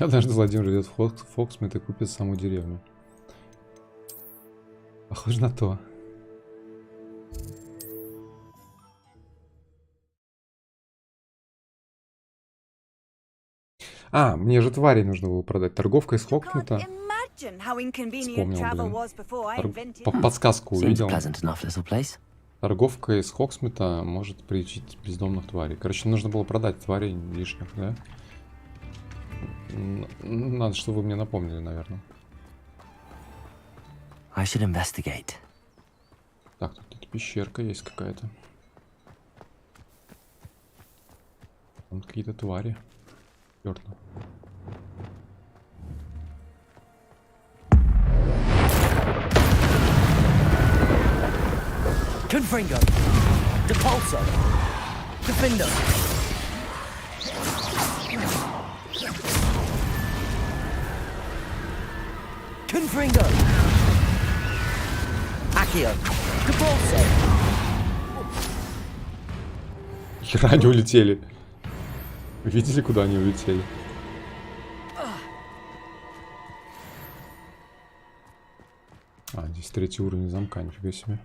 Однажды Владимир идет в Фоксмит и купит саму деревню. Похоже на то. А, мне же твари нужно было продать. Торговка из Фоксмита. Вспомнил, блин. Подсказку увидел. Торговка из Хоксмита может приютить бездомных тварей. Короче, нужно было продать тварей лишних, да? Надо, чтобы вы мне напомнили, наверное. I should investigate. Так, тут пещерка есть какая-то. Там какие-то твари. Чёртно. Confringo, Depulso, Defendo, Confringo, Accio, Depulso. Хера они улетели. Вы видели, куда они улетели? А, здесь 3-й уровень замка, нифига себе.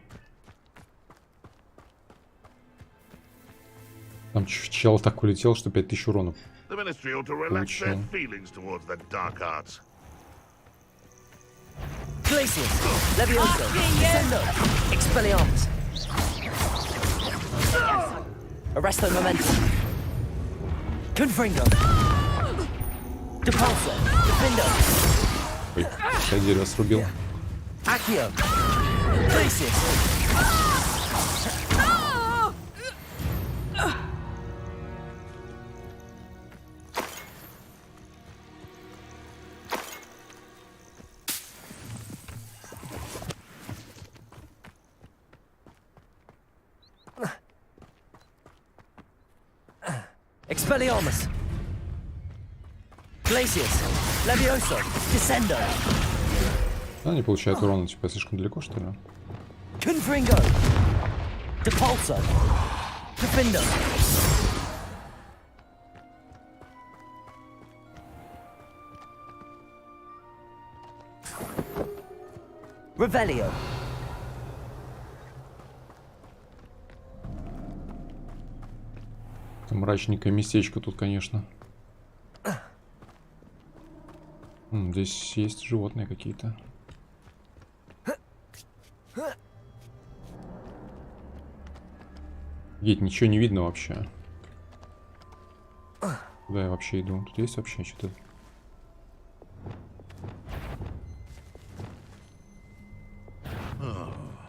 Там чел так улетел, что 5000 урона получил. Glacius, Levioso, Descendo, Expelliarmus, Arresto Momentum, Confringo, Depulso, Defendo. Ой, я дерево срубил. Accio, Glacius. Expelliarmus. Glacius. Levioso. Descendo. Она не получает урона, типа, слишком далеко, что ли? Confringo. Depulso. Defindo. Revelio. Это мрачненькое местечко тут, конечно. Здесь есть животные какие-то. Геть, ничего не видно вообще. Куда я вообще иду? Тут есть вообще что-то?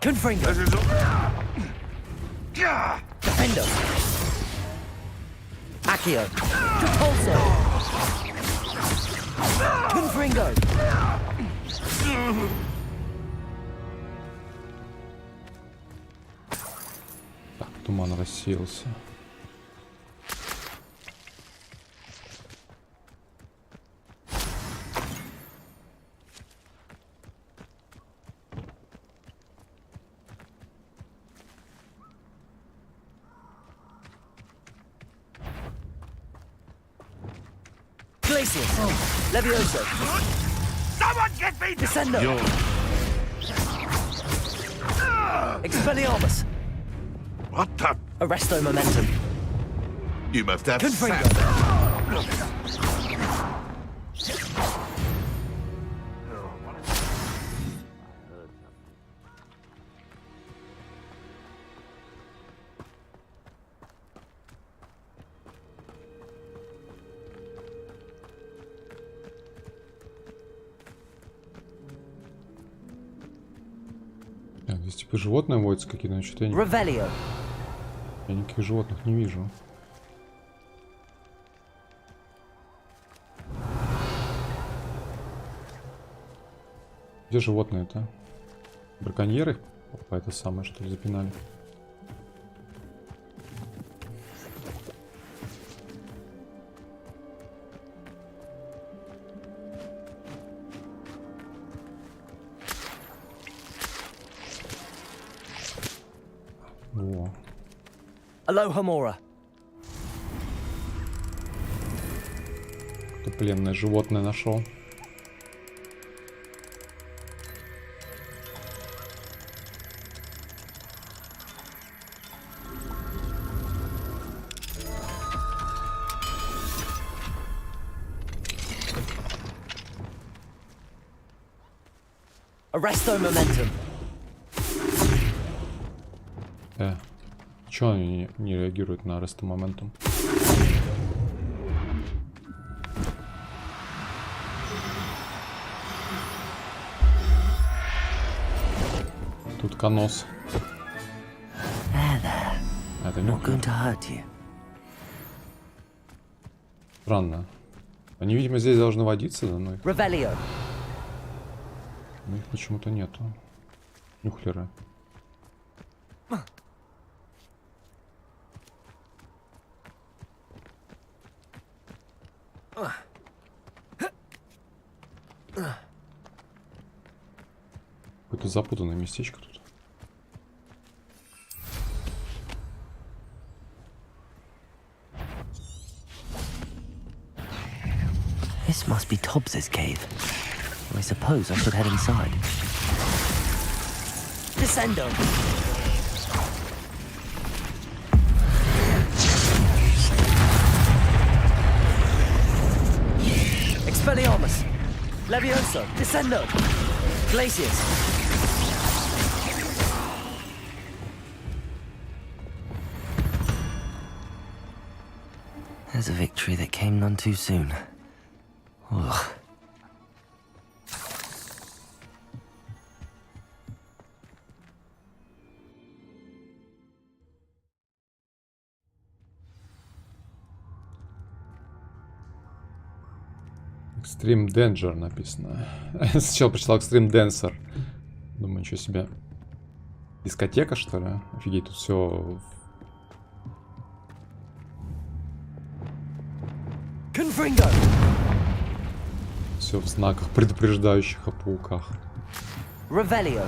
Confringo. Defendo. Accio. Depulso. Confringo. Так, туман рассеялся. Glacius. Levioso. Someone get me Descendo. Expelliarmus. What the? Arresto momentum. You must have Confringo. Так, здесь типа животные водятся какие-то, но что-то я никаких животных не вижу. Где животные-то? Браконьеры? Опа, это самое, что ли, запинали? Во. Aloha Mora. Кто пленное животное нашел? Arresto momentum. Чего они не реагируют на арест моментум? Тут конос. Это не странно. Они, видимо, здесь должны водиться за мной. Но их почему-то нету. Нюхлеры. Какое-то запутанное местечко тут. This must be Tobbs's cave. I suppose I should head inside. Descendo. Expelliarmus. Levioso. Descendo. Glacius. There's a victory that came none too soon. Ugh. Extreme Danger написано. Сначала прочитал Extreme Dancer. Думаю, ничего себе. Дискотека, что ли? Офигеть, тут все Все в знаках, предупреждающих о пауках. Revelio.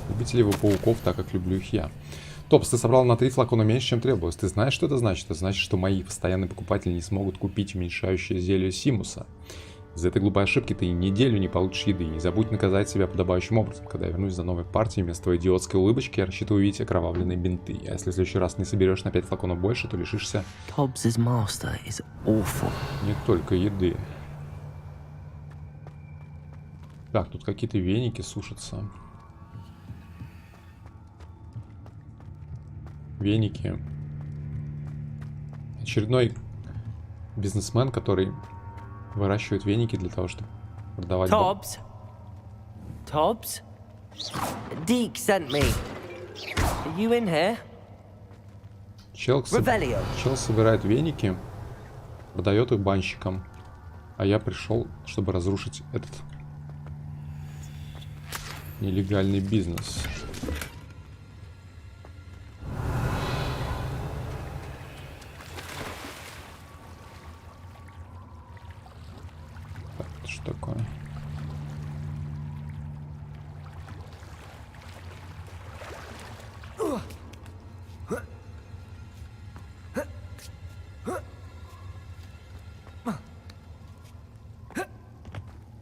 Любите ли вы пауков, так как люблю их я? Топс, ты собрал на 3 флакона меньше, чем требовалось. Ты знаешь, что это значит? Это значит, что мои постоянные покупатели не смогут купить уменьшающее зелье Симуса. Из-за этой глупой ошибки ты и неделю не получишь еды. Не забудь наказать себя подобающим образом. Когда я вернусь за новой партией, вместо твоей идиотской улыбочки я рассчитываю увидеть окровавленные бинты. А если в следующий раз не соберешь на 5 флаконов больше, то лишишься... Tobbs's master is awful. Не только еды. Так, тут какие-то веники сушатся. Веники. Очередной бизнесмен, который выращивает веники для того, чтобы продавать... Tobbs? Tobbs? Deke sent me. Are you in here? Чел собирает веники, продает их банщикам. А я пришел, чтобы разрушить этот нелегальный бизнес. Так, это что такое?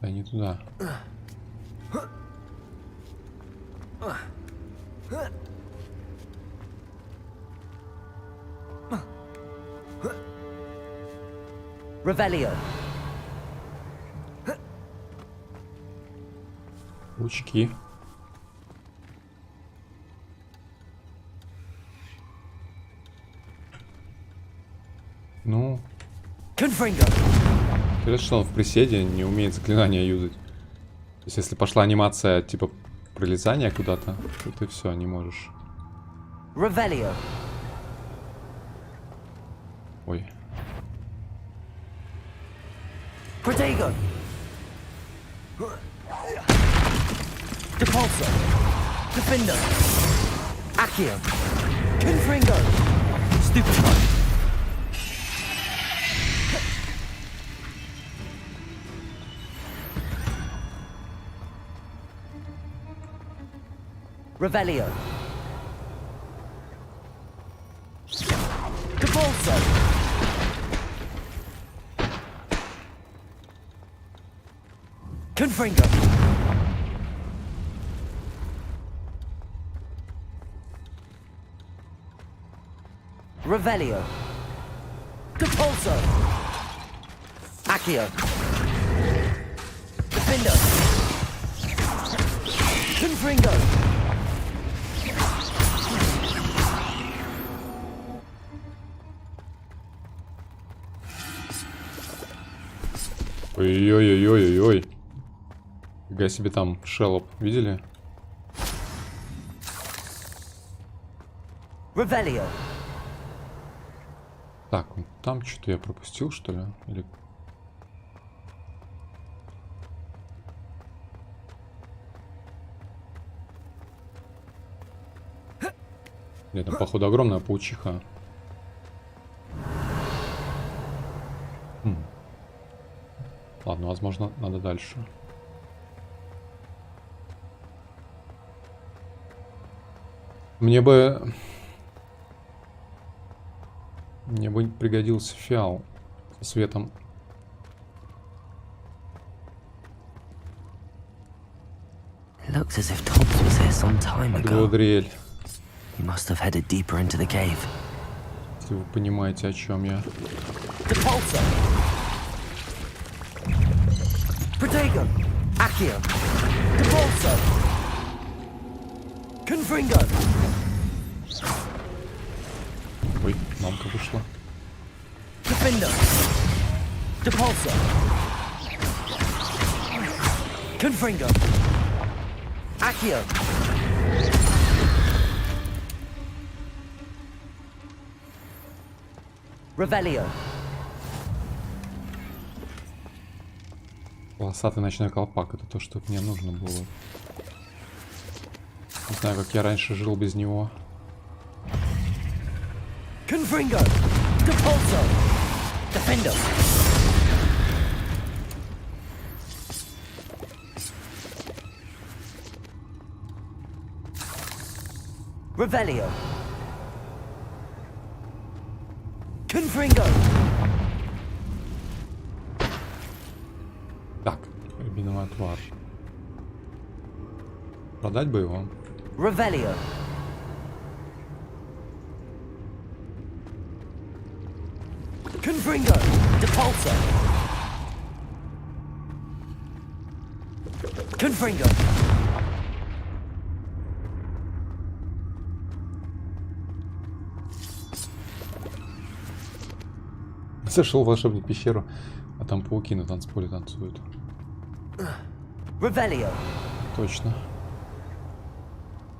Да не туда. Revelio. Лучки. Ну. Интересно, что он в приседе не умеет заклинания юзать. То есть, если пошла анимация типа пролезания куда-то, то ты все, не можешь. Revelio. Ой. Protego. Depulso. Defender. Accio. Confringo. Stupefy. Revelio. Depulso. Confringo. Revelio. Depulso. Accio. Defender. Confringo. Ой-ой-ой-ой-ой. Фига себе там шеллоп. Видели? Revelio. Так, там что-то я пропустил, что ли? Или... Нет, там, походу, огромная паучиха. Ладно, возможно, надо дальше. Мне бы пригодился фиал со светом. Looks as if Tobbs was here some time ago. Гладриэль. He must have headed deeper into the cave. Если вы понимаете, о чем я. Depulso. Protego. Accio. Depulso. Confringo. Ой, мамка вышла. Defender. Depulso. Confringo. Accio. Revelio. Полосатый ночной колпак. Это то, что мне нужно было. Не знаю, как я раньше жил без него. Confringo. Depulso. Defender. Revelio. Confringo. Так, рябиновый отвар. Продать бы его. Revelio. Confringo. Depulso. Confringo. Зашел в волшебную пещеру, а там пауки на танцполе танцуют. Revelio. Точно.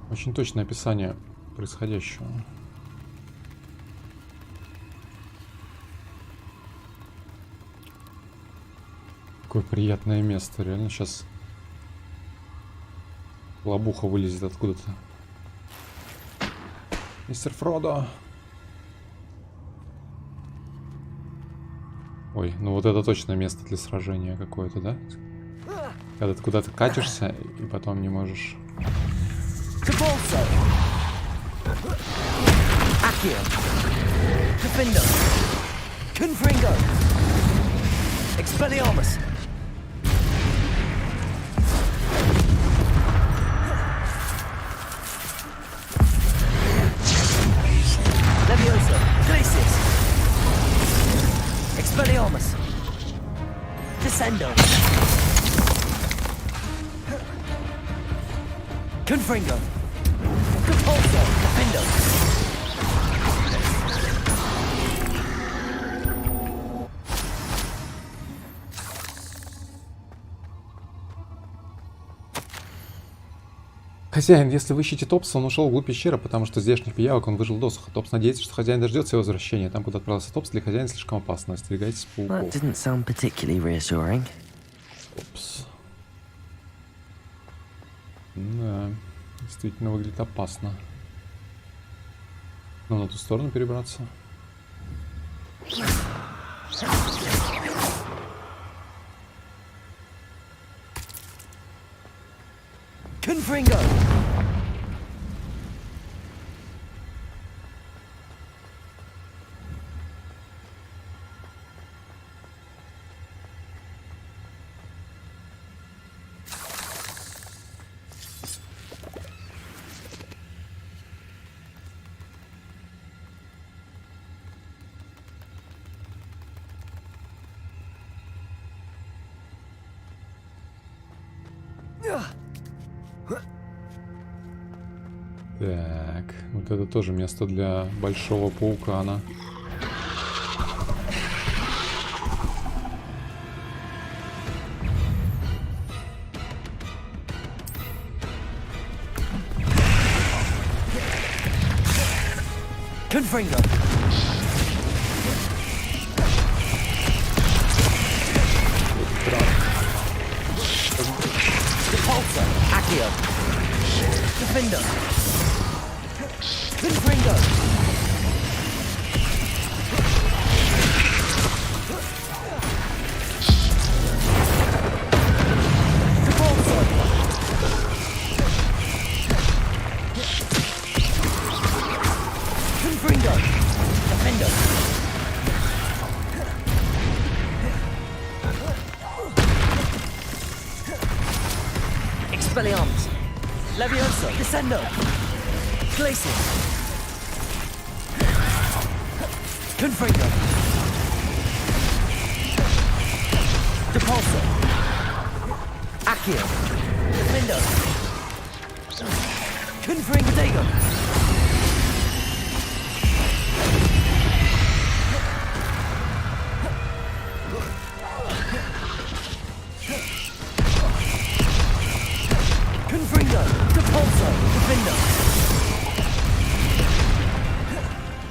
Очень точное описание происходящего. Какое приятное место. Реально сейчас лобуха вылезет откуда-то. Мистер Фродо. Ой, ну вот это точно место для сражения какое-то, да? Когда ты куда-то катишься и потом не можешь... Expelliarmus. Leviosa. Glacius. Expelliarmus. Descendo. Confringo. Compulso. Defendo. Хозяин, если вы ищете Топса, он ушел вглубь пещеры, потому что здешних пиявок он выжил досуха. Топс надеется, что хозяин дождется его возвращения. Там, куда отправился Топс, для хозяина слишком опасно. Остерегайтесь пауков. That didn't sound particularly reassuring. Топс. Да, действительно выглядит опасно. Ну, на ту сторону перебраться. Confringo. Так, вот это тоже место для большого паукана. Confringo. Depulso. Accio. Defender. Confringo. Depulso. Confringo. Defender. Expelliarmus. Leviosa. Descendo. Glacius. Confringo. Depulso. Accio. Defendo. Confringo. Dago. Confringo. Depulso. Defendo.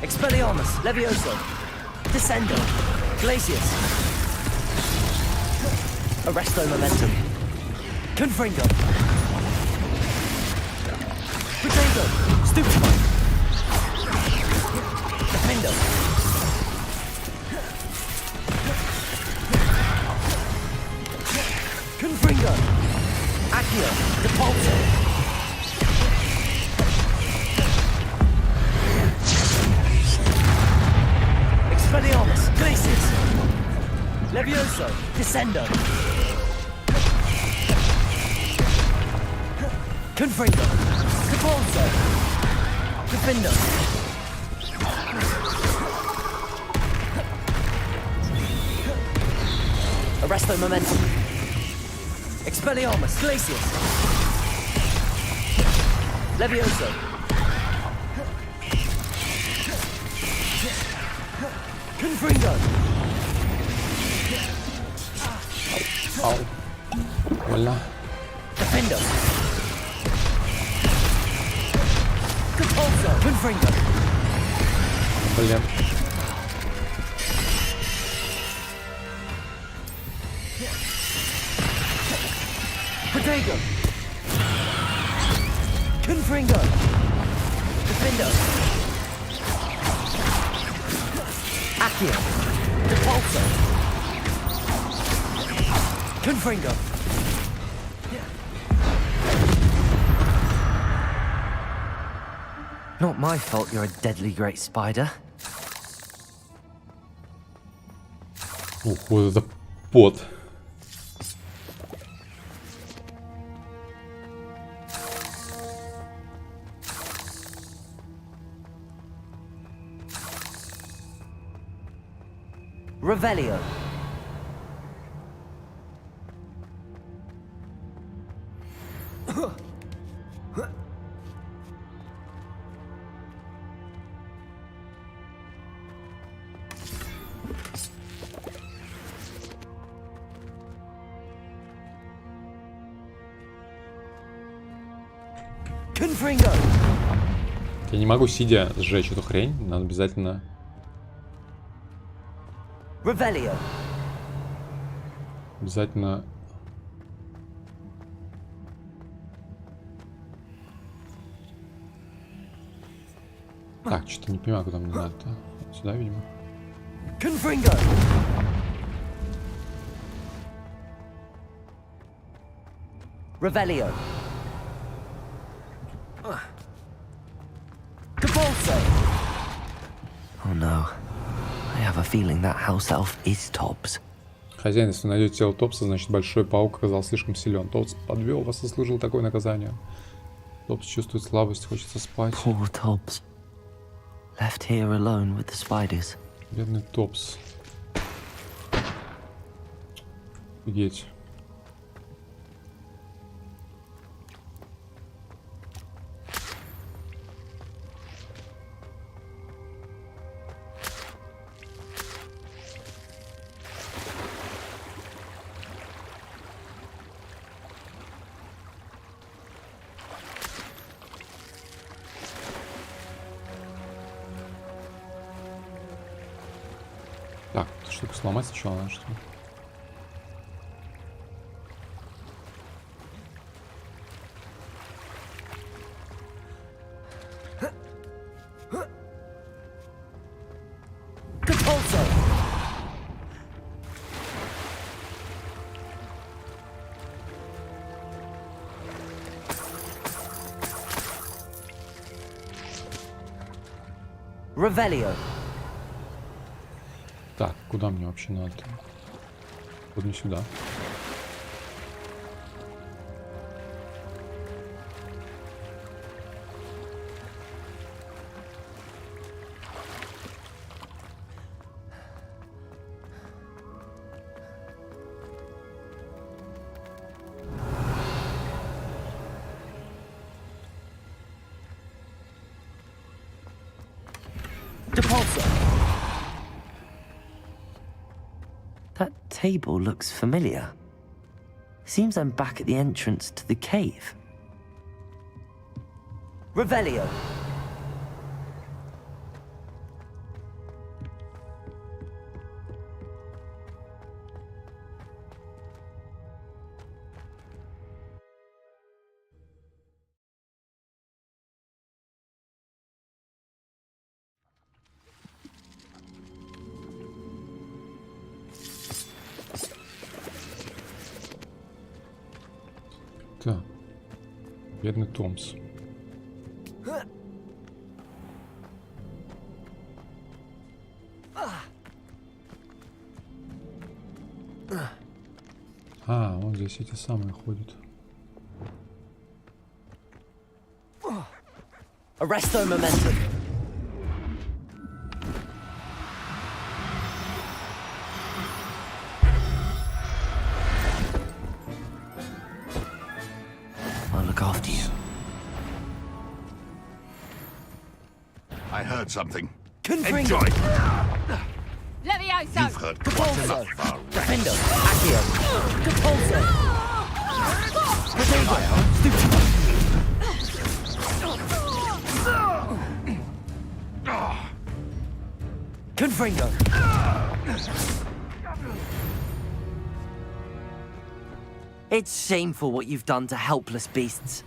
Expelliarmus. Levioso. Descendo. Glacius. Arresto momentum. Confringo. Potato. Stupefy. Defendo. Confringo. Accio. Depulso. Levioso. Descendo. Confringo. Cabalzo. Defendo. Arresto momentum. Expelliarmus. Glacius. Levioso. Confringo. Ау. Больно. Defendo. Cabalzo. Confringo. Блин. Protego. Confringo. Defendo. Accio. Depulso. Confringo. Not my fault you're a deadly great spider. Ух, вот это пот. Revelio. Confringo. Я не могу сидя сжечь эту хрень, надо обязательно... Revelio. Обязательно... Так, что-то не понимаю, куда мне надо-то. Сюда, видимо. Confringo. Revelio. Cabalzo. Oh no. I have a feeling that house elf is Tobbs. Хозяин, если вы найдете тело Топса, значит большой паук оказался слишком силен. Топс подвел вас и заслужил такое наказание. Топс чувствует слабость, хочется спать. Poor Tobbs. Left here alone with the spiders. Бедный Топс. Офигеть. Так, эту штуку сломать сначала надо, что ли? Revelio. Так, куда мне вообще надо? Вот не сюда. That table looks familiar. Seems I'm back at the entrance to the cave. Revelio. Так, бедный Томс. А, вот здесь эти самые ходят. Arresto momentum. I'll look after you. I heard something. Confringo. Enjoy. Levioso! You've heard quite enough, Far. Defendo. Accio. Capulso. Confringo. It's shameful what you've done to helpless beasts.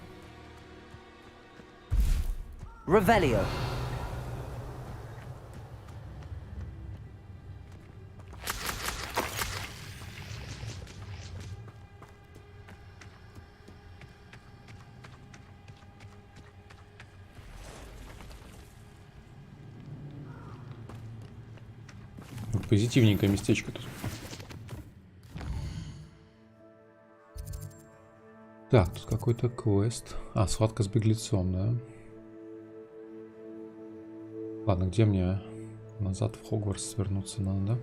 Revelio. Позитивненькое местечко тут. Так, тут какой-то квест. А, схватка с беглецом, да? Ладно, где мне назад в Хогвартс вернуться надо, да?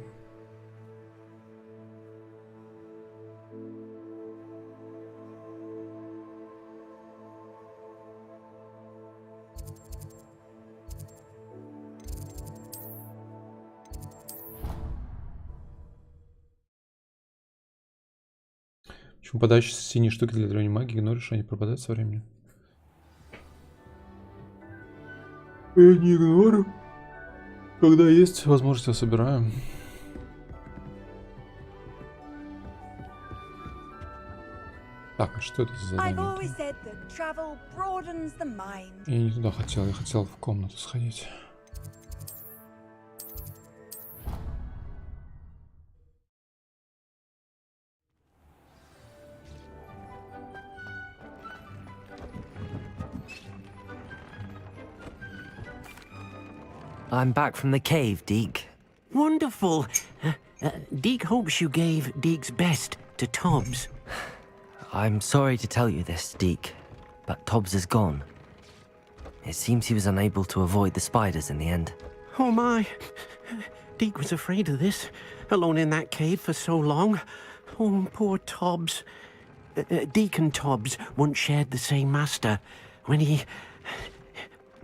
Почему подающие синие штуки для древней магии игноришь, они пропадают со временем? Я не игнорю. Когда есть возможность, я собираю. Так, а что это за задание? Я не туда хотел, я хотел в комнату сходить. I'm back from the cave, Deke. Wonderful. Deke hopes you gave Deke's best to Tobbs. I'm sorry to tell you this, Deke, but Tobbs is gone. It seems he was unable to avoid the spiders in the end. Oh my. Deke was afraid of this, alone in that cave for so long. Oh, poor Tobbs. Deke and Tobbs once shared the same master. When he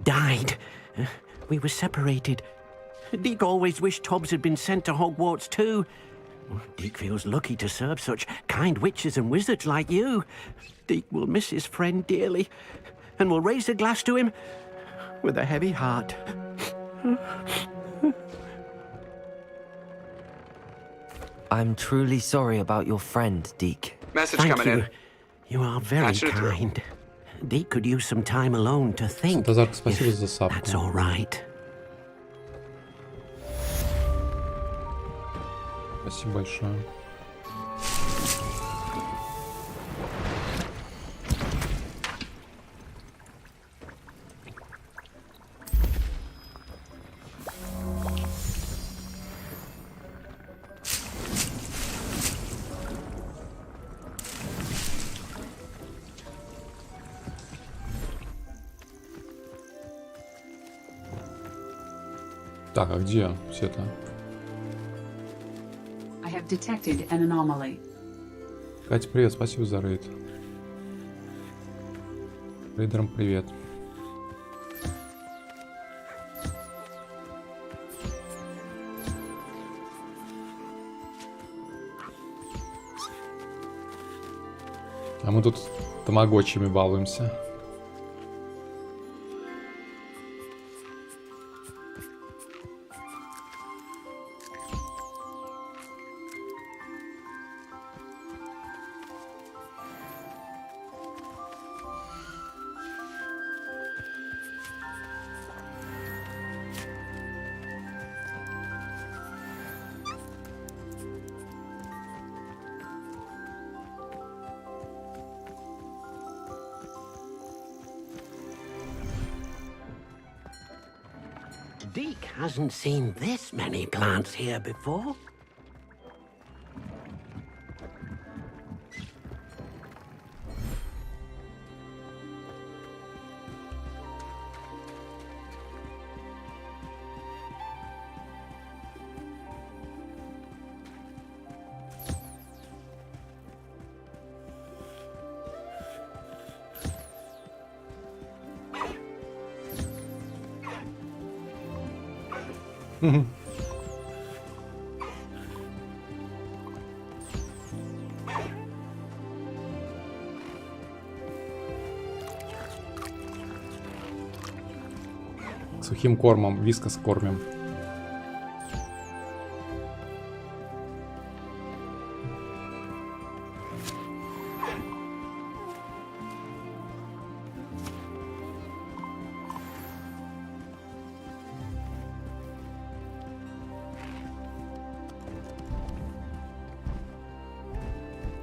died, we were separated. Deke always wished Tobbs had been sent to Hogwarts too. Deke feels lucky to serve such kind witches and wizards like you. Deke will miss his friend dearly, and will raise a glass to him with a heavy heart. I'm truly sorry about your friend, Deke. Message Thank coming you. in. You are very Patch it through. kind. Deke could use some time alone to think. Тазарк, спасибо за сапку. That's all right. Спасибо большое. Так, а где все-то? I have detected an anomaly. Катя, привет, спасибо за рейд. Рейдерам привет. А мы тут тамагочами балуемся. Deke hasn't seen this many plants here before. Мгм. Сухим кормом, вискас кормим.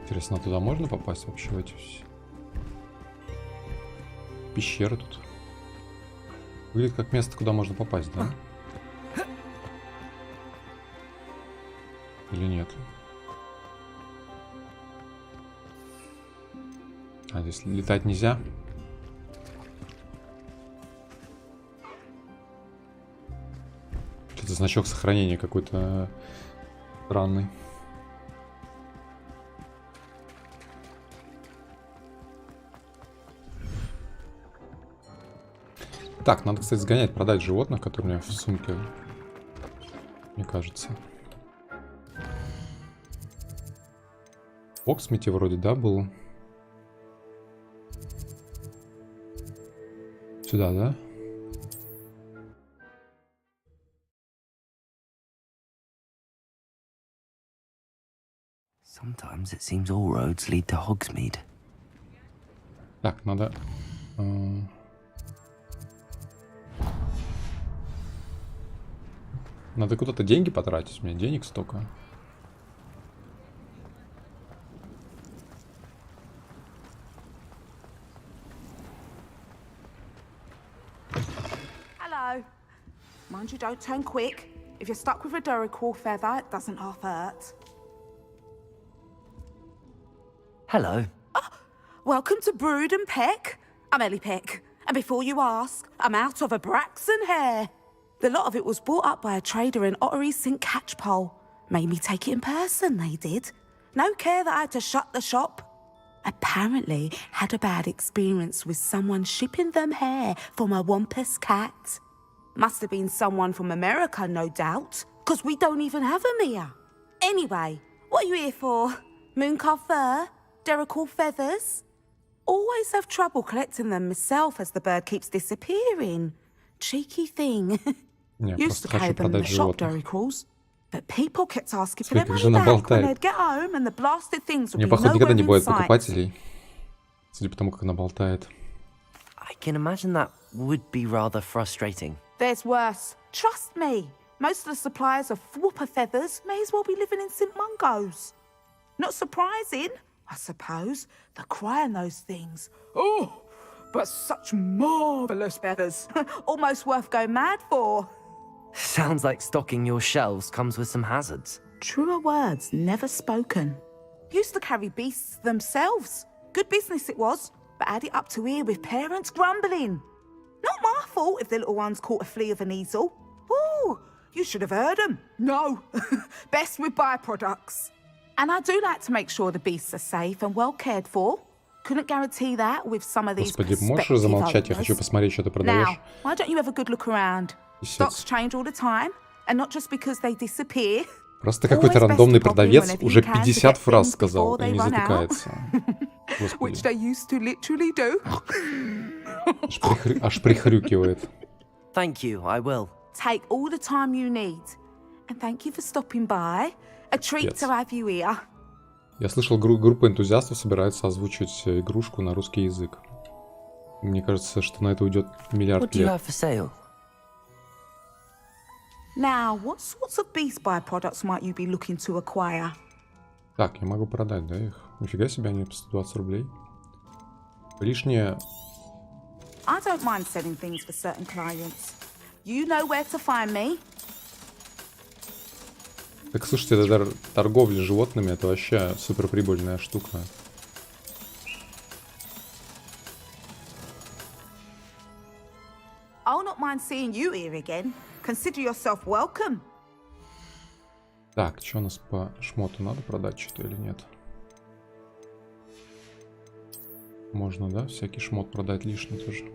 Интересно, туда можно попасть вообще в эти пещеры тут? Выглядит как место, куда можно попасть, да? Или нет? А здесь летать нельзя? Что-то значок сохранения какой-то странный. Так, надо, кстати, сгонять, продать животных, которые у меня в сумке, мне кажется. Боксмити вроде, да, был? Сюда, да? Sometimes it seems all roads lead to Hogsmeade. Так, надо... Надо куда-то деньги потратить, у меня денег столько. Hello. Mind you don't turn quick. If you're stuck with a Duracell feather, it doesn't half hurt. Hello. Welcome to Brood and Peck. I'm Ellie Peck. And before you ask, I'm out of a Braxton hair. The lot of it was bought up by a trader in Ottery St. Catchpole. Made me take it in person, they did. No care that I had to shut the shop. Apparently had a bad experience with someone shipping them hair for my Wampus cat. Must have been someone from America, no doubt, because we don't even have them here. Anyway, what are you here for? Mooncalf fur? Derrickle feathers? Always have trouble collecting them myself as the bird keeps disappearing. Cheeky thing. Used to carry them in the shop, Derricles. But people kept asking for them back when they'd get home and the blasted things would be nowhere in sight. Судя по тому, как она болтает. I can imagine that would be rather frustrating. There's worse. Trust me. Most of the suppliers of whooper feathers may as well be living in St. Mungo's. Not surprising, I suppose. The cry on those things. Oh, but such marvellous feathers. Almost worth going mad for. Sounds like stocking your shelves comes with some hazards. Truer words never spoken. Used to carry beasts themselves. Good business it was, but had it up to here with parents grumbling. Not my fault if the little ones caught a flea of an easel. Ooh, you should have heard them. No, best with byproducts. And I do like to make sure the beasts are safe and well cared for. Couldn't guarantee that with some of these Господи, можешь замолчать? Я хочу посмотреть, что ты продаешь. Now, why don't you have a good look around? Stocks change all the time, and not just because they disappear. Просто какой-то рандомный продавец уже 50 фраз сказал и не затыкается. Which they used to literally do. Аж прихрюкивает. Thank you, I will. Take all the time you need. And thank you for stopping by. A treat to have you here. Я слышал, группа энтузиастов собирается озвучивать игрушку на русский язык. Мне кажется, что на это уйдет миллиард лет. Now, what sorts of beast byproducts might you be looking to acquire? Так, я могу продать, да, их? Нифига себе, они по 120 рублей. Лишнее... I don't mind selling things for certain clients. You know where to find me. Так, слушайте, это торговля животными, это вообще суперприбыльная штука. I'll not mind seeing you here again. Consider yourself welcome. Так, что у нас по шмоту? Надо продать что-то или нет? Можно, да? Всякий шмот продать лишний тоже.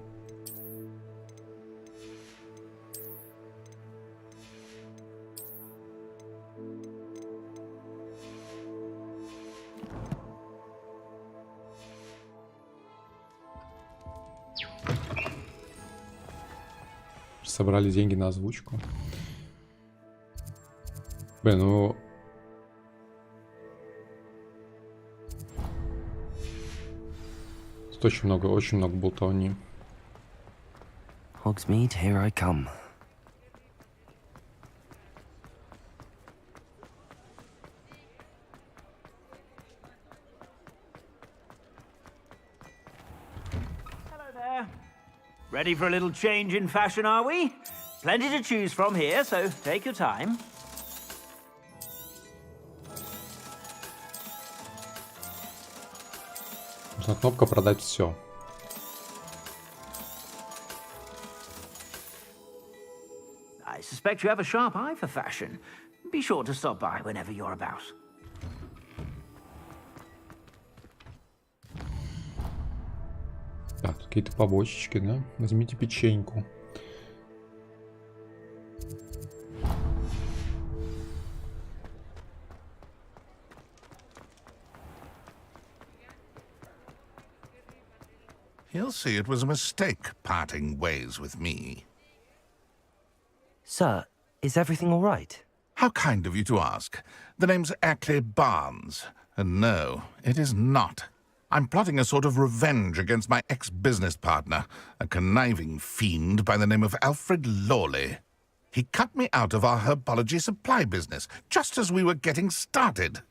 собрали деньги на озвучку. Блин, ну... Тут очень много болтовни. Hogsmeade, here I come. Ready for a little change in fashion, are we? Plenty to choose from here, so take your time. Нужна кнопка «Продать все». I suspect you have a sharp eye for fashion. Be sure to stop by whenever you're about. Так, какие-то побочечки, да? Возьмите печеньку. He'll see it was a mistake parting ways with me. Sir, is everything all right? How kind of you to ask. The name's Ackley Barnes. And no, it is not. I'm plotting a sort of revenge against my ex-business partner, a conniving fiend by the name of Alfred Lawley. He cut me out of our herbology supply business, just as we were getting started.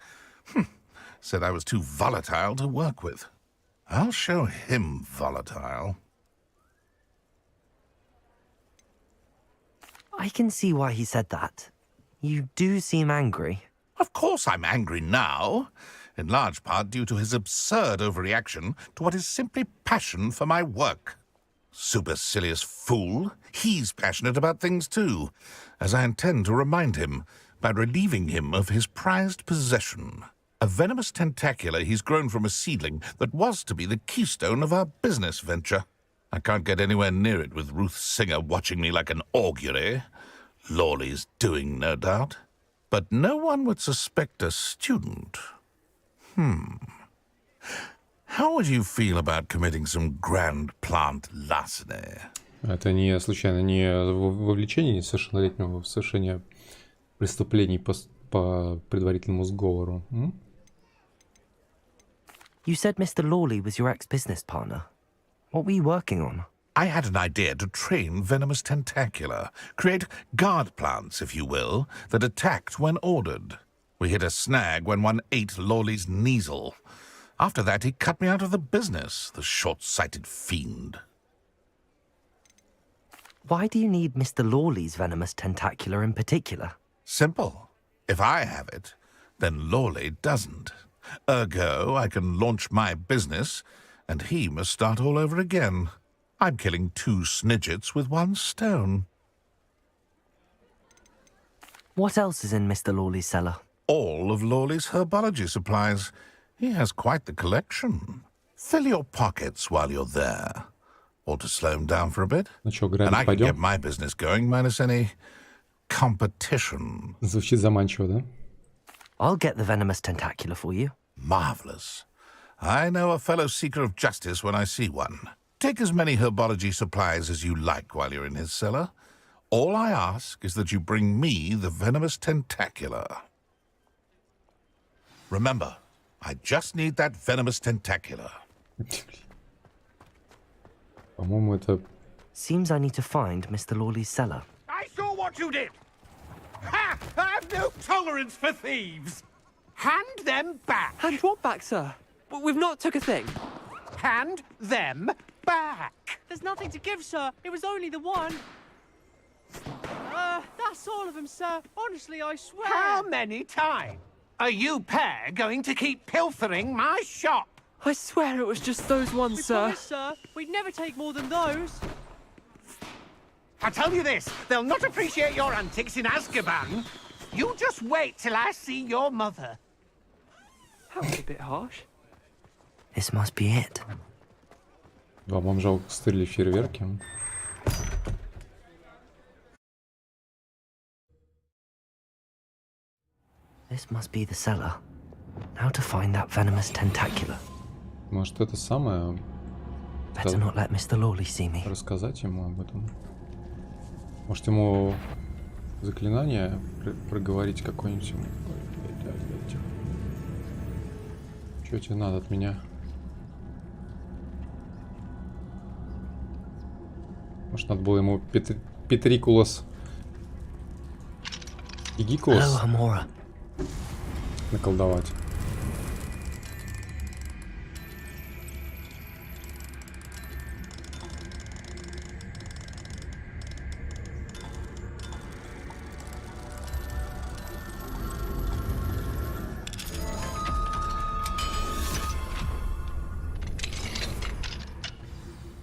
Said I was too volatile to work with. I'll show him volatile. I can see why he said that. You do seem angry. Of course I'm angry now, in large part due to his absurd overreaction to what is simply passion for my work. Supercilious fool. He's passionate about things too, as I intend to remind him by relieving him of his prized possession. A venomous tentacula he's grown from a seedling that was to be the keystone of our business venture. I can't get anywhere near it with Ruth Singer watching me like an augury. Lawley's doing, no doubt. But no one would suspect a student. How would you feel about committing some grand plant larceny? Это не случайно не вовлечение несовершеннолетнего в совершение преступлений по предварительному сговору? You said Mr. Lawley was your ex-business partner. What were you working on? I had an idea to train venomous tentacula, create guard plants, if you will, that attacked when ordered. We hit a snag when one ate Lawley's Kneasel. After that, he cut me out of the business, the short-sighted fiend. Why do you need Mr. Lawley's venomous tentacula in particular? Simple. If I have it, then Lawley doesn't. Ergo, I can launch my business, and he must start all over again. I'm killing two snidgets with one stone. What else is in Mr. Lawley's cellar? All of Lawley's herbology supplies. He has quite the collection. Fill your pockets while you're there. Or to slow him down for a bit. And I can get my business going minus any competition. Звучит заманчиво, да? I'll get the venomous tentacula for you. Marvelous. I know a fellow seeker of justice when I see one. Take as many herbology supplies as you like while you're in his cellar. All I ask is that you bring me the venomous tentacula. Remember, I just need that venomous tentacula. По-моему, это... Seems I need to find Mr. Lawley's cellar. I saw what you did! Ha! I have no tolerance for thieves! Hand them back! Hand what back, sir? We've not took a thing. Hand them back! There's nothing to give, sir. It was only the one. That's all of them, sir. Honestly, I swear. How many times are you pair going to keep pilfering my shop? I swear it was just those ones, sir. Promise, sir. We'd never take more than those. I tell you this, they'll not appreciate your antics in Azkaban. You just wait till I see your mother. That was a bit harsh. This must be it. Два бомжа стырили фейерверки. This must be the cellar. How to find that venomous tentacula? Может, это самое... Better not let Mr. Lawley see me. Рассказать ему об этом. Может, ему заклинание проговорить какое-нибудь? Что тебе надо от меня? Может, надо было ему Петрикулос и Гикулос наколдовать.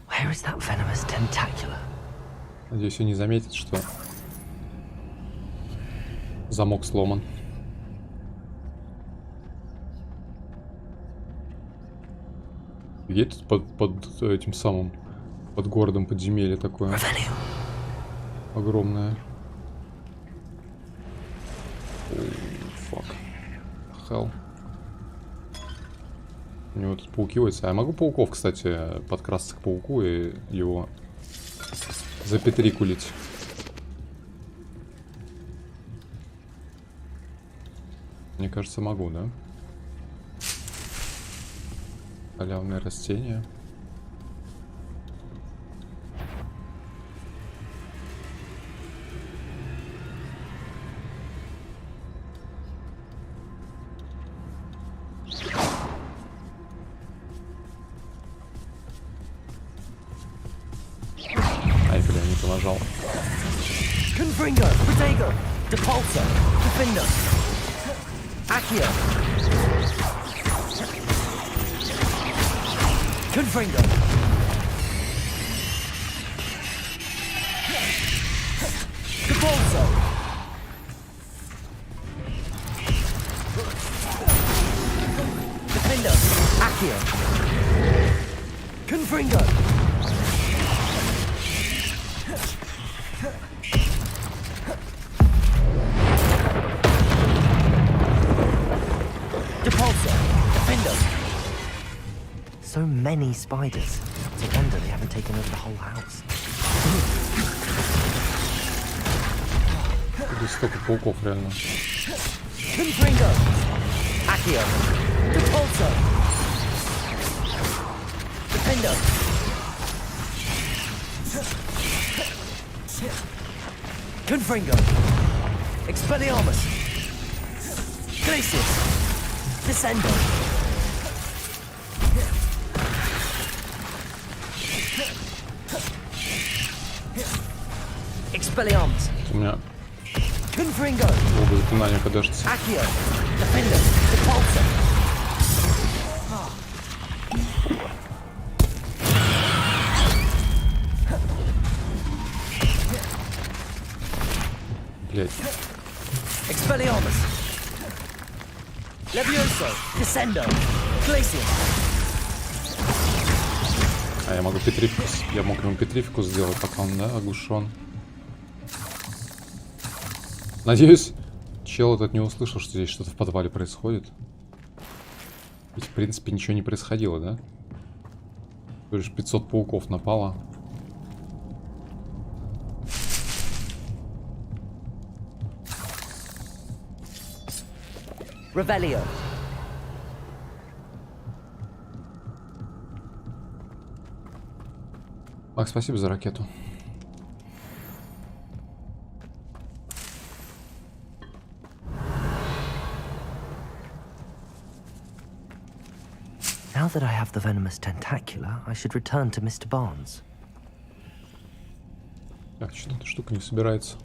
Where is that venomous tentacular? Надеюсь, он не заметит, что замок сломан. Есть тут под этим самым, под городом подземелье такое огромное. Фак. Hell. У него тут пауки водятся. А я могу пауков, кстати, подкрасться к пауку и его запетрикулить. Мне кажется, могу, да? Халявные растения. Ай, бля, не то нажал. Confringo, Protego, Depulso, Defender, Accio. Confringo. Depulso. Defender, Accio. Confringo. Depulso, Defender. So many spiders. It's a wonder they haven't taken over the whole house. Тут столько пауков, реально. Confringo. Accio. Depulso. Defender. Confringo. Expelliarmus. Glacius. Descendo. Expelliarmus. У меня Confringo. оба заклинания подождется. Accio. Defender. Depulso. Блять. Expelliarmus. Levioso. Descendo. Glacius. А я могу петрификус. Я мог ему петрификус сделать, пока он, да, оглушен. Надеюсь, чел этот не услышал, что здесь что-то в подвале происходит. Ведь, в принципе, ничего не происходило, да? Всего лишь 500 пауков напало. Revelio. Макс, спасибо за ракету. Now that I have the venomous tentacular, I should return to Mr. Barnes. Так, что-то эта штука не собирается.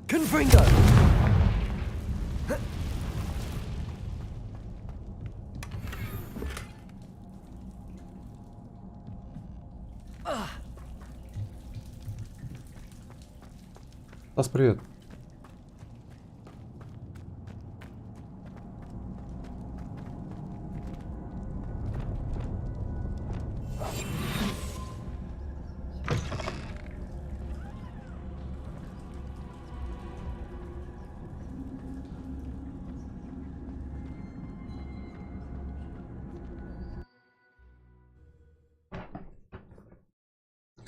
Confringo. Стас, привет.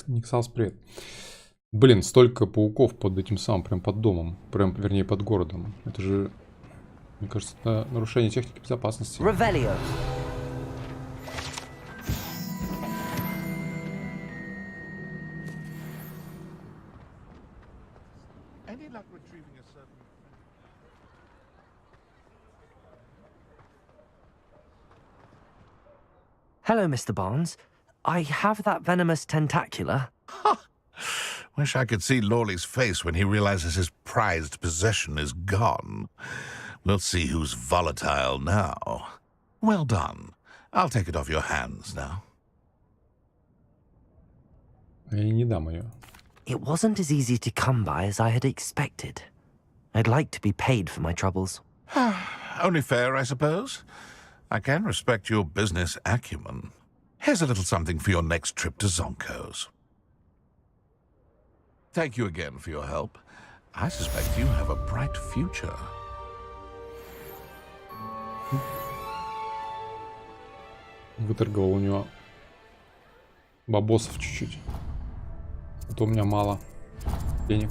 Никсалс, привет. Блин, столько пауков под этим самым, прям под домом. Прям, вернее, под городом. Это же, мне кажется, это нарушение техники безопасности. Revelio. Hello, Mr. Barnes. I have that venomous tentacula. Wish I could see Lawley's face when he realizes his prized possession is gone. We'll see who's volatile now. Well done. I'll take it off your hands now. Я не дам ее. It wasn't as easy to come by as I had expected. I'd like to be paid for my troubles. Only fair, I suppose. I can respect your business acumen. Here's a little something for your next trip to Zonko's. Thank you again for your help. I suspect you have a bright future. Выторговал у него бабосов чуть-чуть. А то у меня мало денег.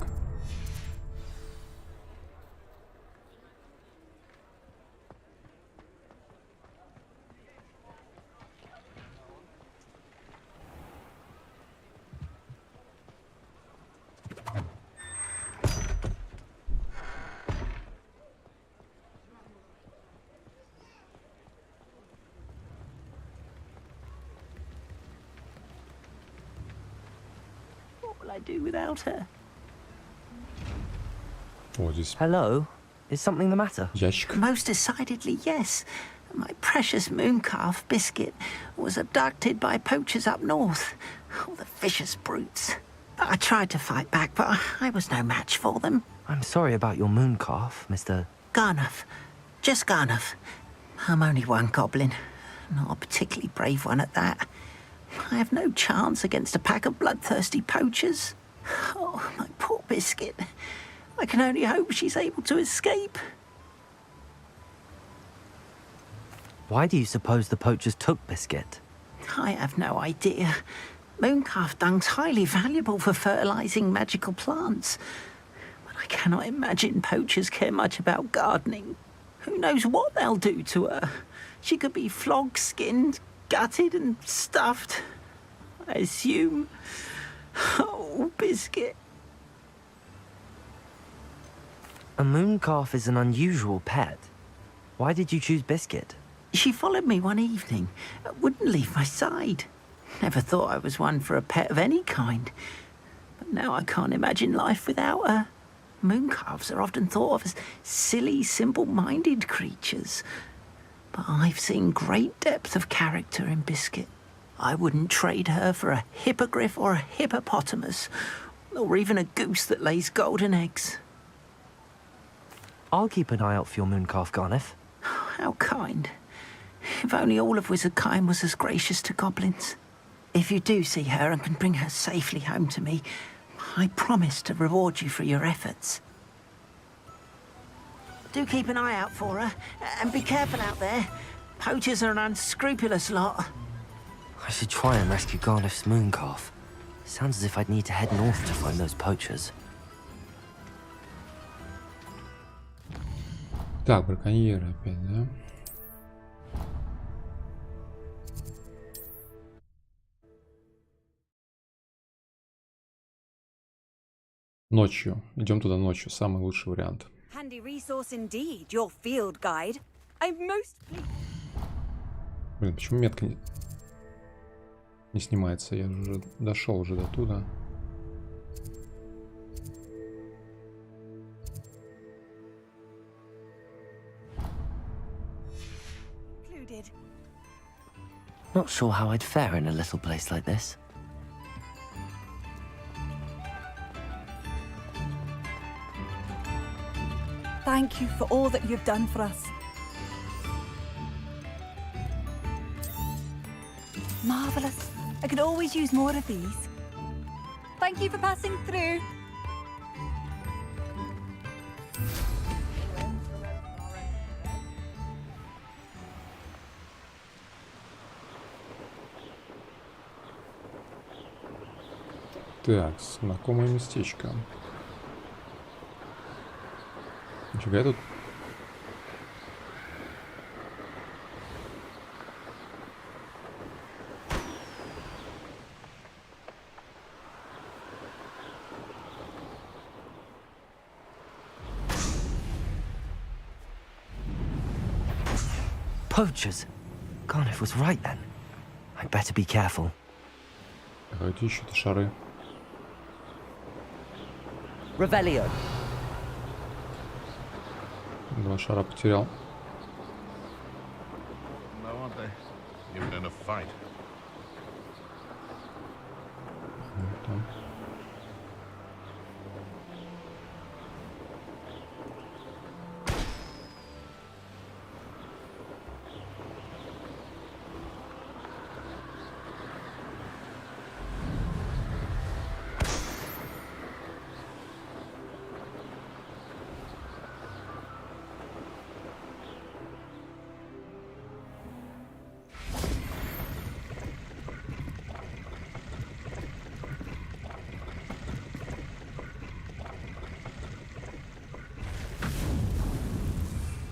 What will I do without her? О, здесь Hello? Is something the matter? ящик. Most decidedly, yes. My precious mooncalf Biscuit was abducted by poachers up north. Oh, the vicious brutes. I tried to fight back, but I was no match for them. I'm sorry about your mooncalf, Mr. Garnuff. Just Garnuff. I'm only one goblin. Not a particularly brave one at that. I have no chance against a pack of bloodthirsty poachers. Oh, my poor Biscuit. I can only hope she's able to escape. Why do you suppose the poachers took Biscuit? I have no idea. Mooncalf dung's highly valuable for fertilizing magical plants. But I cannot imagine poachers care much about gardening. Who knows what they'll do to her? She could be flogged, skinned, gutted and stuffed. I assume. Oh, Biscuit. A mooncalf is an unusual pet. Why did you choose Biscuit? She followed me one evening, wouldn't leave my side. Never thought I was one for a pet of any kind. But now I can't imagine life without her. Mooncalves are often thought of as silly, simple-minded creatures. But I've seen great depth of character in Biscuit. I wouldn't trade her for a hippogriff or a hippopotamus, or even a goose that lays golden eggs. I'll keep an eye out for your mooncalf, Garniff. How kind. If only all of Wizardkind was as gracious to goblins. If you do see her and can bring her safely home to me, I promise to reward you for your efforts. Do keep an eye out for her, and be careful out there. Poachers are an unscrupulous lot. I should try and rescue Garniff's mooncalf. Sounds as if I'd need to head north to find those poachers. Так, браконьеры опять, да? Ночью. Идем туда ночью. Самый лучший вариант. Handy resource indeed, your field guide. I'm most pleased. Блин, почему метка не снимается? Я уже дошел уже до туда. Not sure how I'd fare in a little place like this. Thank you for all that you've done for us. Marvelous. I could always use more of these. Thank you for passing through. Так, знакомое местечко. Нифига тут. Poachers. Garniff was right then. I'd better be careful. Какие еще-то шары? Revelio. 2 шара потерял. No, aren't they? Even in a fight. Там.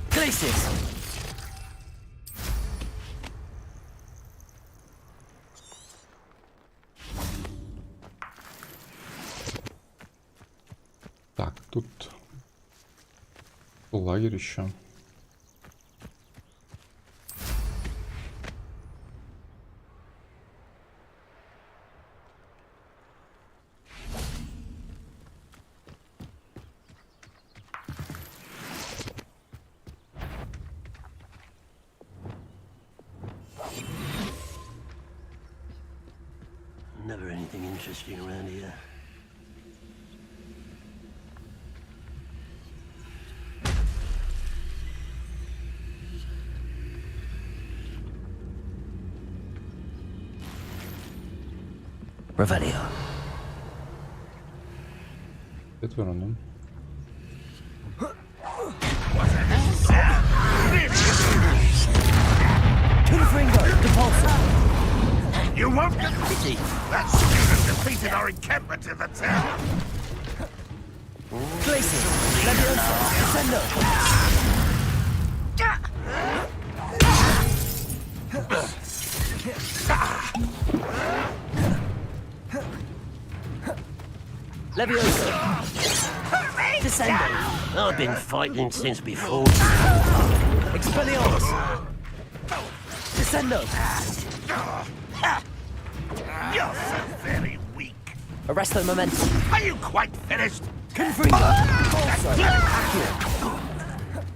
Places. Так, тут лагерь еще. Never anything interesting around here. Revelio. Это рано. You won't get pity. That student defeated our encampment in the town. Places. Leviosa. Descendo. Leviosa. Descendo. I've been fighting since before. Expelliarmus. Descendo. You're so very weak. Arresto momentum. Are you quite finished? Confringo. Also.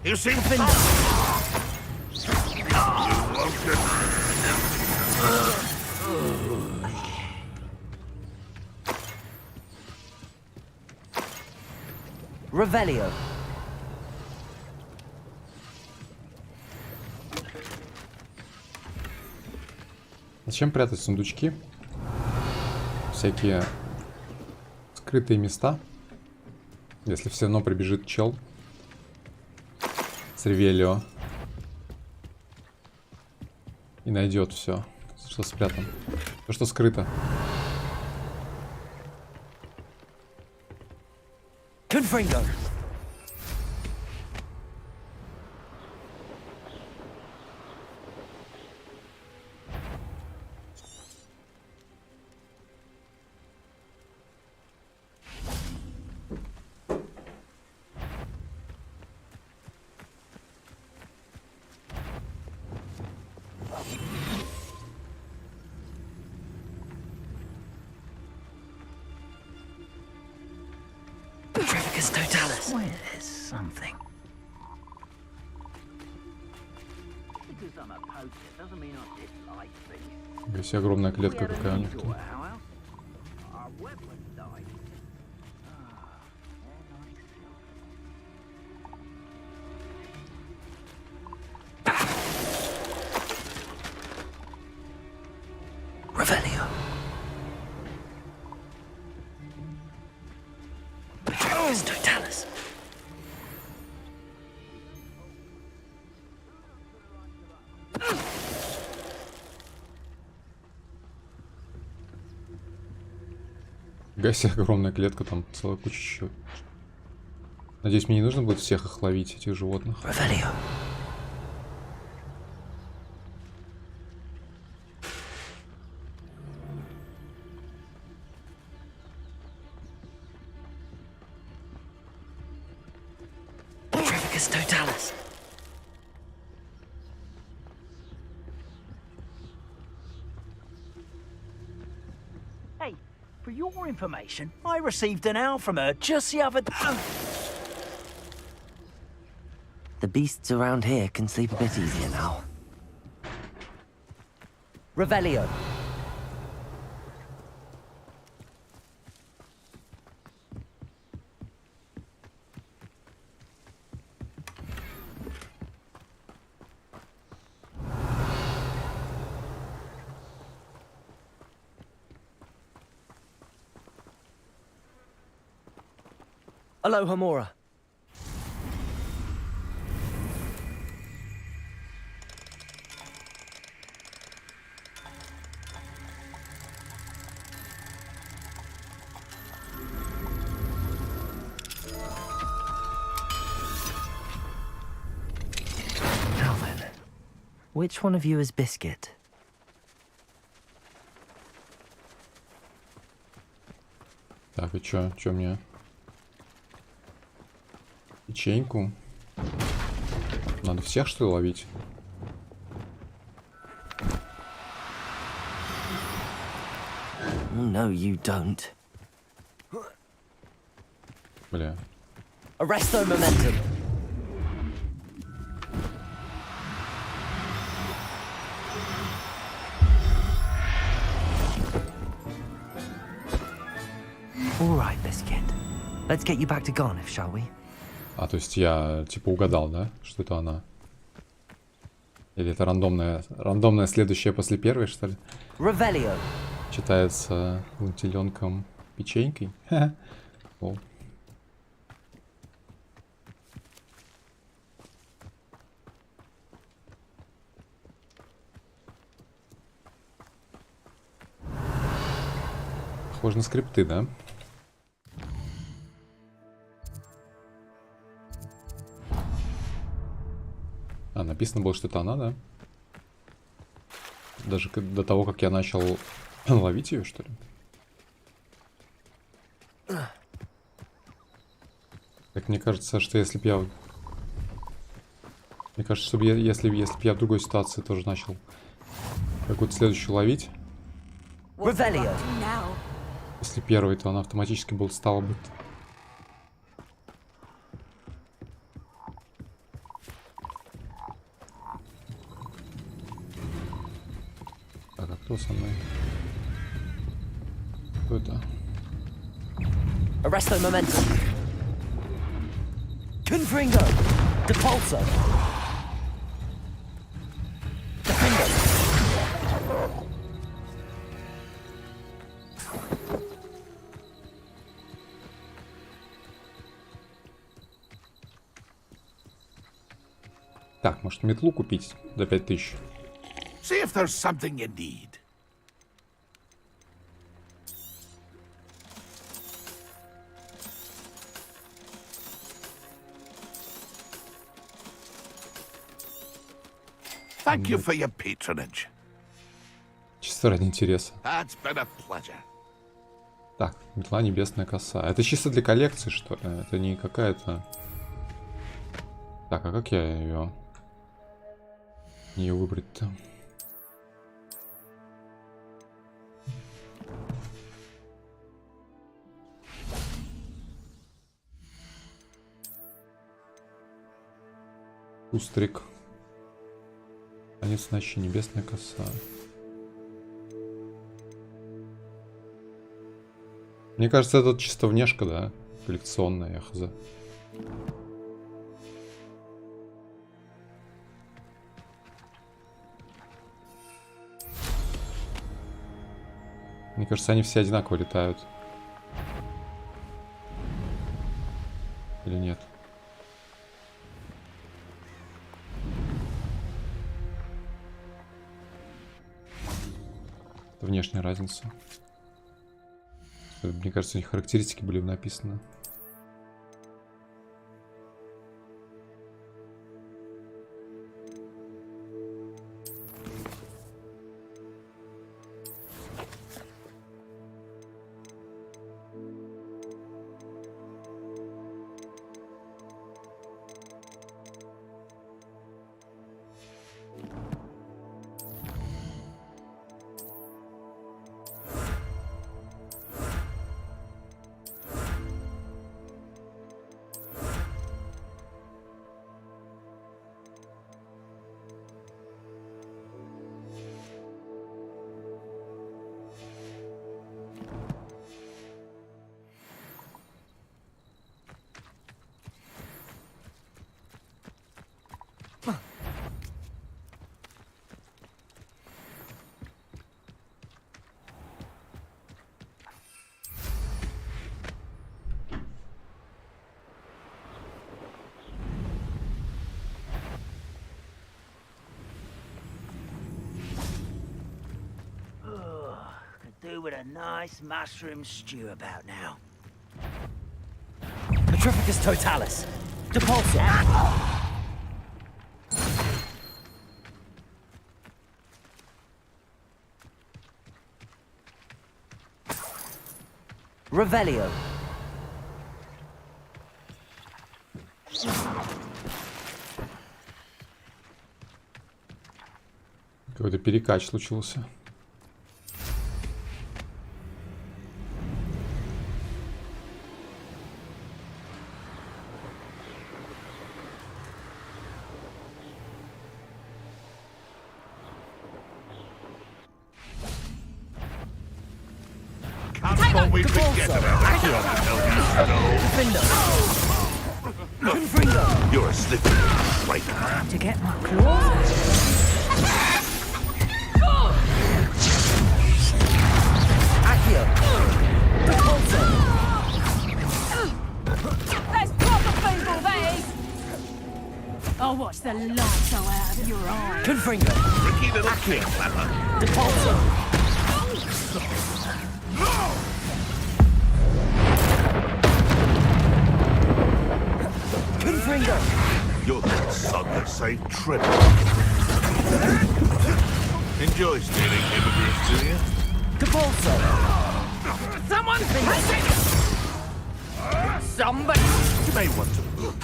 You seem Confringo. You won't get... Revelio. Зачем прятать сундучки? Всякие скрытые места. Если все равно прибежит чел с Ревелио и найдет все, что спрятано, то, что скрыто. Confringo. Totalis. Wait, there's something. Because I'm a poacher doesn't mean I dislike things. Здесь огромная клетка какая у них тут. Revelio. Totalis. Гаси, огромная клетка, там целая куча еще. Надеюсь, мне не нужно будет всех их ловить, этих животных. Totalis. Hey, for your information, I received an owl from her just the other day. The beasts around here can sleep a bit easier now. Revelio. Aloha Mora. Now then, which one of you is Biscuit? Так, и чё мне? Печеньку. Надо всех, что ли, ловить? No, you don't. Бля. Arresto momentum. All right, Biscuit. Let's get you back to Garniff, shall we? А, то есть я, типа, угадал, да? Что это она? Или это рандомная следующая после первой, что ли? Revelio. Читается теленком печенькой. О. Похоже на скрипты, да? А, написано было, что это она, да? Даже до того, как я начал ловить ее, что ли? Так мне кажется, что если бы я... Мне кажется, что если бы я в другой ситуации тоже начал какую-то следующую ловить. Если первый, то она автоматически стала бы... Так, а кто со мной? Кто это? Arresto momentum. Confringo. Depulso. Defendo. Так, может метлу купить за 5000? See if there's something you need. Thank you for your patronage. Чисто ради интереса. That's been a pleasure. Так, метла небесная коса. Это чисто для коллекции, что ли? Это не какая-то... Так, а как я ее выбрать-то? Устрик. Конец ночи, небесная коса. Мне кажется, это чисто внешка, да? Коллекционная, я хз. Мне кажется, они все одинаково летают. Или нет? Это внешняя разница. Мне кажется, у них характеристики были написаны. Do with a nice mushroom stew about now. Petrificus totalis. Depulsor. Revelio. Какой-то перекач случился. You're a slippery traitor. To get my claws? Accio. Depulsor. That's proper people, that is! I'll watch the lights go out of your eyes. Confringo. Tricky little king flapper. Depulsor. Confringo. You're the son that saved triple. Enjoy stealing immigrants, do you? Depulsor. Someone take it! Somebody! You may want to look.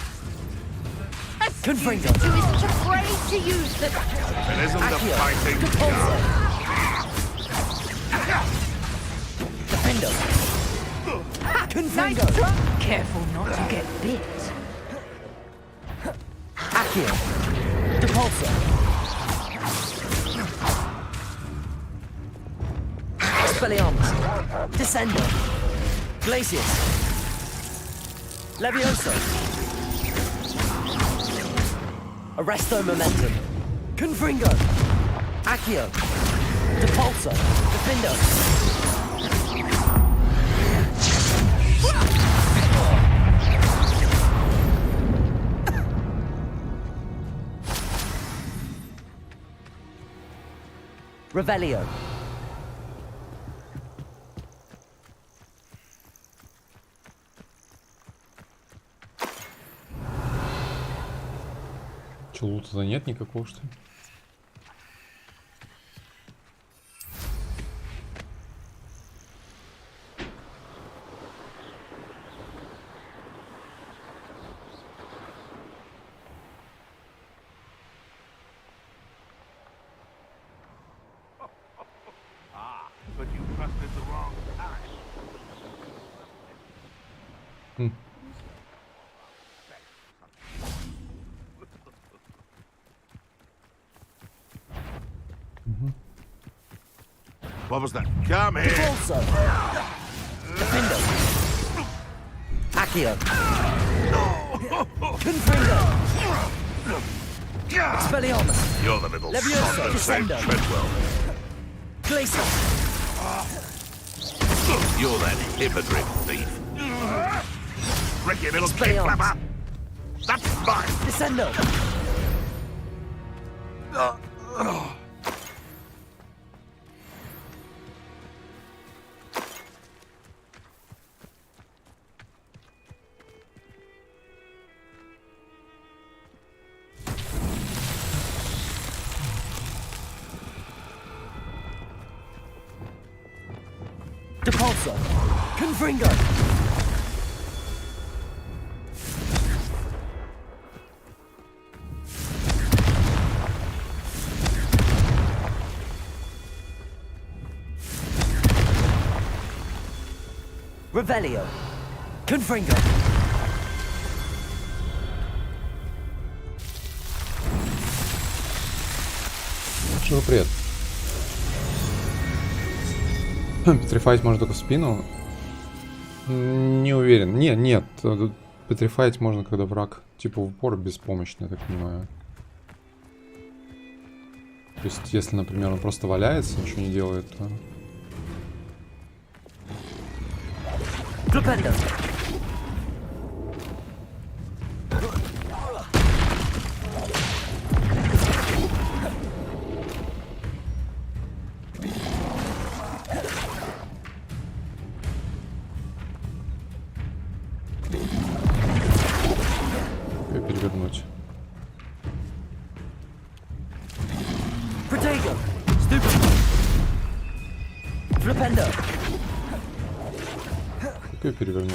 Confringo. Who isn't afraid to use the... It isn't the Accio. fighting Depulsor. Defendo. Confringo. Careful not to get bit. Accio. Depulsor. Expelliarmus. Descendo. Glacius. Levioso. Arresto momentum. Confringo. Accio. Depulsor. Defendo. Revelio. Че, лута-то нет никакого, что ли? But you trusted the wrong time. What was that? Come here. Depulsor. Defendo. Accio. Confringo. Expelliarmus. You're the little Levioso. son that saved Descendo. Treadwell. Glacius. You're that hippogriff thief. Tricky little kid Expelliarmus. flapper. That's mine. Descendo. Depulso. Confringo. Revelio. Confringo. Хорошего, привет. Петрифайт можно только в спину. Не уверен. Нет. Петрифайт можно, когда враг типа в упор беспомощный, я так понимаю. То есть, если, например, он просто валяется, ничего не делает, то... Перевернуть. Как ее перевернуть?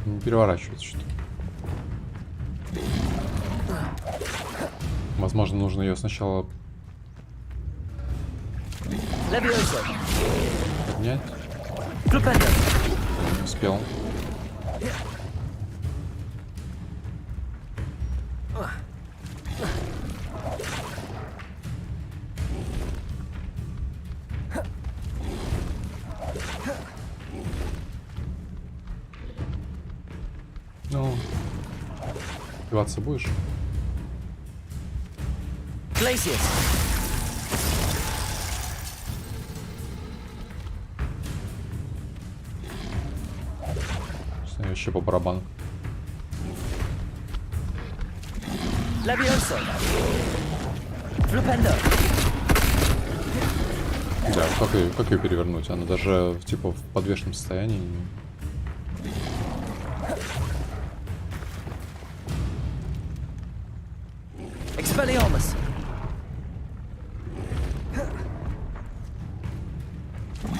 Не переворачивается что-то. Возможно, нужно ее сначала поднять. Не успел. Ну, деваться будешь? Вообще по барабану. Да, как ее перевернуть? Она даже типа в подвешенном состоянии. Expelliarmus.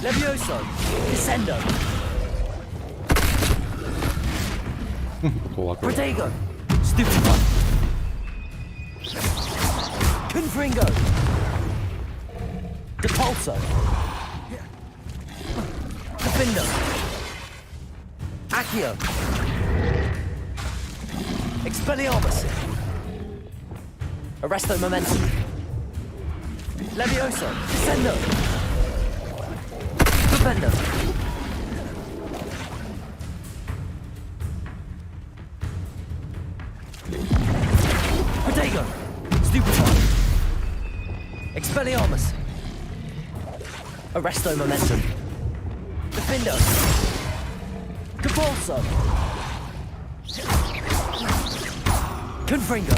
Levioso. Descendo. Protego. Stupefy. Confringo. Depulso. Defendo. Accio. Expelliarmus. Arresto momentum. Levioso. Descendo. Defendo. Protego. Stupefy. Expelliarmus. Arresto momentum. Defendo. Depulso. Confringo.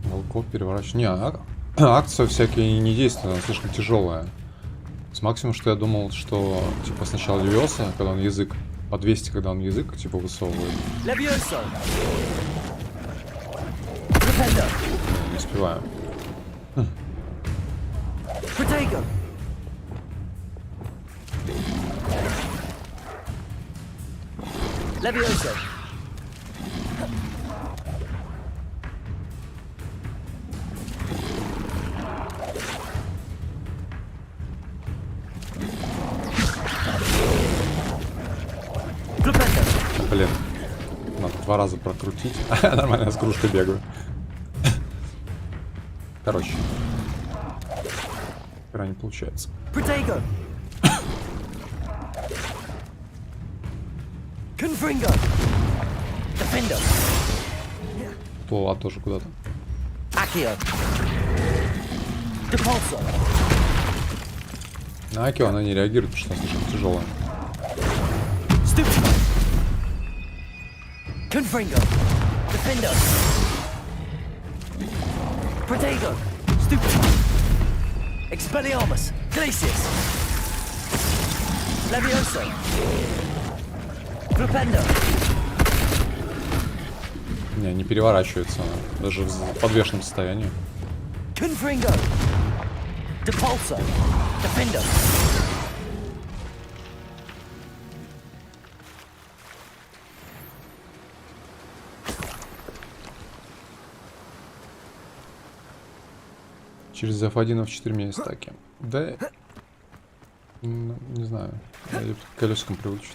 Волков переворачивать. Не, акция всякие не действует, она слишком тяжелая. С максимум, что я думал, что типа сначала Левиоса, когда он язык, по 200, когда он язык типа высовывает. Не успеваю. Levioso. Блин, надо 2 раза прокрутить. Нормально, я с кружкой бегаю. Короче. Хера не получается. Confringo. Defendo. Плыла тоже куда-то. Accio. Depulso. На Акио она не реагирует, потому что она слишком тяжелая. Stupefy. Confringo. Defendo. Protego! Stupid! Expelliarmus! Glacius! Levioso! Flipendo! Не, не переворачивается она, даже в подвешенном состоянии. Confringo! Depulso! Defendo! Через F1 F4 у меня есть стаки. Да, не знаю, я к колесикам привычен.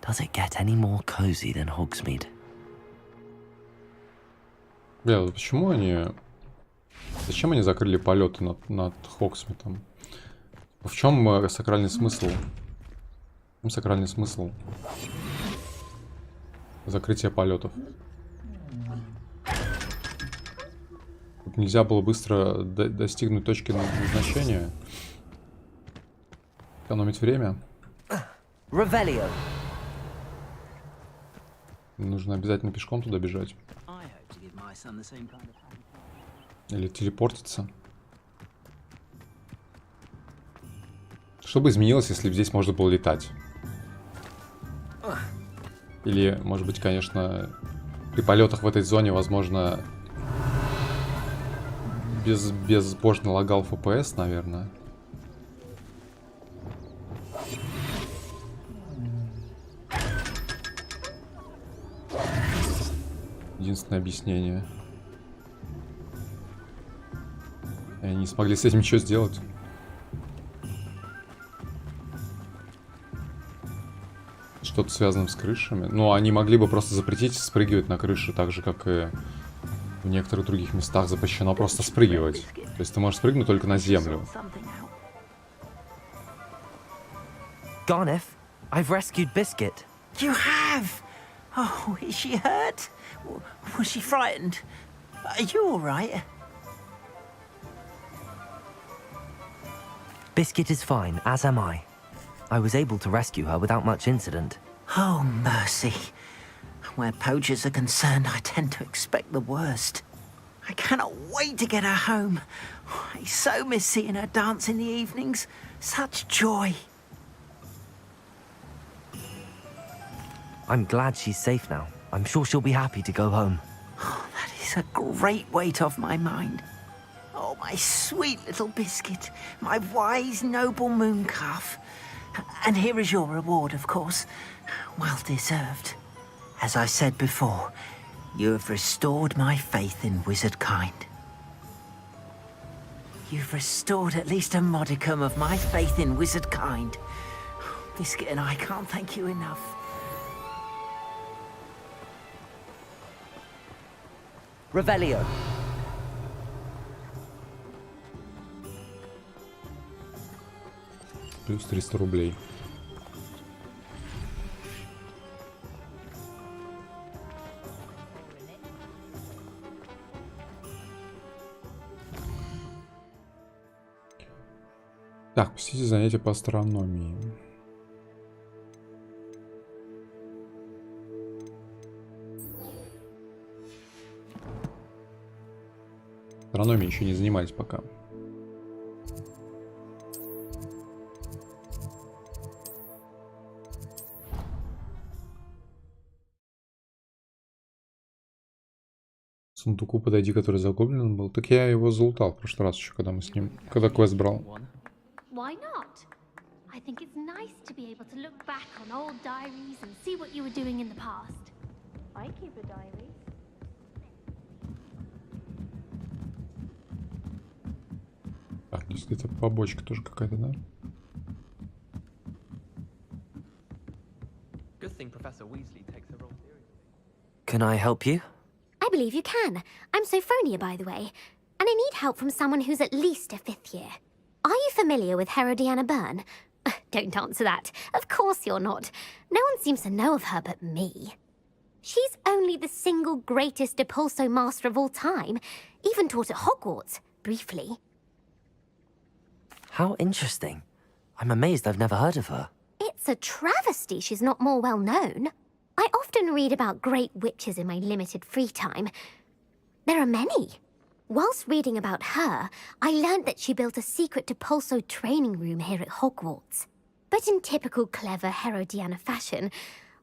Does it get any more cozy than Hogsmeade? Бля, вот почему они... Зачем они закрыли полеты над Хогсмитом? В чем сакральный смысл? В чем сакральный смысл закрытия полетов? Тут нельзя было быстро достигнуть точки назначения? Экономить время? Revelio. Нужно обязательно пешком туда бежать. Или телепортиться. Что бы изменилось, если бы здесь можно было летать? Или, может быть, конечно, при полетах в этой зоне, возможно, безбожно лагал FPS, наверное. Единственное объяснение. И они не смогли с этим ничего сделать. Что-то связано с крышами. Ну, они могли бы просто запретить спрыгивать на крыши, так же, как и в некоторых других местах запрещено просто спрыгивать. То есть ты можешь спрыгнуть только на землю. Garneth, I've rescued Biscuit. You have? Oh, is she hurt? Was she frightened? Are you all right? Biscuit is fine, as am I. I was able to rescue her without much incident. Oh, mercy. Where poachers are concerned, I tend to expect the worst. I cannot wait to get her home. I so miss seeing her dance in the evenings. Such joy. I'm glad she's safe now. I'm sure she'll be happy to go home. Oh, that is a great weight off my mind. Oh, my sweet little Biscuit, my wise, noble mooncalf. And here is your reward, of course. Well deserved. As I said before, you have restored my faith in wizard kind. You've restored at least a modicum of my faith in wizard kind. Biscuit and I can't thank you enough. Revelio. Плюс 300 рублей. Так, посетите занятия по астрономии. Астрономией еще не занимались пока. Сундуку подойди, который загублен был. Так я его залутал в прошлый раз еще, когда мы с ним, когда квест брал. Why not? I think it's nice to be able to look back on old diaries and see what you were doing in the past. I keep a diary. Так, здесь где-то побочка тоже какая-то, да? Can I help you? I believe you can. I'm Sophronia, by the way. And I need help from someone who's at least a 5th year. Are you familiar with Herodiana Byrne? Don't answer that. Of course you're not. No one seems to know of her but me. She's only the single greatest Depulso master of all time, even taught at Hogwarts, briefly. How interesting. I'm amazed I've never heard of her. It's a travesty she's not more well known. I often read about great witches in my limited free time. There are many. Whilst reading about her, I learned that she built a secret Depulso training room here at Hogwarts. But in typical clever Herodiana fashion,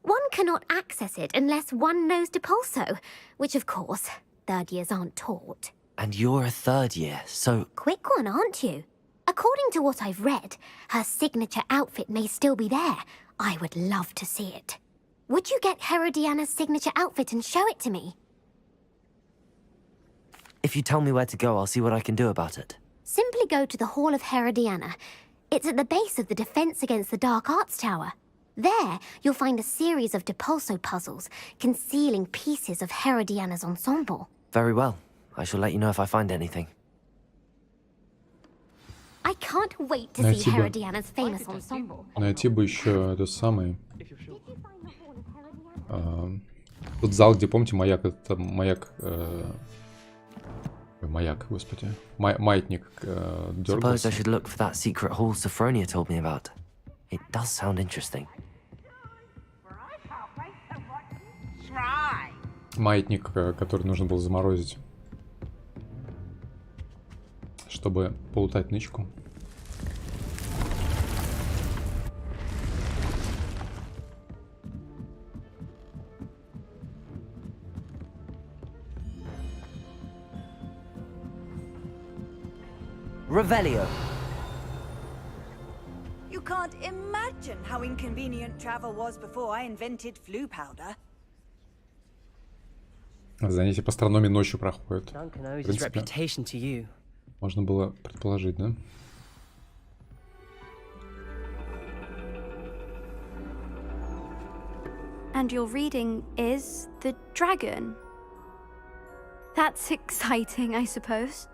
one cannot access it unless one knows Depulso, which of course, third years aren't taught. And you're a third year, so... Quick one, aren't you? According to what I've read, her signature outfit may still be there. I would love to see it. Would you get Herodiana's signature outfit and show it to me? If you tell me where to go, I'll see what I can do about it. Simply go to the Hall of Herodiana. It's at the base of the Defense Against the Dark Arts Tower. There, you'll find a series of Depulso puzzles concealing pieces of Herodiana's ensemble. Very well. I shall let you know if I find anything. I can't wait to see Herodiana's famous ensemble. Найти бы еще этот самый... Тот зал, где, помните, маяк, это маяк... Маяк, господи. Маятник Suppose I дергался. should look for that secret hall Sophronia told me about. It does sound interesting. Маятник, который нужно было заморозить, чтобы полутать нычку. Revelio. You can't imagine how inconvenient travel was before I invented flu powder. Занятие по астрономии ночью проходит. Duncan В owes his принципе, reputation to you. можно было предположить, да? And your reading is The Dragon. That's exciting, I suppose.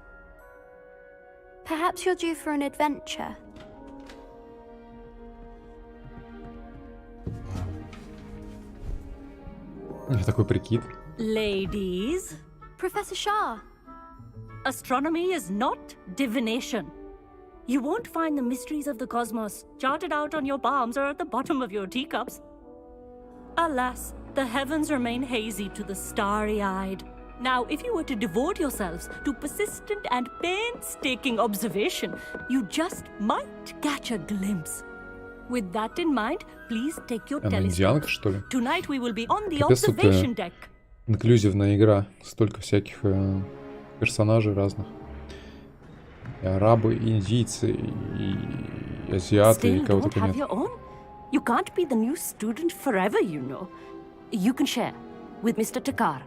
Perhaps you're due for an adventure. Такой прикид. Ladies, Professor Shah. astronomy is not divination. You won't find the mysteries of the cosmos charted out on your palms or at the bottom of your teacups. Alas, the heavens remain hazy to the starry-eyed. Now, if you were to devote yourselves to persistent and painstaking observation, you just might catch a glimpse. With that in mind, please take your Она telescope. индианка, что ли? Tonight we will be on the Капец, тут observation deck. инклюзивная игра. Столько всяких персонажей разных. И арабы, и индийцы, и азиаты, и Still кого don't только have нет. your own? You can't be the new student forever, you know. You can share with Mr. Takar.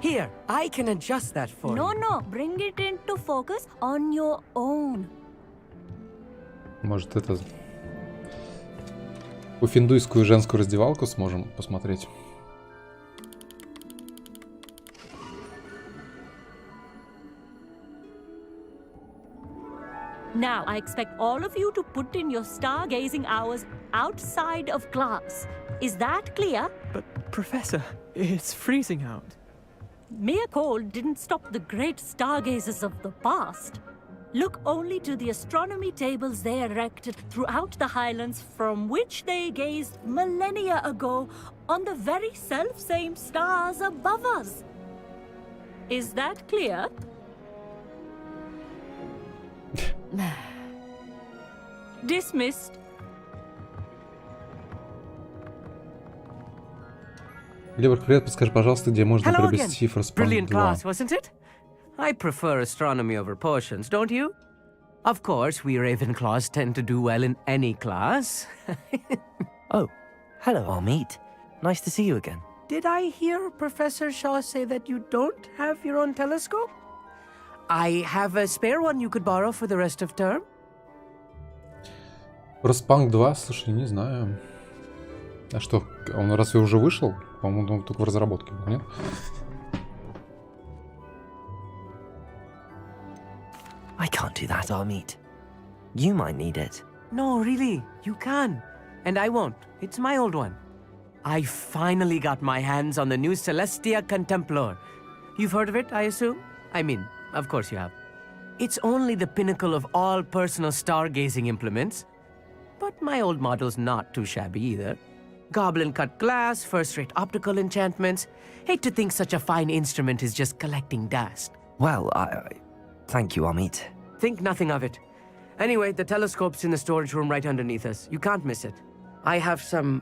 Here, I can adjust that for No, you. no, bring it into focus on your own. Может, это... Уфиндуйскую женскую раздевалку сможем посмотреть. Now, I expect all of you to put in your stargazing hours outside of class. Is that clear? But, Professor, it's freezing out. Mere cold didn't stop the great stargazers of the past. Look only to the astronomy tables they erected throughout the Highlands from which they gazed millennia ago on the very self-same stars above us. Is that clear? Dismissed. Глеборг, привет, подскажи, пожалуйста, где можно Hello again. приобрести Форспанк Brilliant 2? class, wasn't it? I prefer astronomy over potions, don't you? Of course, we Ravenclaws tend to do well in any class. Oh, hello, Amit. Nice to see you again. Did I hear Professor Shaw say that you don't have your own telescope? I have a spare one you could borrow for the rest of term. Форспанк 2, слушай, не знаю. А что, он разве уже вышел? По-моему, он только в разработке был, нет? I can't do that, Amit. You might need it. No, really, you can. And I won't. It's my old one. I finally got my hands on the new Celestia Contemplar. You've heard of it, I assume? I mean, of course you have. It's only the pinnacle of all personal stargazing implements. But my old model's not too shabby either. Goblin-cut glass, first-rate optical enchantments. Hate to think such a fine instrument is just collecting dust. Well, thank you, Amit. Think nothing of it. Anyway, the telescope's in the storage room right underneath us. You can't miss it. I have some,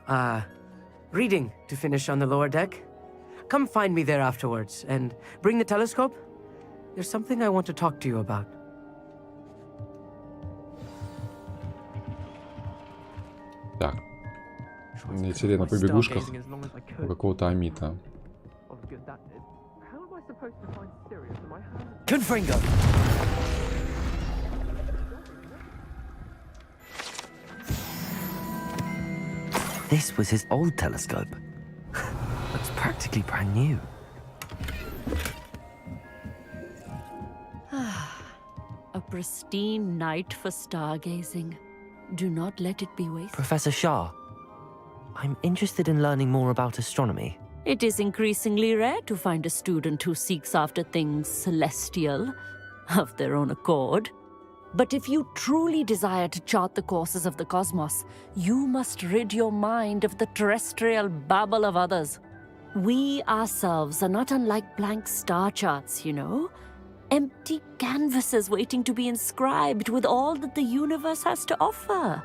reading to finish on the lower deck. Come find me there afterwards, and bring the telescope. There's something I want to talk to you about. Так. Мне интересно, на побегушках у какого-то Амита. Confringo! This was his old telescope. Looks practically brand new. A pristine night for stargazing. Do not let it be wasted. Professor Shah, I'm interested in learning more about astronomy. It is increasingly rare to find a student who seeks after things celestial, of their own accord. But if you truly desire to chart the courses of the cosmos, you must rid your mind of the terrestrial babble of others. We ourselves are not unlike blank star charts, you know. Empty canvases waiting to be inscribed with all that the universe has to offer.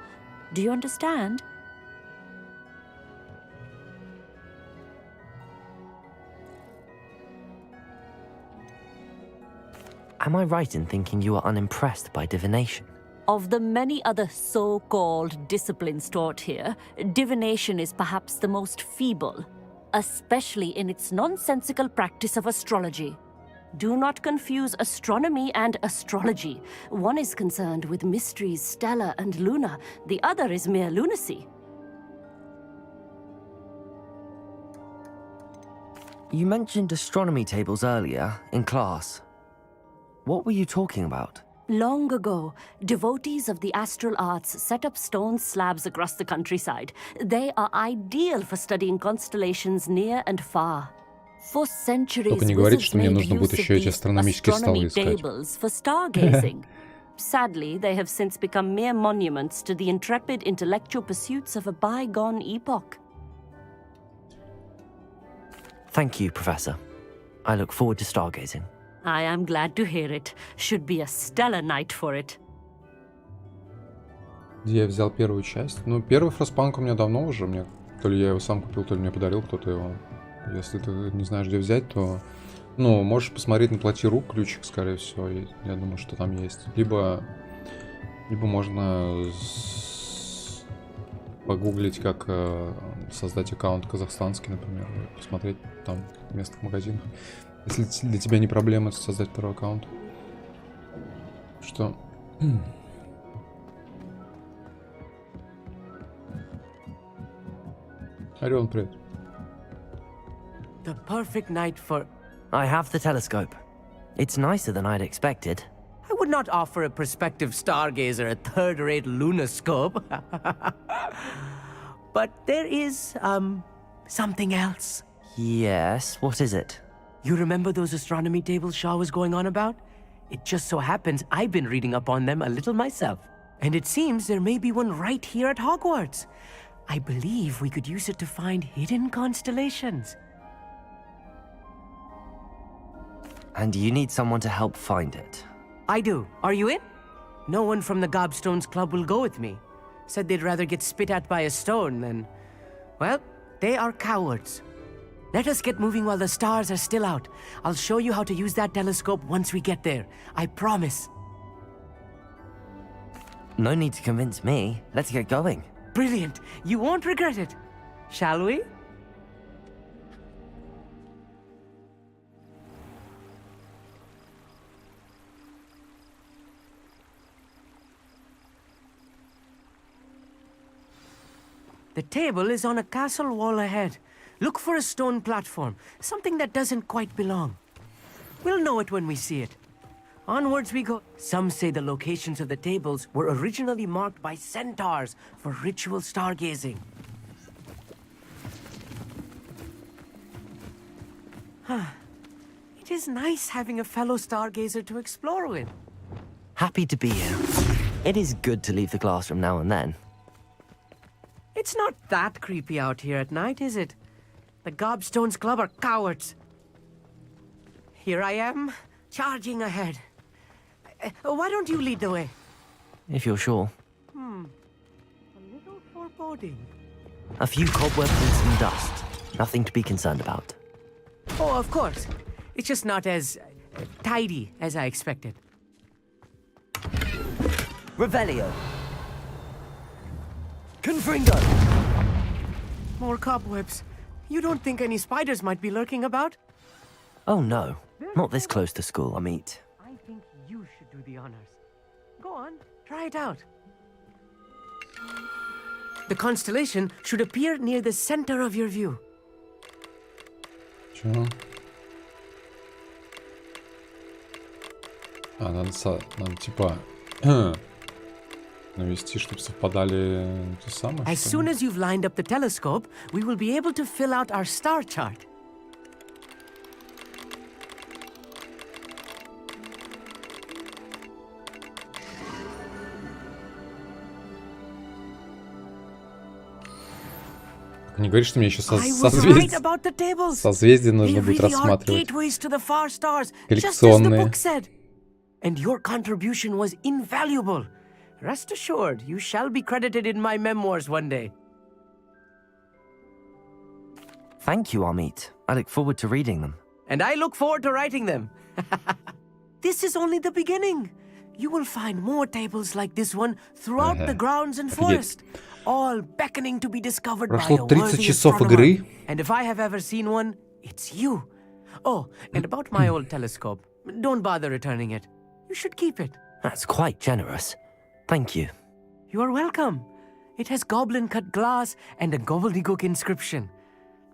Do you understand? Am I right in thinking you are unimpressed by divination? Of the many other so-called disciplines taught here, divination is perhaps the most feeble, especially in its nonsensical practice of astrology. Do not confuse astronomy and astrology. One is concerned with mysteries stellar and lunar, the other is mere lunacy. You mentioned astronomy tables earlier, in class. What were you talking about? Long ago, devotees of the astral arts set up stone slabs across the countryside. They are ideal for studying constellations near and far. For centuries, Только не говорите, wizards что мне made нужно будет use of еще эти these астрономические столы astronomy искать. tables for stargazing. Sadly, they have since become mere monuments to the intrepid intellectual pursuits of a bygone epoch. Thank you, Professor. I look forward to stargazing. I am glad to hear it. Should be a stellar night for it. Где я взял первую часть? Ну, первый фростпанк у меня давно уже. Мне, то ли я его сам купил, то ли мне подарил кто-то его. Если ты не знаешь, где взять, то... Ну, можешь посмотреть на плати рук, ключик, скорее всего. Я думаю, что там есть. Либо можно погуглить, как создать аккаунт казахстанский, например. И посмотреть там в местных магазинах. Если для тебя не проблема создать второй аккаунт. Что... Орион, привет. The perfect night for... I have the telescope. It's nicer than I'd expected. I would not offer a prospective stargazer a third-rate lunoscope. But there is, something else. Yes, what is it? You remember those astronomy tables Shaw was going on about? It just so happens I've been reading up on them a little myself. And it seems there may be one right here at Hogwarts. I believe we could use it to find hidden constellations. And you need someone to help find it. I do. Are you in? No one from the Gobstones Club will go with me. Said they'd rather get spit at by a stone than... Well, they are cowards. Let us get moving while the stars are still out. I'll show you how to use that telescope once we get there. I promise. No need to convince me. Let's get going. Brilliant. You won't regret it. Shall we? The table is on a castle wall ahead. Look for a stone platform, something that doesn't quite belong. We'll know it when we see it. Onwards we go. Some say the locations of the tables were originally marked by centaurs for ritual stargazing. It is nice having a fellow stargazer to explore with. Happy to be here. It is good to leave the classroom now and then. It's not that creepy out here at night, is it? The Gobstones Club are cowards. Here I am, charging ahead. Why don't you lead the way? If you're sure. A little foreboding. A few cobwebs and some dust. Nothing to be concerned about. Oh, of course. It's just not as tidy as I expected. Revelio. Confringo. More cobwebs. You don't think any spiders might be lurking about? Oh no, not this close to school, Amit. I think you should do the honors. Go on, try it out. The constellation should appear near the center of your view. Чё? Надо типа навести, чтобы совпадали те самые. As soon as you've lined up the telescope, we will be able to fill out our star chart. Не говори, что мне еще созвездие нужно будет рассматривать. Коллекционные. And your contribution was invaluable. Rest assured, you shall be credited in my memoirs one day. Thank you, Amit. I look forward to reading them. And I look forward to writing them. This is only the beginning. You will find more tables like this one throughout the grounds and forest, all beckoning to be discovered by a worthy astronomer. And if I have ever seen one, it's you. Oh, and about my old telescope, don't bother returning it. You should keep it. That's quite generous. Thank you. You are welcome. It has goblin-cut glass and a gobbledygook inscription.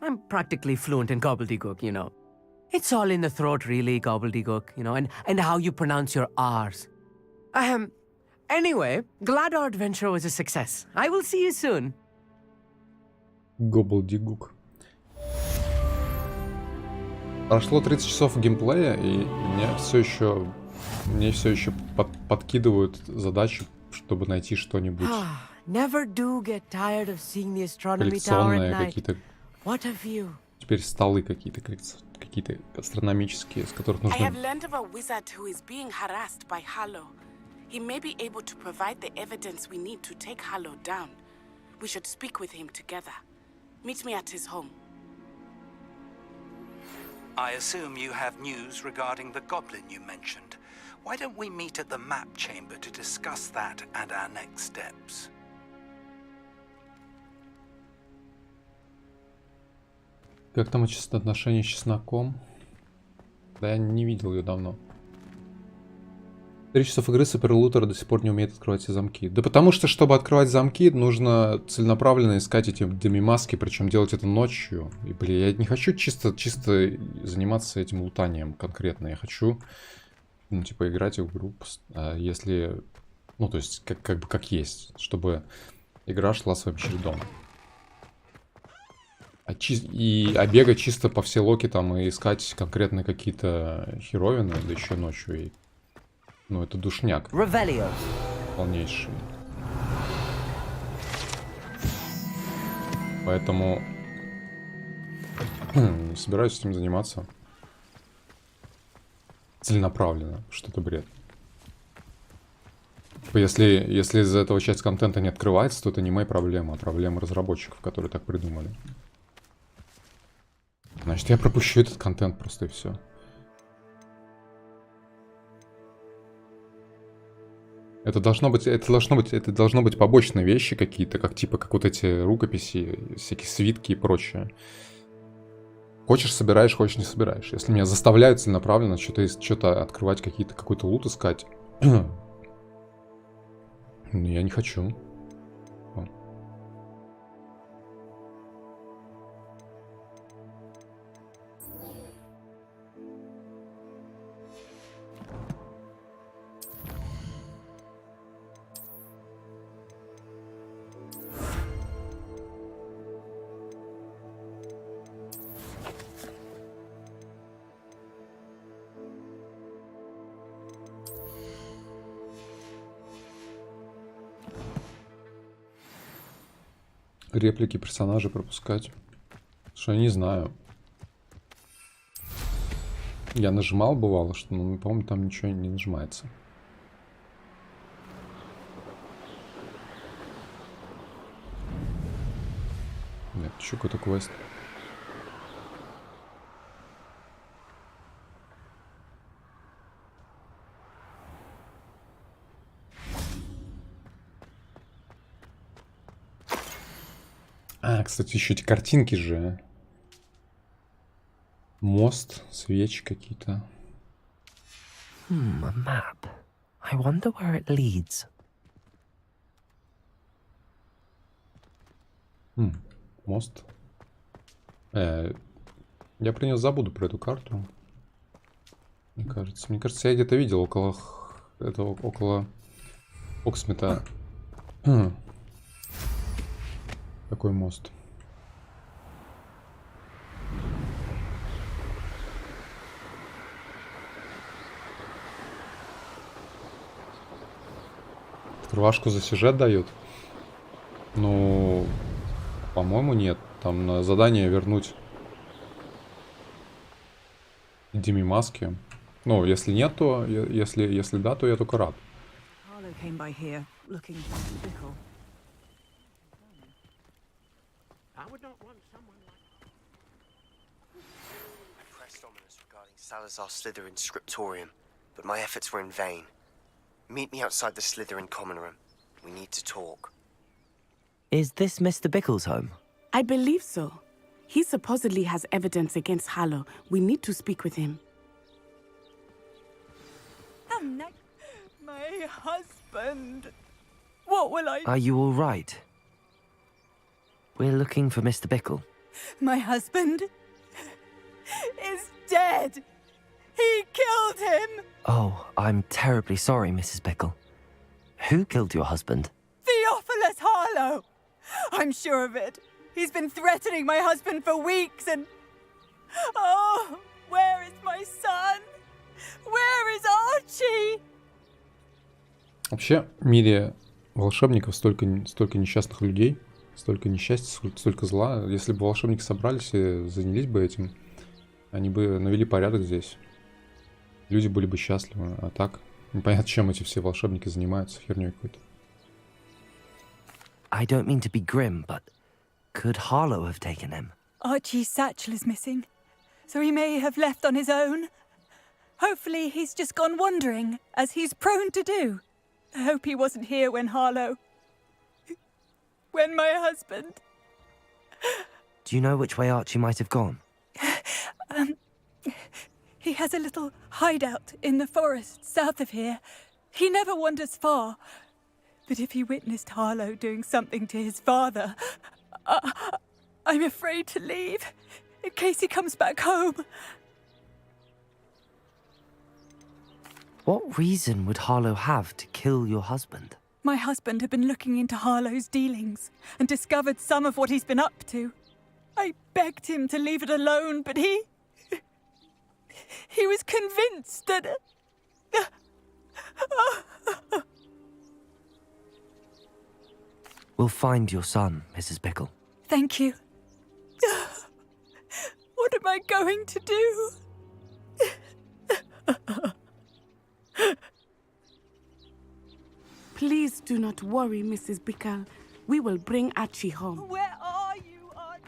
I'm practically fluent in gobbledygook, you know. It's all in the throat, really, gobbledygook, you know, and how you pronounce your R's. Anyway, glad our adventure was a success. I will see you soon. Gobbledygook. Прошло 30 часов геймплея, и мне все еще подкидывают задачи, чтобы найти что-нибудь коллекционные какие-то. Теперь столы какие-то астрономические, с которых нужно. I have learned of a wizard who is being harassed by Hallow. He may be able to provide the evidence we need to take Hallow down. We should speak with him together. Meet me at his home. I assume you have news regarding the goblin you mentioned. Why don't we meet at the map chamber to discuss that and our next steps? Как там отношения с чесноком? Да я не видел ее давно. 3 часов игры суперлутер до сих пор не умеет открывать все замки. Да потому что, чтобы открывать замки, нужно целенаправленно искать эти демимаски, причем делать это ночью. И, блин, я не хочу чисто заниматься этим лутанием конкретно. Я хочу, ну, типа, играть в игру, если... Ну, то есть, как есть, чтобы игра шла своим чередом. А бегать чисто по всей локе там и искать конкретно какие-то херовины, да еще ночью. И... Ну, это душняк. Revelio. Полнейший. Поэтому не собираюсь этим заниматься. Целенаправленно. Что-то бред. Если из-за этого часть контента не открывается, то это не моя проблема, а проблема разработчиков, которые так придумали. Значит, я пропущу этот контент просто и все. Это должно быть побочные вещи какие-то, как вот эти рукописи, всякие свитки и прочее. Хочешь — собираешь, хочешь — не собираешь. Если меня заставляют целенаправленно что-то открывать, какой-то лут искать, я не хочу. реплики персонажей пропускать. Что я не знаю. Я нажимал, бывало, что, ну, по-моему, там ничего не нажимается. Нет, еще какой-то квест. А, кстати, еще эти картинки же. Мост, свечи какие-то. A map. I wonder where it leads. Мост. Я про нее забуду, про эту карту. Мне кажется, я где-то видел около этого, около Оксмита. Такой мост. Рвашку за сюжет дают? Ну, по-моему, нет. Там на задание вернуть Диме маски. Ну, если нет, то если да, то я только рад. Harlow came by here, looking for Mr. Bickle. I would not want someone like... I pressed ominous regarding Salazar Slytherin's scriptorium, but my efforts were in vain. Meet me outside the Slytherin common room. We need to talk. Is this Mr. Bickle's home? I believe so. He supposedly has evidence against Harlow. We need to speak with him. My husband. What will I... Are you all right? We're looking for Mr. Bickle. My husband is dead. He killed him. Oh, I'm terribly sorry, Mrs. Bickle. Who killed your husband? Theophilus Harlow. I'm sure of it. He's been threatening my husband for weeks and... Oh, where is my son? Where is Archie? Вообще, в мире волшебников столько несчастных людей, столько несчастья, столько зла. Если бы волшебники собрались и занялись бы этим, они бы навели порядок здесь. Люди были бы счастливы. А так, непонятно, чем эти все волшебники занимаются, херней какой-то. I don't mean to be grim, but could Harlow have taken him? Archie's satchel is missing, so he may have left on his own. Hopefully he's just gone wandering, as he's prone to do. I hope he wasn't here when Harlow... when my husband... Do you know which way Archie might have gone? He has a little hideout in the forest south of here. He never wanders far. But if he witnessed Harlow doing something to his father, I'm afraid to leave, in case he comes back home. What reason would Harlow have to kill your husband? My husband had been looking into Harlow's dealings and discovered some of what he's been up to. I begged him to leave it alone, but he was convinced that... We'll find your son, Mrs. Bickle. Thank you. What am I going to do? Please do not worry, Mrs. Bickle. We will bring Archie home. Where are you, Archie?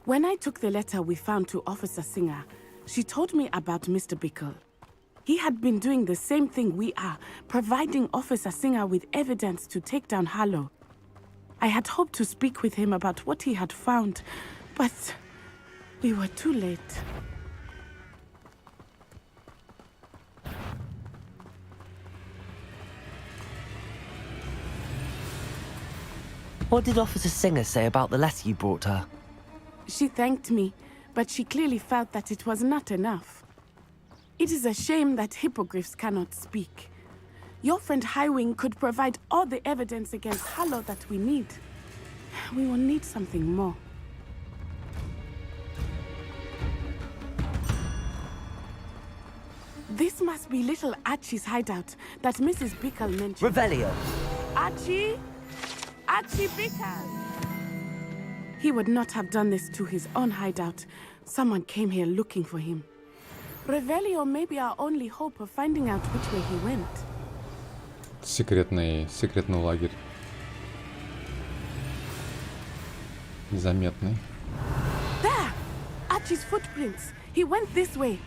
When I took the letter we found to Officer Singer, she told me about Mr. Bickle. He had been doing the same thing we are, providing Officer Singer with evidence to take down Harlow. I had hoped to speak with him about what he had found, but we were too late. What did Officer Singer say about the letter you brought her? She thanked me, but she clearly felt that it was not enough. It is a shame that hippogriffs cannot speak. Your friend Highwing could provide all the evidence against Harlow that we need. We will need something more. This must be little Archie's hideout that Mrs. Bickle mentioned. Revelio. Archie? Archie Bickers! He would not have done this to his own hideout. Someone came here looking for him. Revelio may be our only hope of finding out which way he went. Секретный лагерь. Незаметный. There! Archie's footprints. He went this way.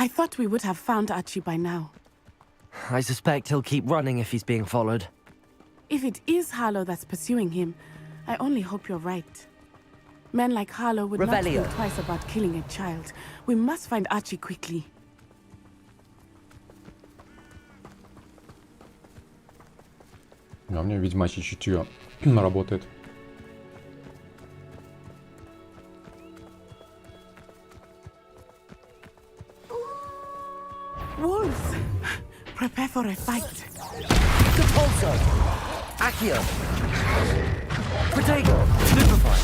I thought we would have found Archie by now. I suspect he'll keep running if he's being followed. If it is Harlow that's pursuing him, I only hope you're right. Men like Harlow would not Revelio. think twice about killing a child. We must find Archie quickly. У меня ведьмачье чутье работает. Wolves! Prepare for a fight. Depulso! Accio! Protego! Stupefy!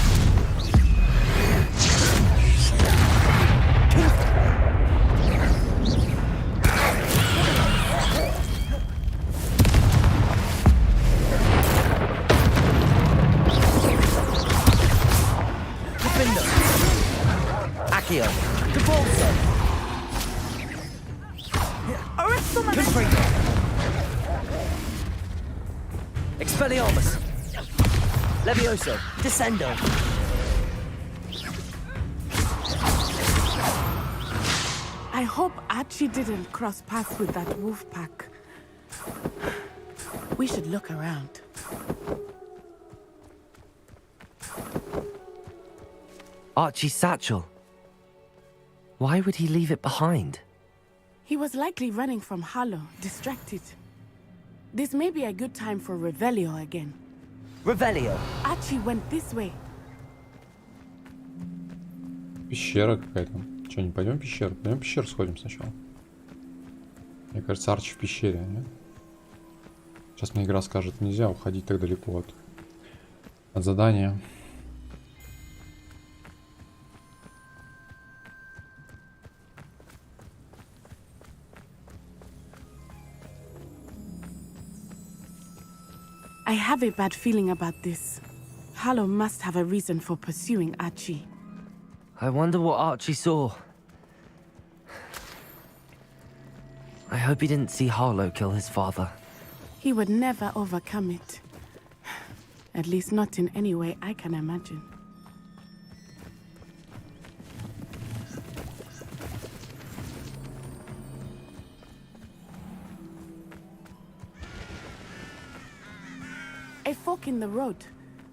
Defender! Accio! Depulso! Confringo! Expelliarmus! Levioso! Descendo! I hope Archie didn't cross paths with that wolf pack. We should look around. Archie's satchel. Why would he leave it behind? He was likely running from Harlow, distracted. This may be a good time for Revelio again. Revelio. Archie went this way. Пещера какая-то. Че, не пойдем в пещеру? Пойдем в пещеру сходим сначала. Мне кажется, Арчи в пещере, нет? Сейчас мне игра скажет, нельзя уходить так далеко от задания. I have a bad feeling about this. Harlow must have a reason for pursuing Archie. I wonder what Archie saw. I hope he didn't see Harlow kill his father. He would never overcome it. At least not in any way I can imagine. A fork in the road.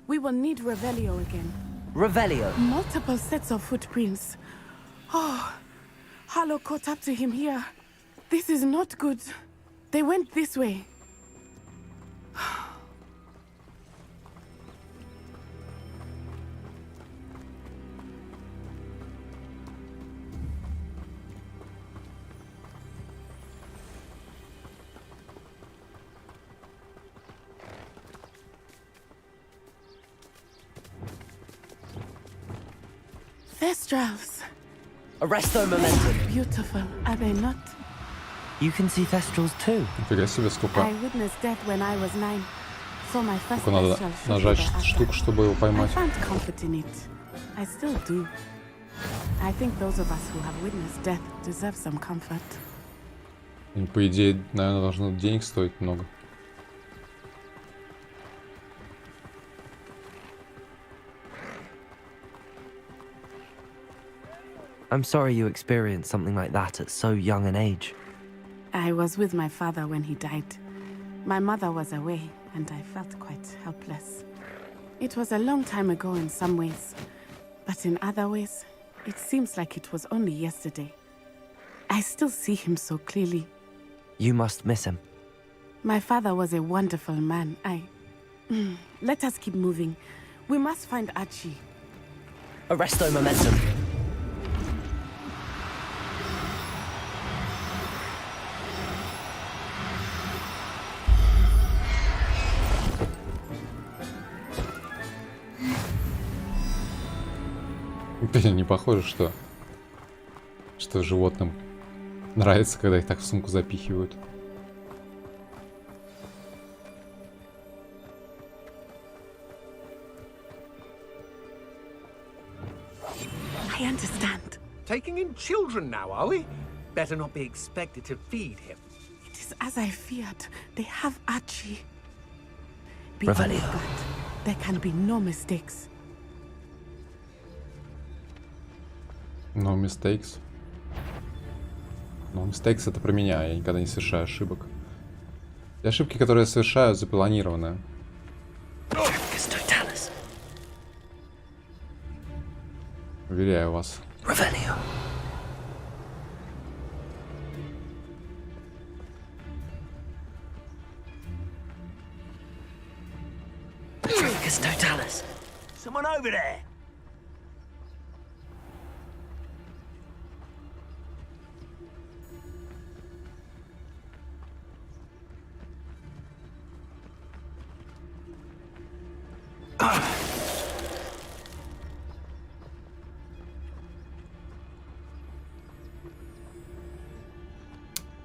We will need Revelio again. Revelio. Multiple sets of footprints. Oh, Harlow caught up to him here. This is not good. They went this way. Thestrals. Arresto momentum. Beautiful, are they not? You can see Thestrals too. Нифига себе, сколько. I witnessed death when I was 9. So my first Только надо нажать штуку, чтобы его I поймать. found comfort in it. I still do. I think those of us who have witnessed death deserve some comfort. И, по идее, наверное, должно денег стоить много. I'm sorry you experienced something like that at so young an age. I was with my father when he died. My mother was away, and I felt quite helpless. It was a long time ago in some ways, but in other ways, it seems like it was only yesterday. I still see him so clearly. You must miss him. My father was a wonderful man. Let us keep moving. We must find Archie. Arresto momentum. Не похоже, что животным Нравится, когда их так в сумку запихивают. I understand. Taking in children now, are we? Better not be expected to feed him. It is as I feared. They have Archie. Be Revelio. honest, Gut. There can be no mistakes. No mistakes. No mistakes — это про меня. Я никогда не совершаю ошибок. И ошибки, которые я совершаю, запланированы. Уверяю вас. Revelio. Totalis. Someone over there.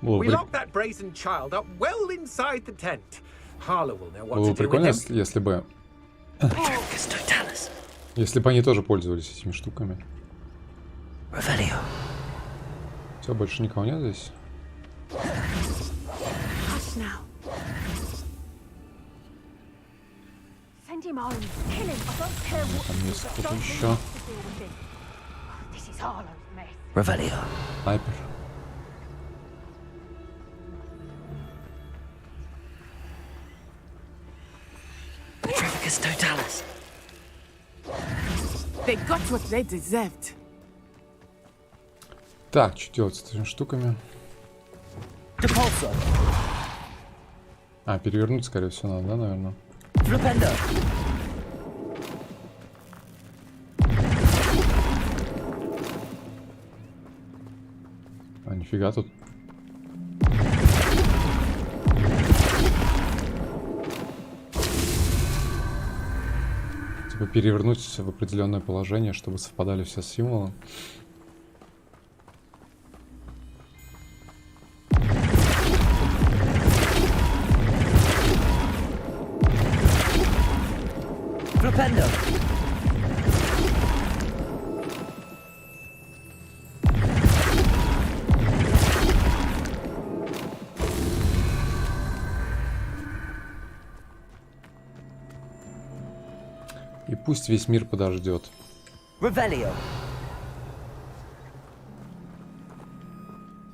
We locked that brazen child up well inside the tent. Harlow will know what Было to do прикольно, with him. если бы... Если бы они тоже пользовались этими штуками. Все, больше никого нет здесь? Hush now. Send him home. Kill him. I don't care what. Там есть кто-то еще. This is Harlow's mess. Revelio. Снайпер. Totalis. They got what they deserved. Так, что делать с этими штуками? А, перевернуть, скорее всего, надо, да, наверное? А, нифига тут. Типа перевернуть в определенное положение, чтобы совпадали все символы. И пусть весь мир подождет. Revelio.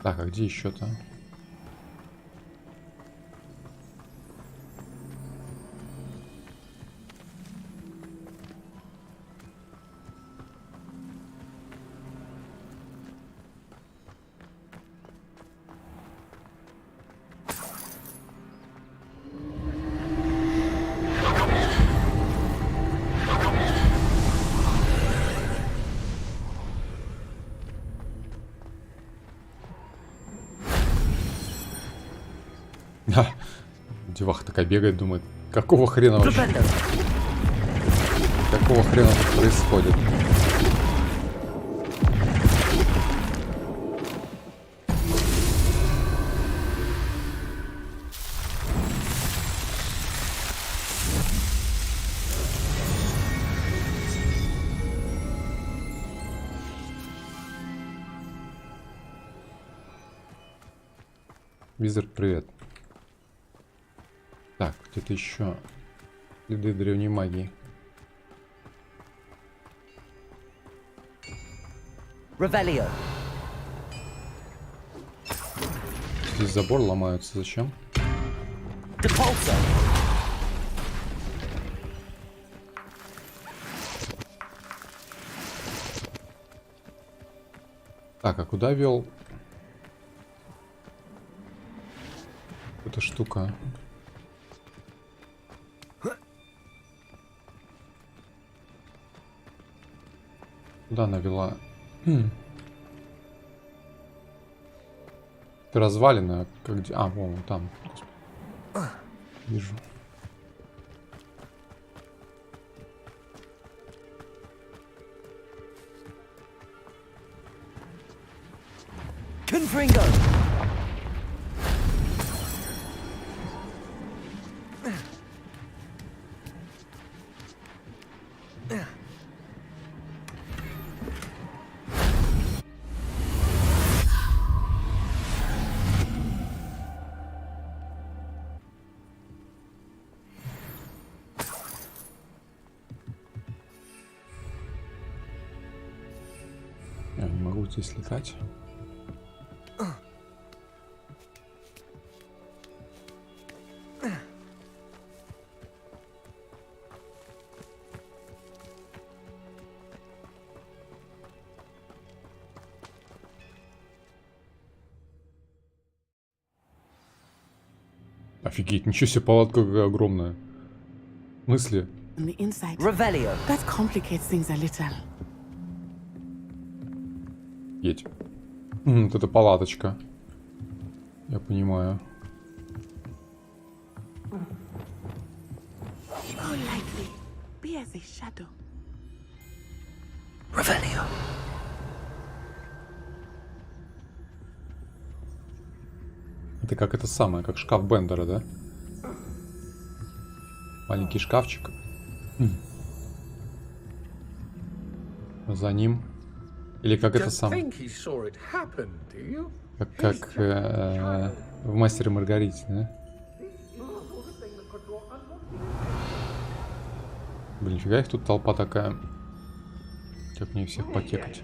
Так, а где еще-то? Деваха такая бегает, думает, какого хрена вообще? Какого хрена тут происходит? Визард, привет. Так, где-то еще следы древней магии. Revelio. Здесь забор ломаются. Зачем? Так, а куда вел эта штука? Куда она вела? Ты развалина, как где? А, вон там. Господи. Вижу. Fringo! Я не могу здесь летать. Офигеть, ничего себе, палатка какая огромная. Мысли. On the inside. Revelio. That complicates things a little. Едь. Вот это палаточка. Я понимаю. Go lightly. Be as a shadow. Revelio. Это как это самое, как шкаф Бендера, да? Маленький шкафчик. За ним. Или как это самое. Как в «Мастере и Маргарите», да? Блин, нифига их тут толпа такая. Как мне всех покекать.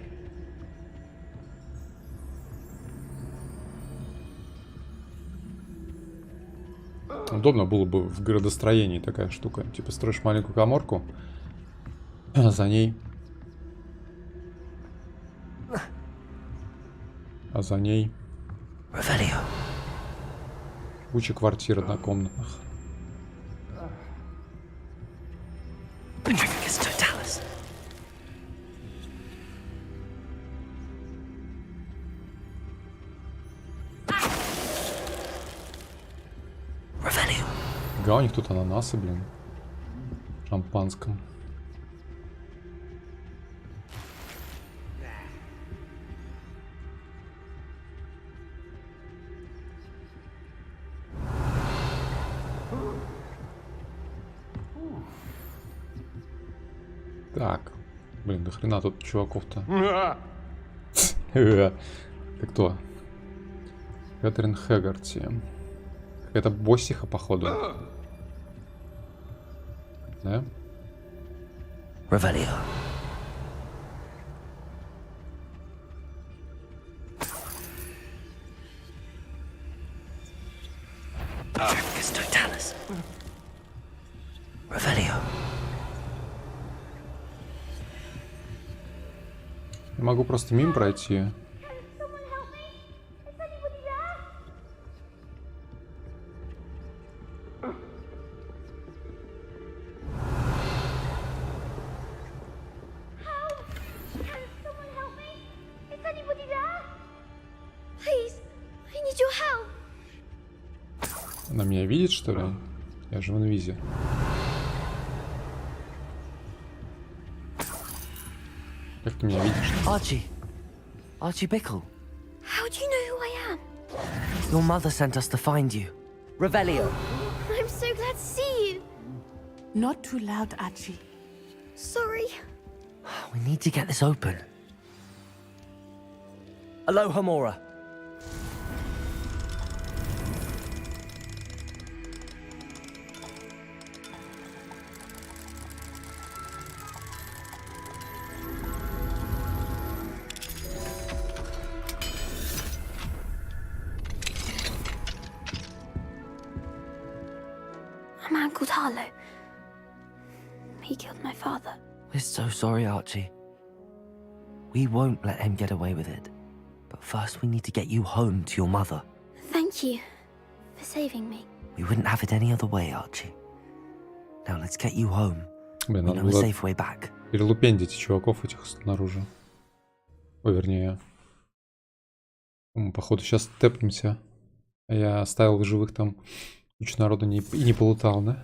Удобно было бы в градостроении такая штука. Типа строишь маленькую каморку, а за ней... куча квартир однокомнатных. Да, у них тут ананасы, блин. В шампанском. Так. Блин, до хрена тут чуваков-то. Это кто? Кэтрин Хэггарти. Это боссиха, походу. Да? Revelio. Trafficus totalis. Revelio. Я могу просто мимо пройти. Она меня видит, что ли? Я же в инвизе. Как ты меня видишь? Archie. Archie Bickle. How do you know who I am? Your mother sent us to find you. Revelio. I'm so glad to see you. Not too loud, Archie. Sorry. We need to get this open. Aloha Mora. A man called Harlow. He killed my father. We're so sorry, Archie. We won't let him get away with it. But first we need to get you home to your mother. Thank you for saving me. We wouldn't have it any other way, Archie. Now let's get you home. Блин, We надо know a было safe way back. перелупендить чуваков этих снаружи. Ой, вернее. Мы, походу, сейчас тэпнемся. А я оставил в живых там кучу народу и не полутал, да?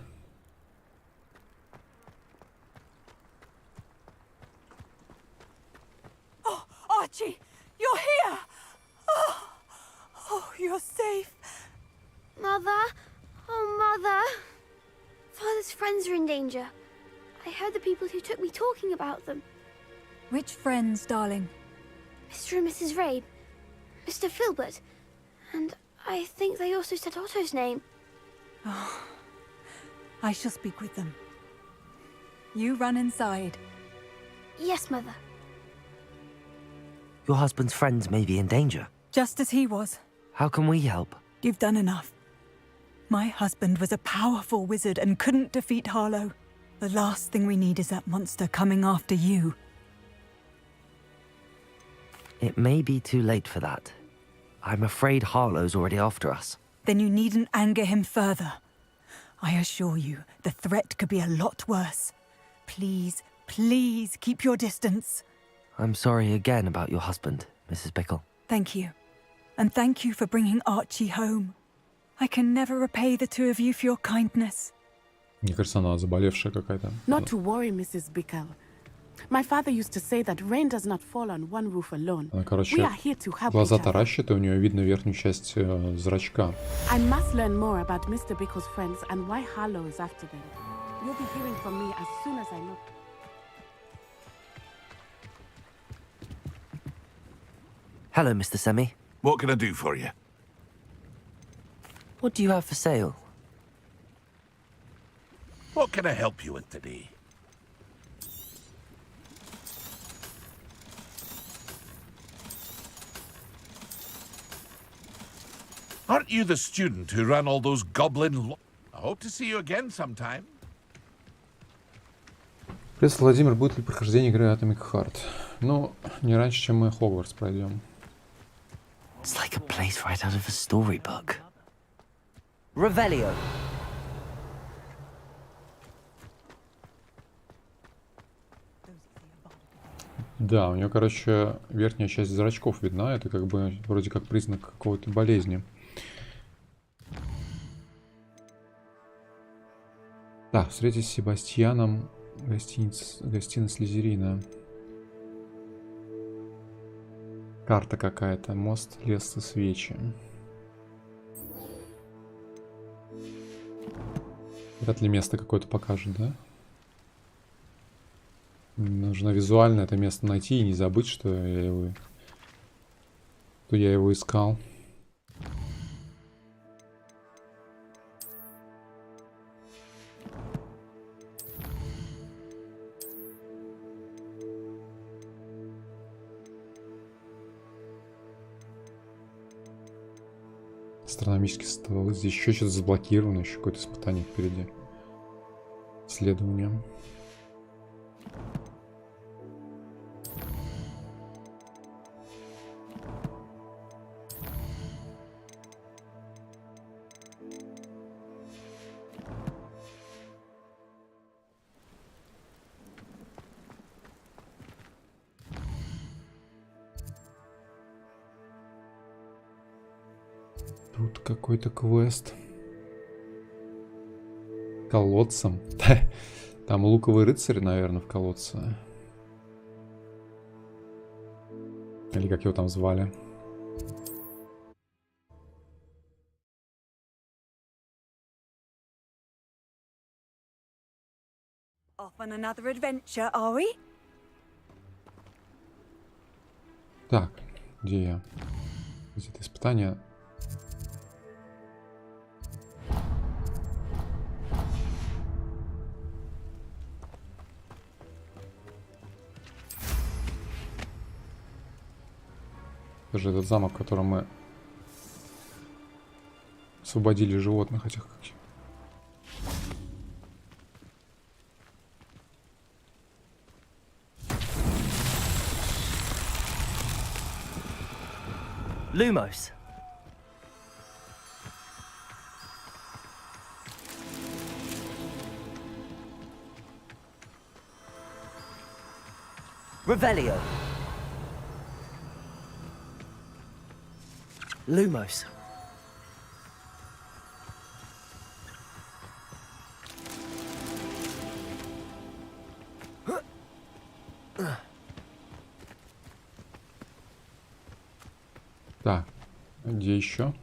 Oh, Archie, you're here! Oh. Mother! Oh, Mother! Father's friends are in danger. I heard the people who took me talking about them. Which friends, darling? Mr. and Mrs. Rabe, Mr. Filbert, and I think they also said Otto's name. Oh, I shall speak with them. You run inside. Yes, Mother. Your husband's friends may be in danger. Just as he was. How can we help? You've done enough. My husband was a powerful wizard and couldn't defeat Harlow. The last thing we need is that monster coming after you. It may be too late for that. I'm afraid Harlow's already after us. Then you needn't anger him further. I assure you, the threat could be a lot worse. Please, please keep your distance. I'm sorry again about your husband, Mrs. Bickle. Thank you. And thank you for bringing Archie home. I can never repay the two of you for your kindness. Мне кажется, она заболевшая какая-то. Not to worry, Mrs. Bickle. My father used to say that rain does not fall on one roof alone. Она, короче, We are here to help глаза each other. таращит, и у нее видно верхнюю часть зрачка. I must learn more about Mr. Bickle's friends and why Harlow is after them. You'll be hearing from me as soon as I know. Hello, Mr. Semi. What can I do for you? What do you have for sale? What can I help you with today? Aren't you the student who ran all those goblin I hope to see you again sometime. Привет, Владимир, будет ли прохождение игры Atomic Heart? Ну, не раньше, чем мы Хогвартс пройдем. It's like a place right out of a storybook. Revelio. Да, у нее, короче, верхняя часть зрачков видна. Это как бы вроде как признак какой-то болезни. Так, встретись с Себастьяном, гостиная Слизерина. Карта какая-то. Мост, лес и свечи. Вряд ли место какое-то покажет, да? Нужно визуально это место найти и не забыть, что я его искал. Астрономические стволы. Здесь еще что-то заблокировано, еще какое-то испытание впереди. Исследование. Тут какой-то квест. Колодцем. Там луковый рыцарь, наверное, в колодце. Или как его там звали. Off on another adventure, are we? Так, где я? Это испытание. Это же этот замок, в котором мы освободили животных этих. Lumos. Revelio. Lumos. Так, где еще?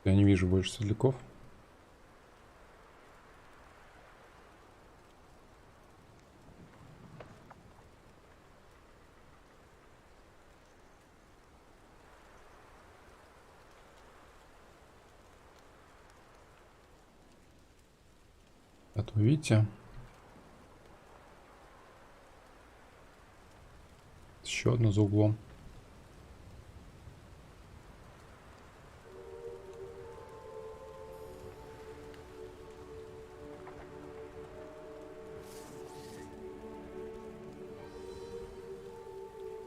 Я не вижу больше светляков. Вот вы видите? Еще одно за углом.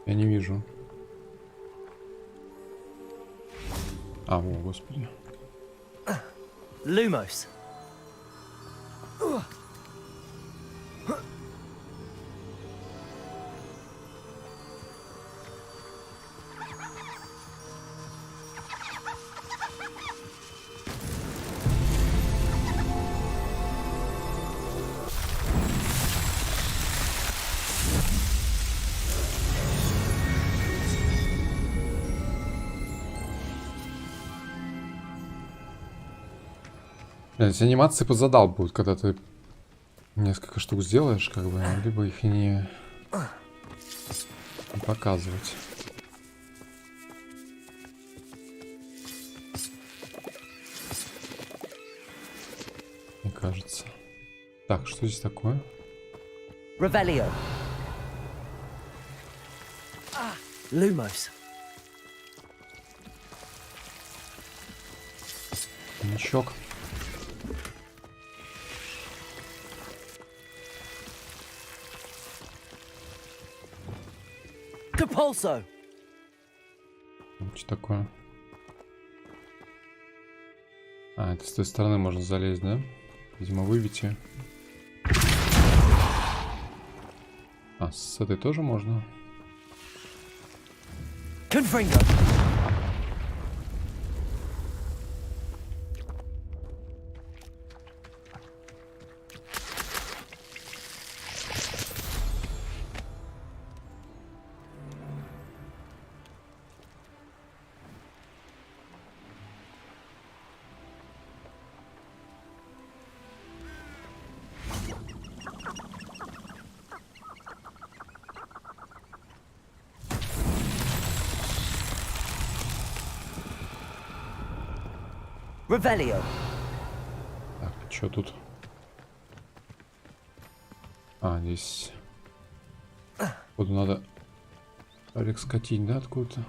Я не вижу. А, о, господи. Lumos. Эти анимации позадал будут, когда ты несколько штук сделаешь, как бы, либо их и не показывать. Мне кажется. Так, что здесь такое? Revelio. Lumos. Коньячок. Capulso. Что такое? А, это с той стороны можно залезть, да? Видимо, выбить. А, с этой тоже можно? Confringo. Revelio. Так, что тут? А, здесь... Вот надо... Олег скатить, да, откуда-то?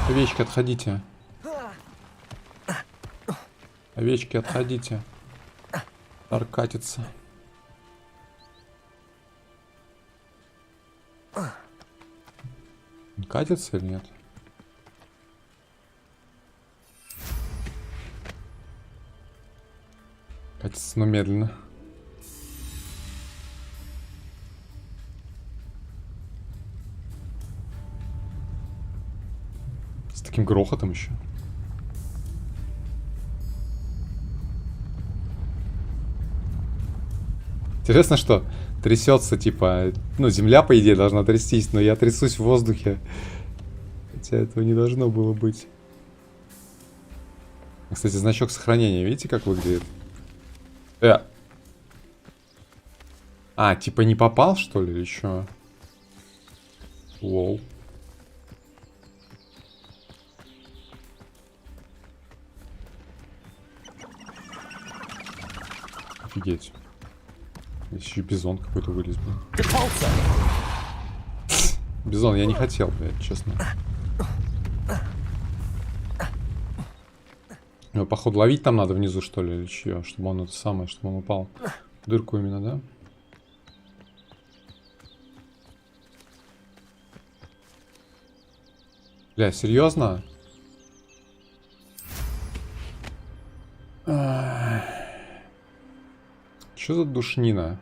Овечки, отходите. Овечки, отходите. Шар катится. Катится или нет? Катится, но медленно. С таким грохотом еще. Интересно, что трясется, типа, ну, земля, по идее, должна трястись, но я трясусь в воздухе. Хотя этого не должно было быть. Кстати, значок сохранения, видите, как выглядит? А, типа не попал, что ли, еще? Лол. Офигеть. Здесь еще и бизон какой-то вылез, блин. Бизон я не хотел, блядь, честно. Его, походу, ловить там надо внизу, что ли, или чье? Чтобы он это самое, чтобы он упал. В дырку именно, да? Бля, серьезно? Что за душнина?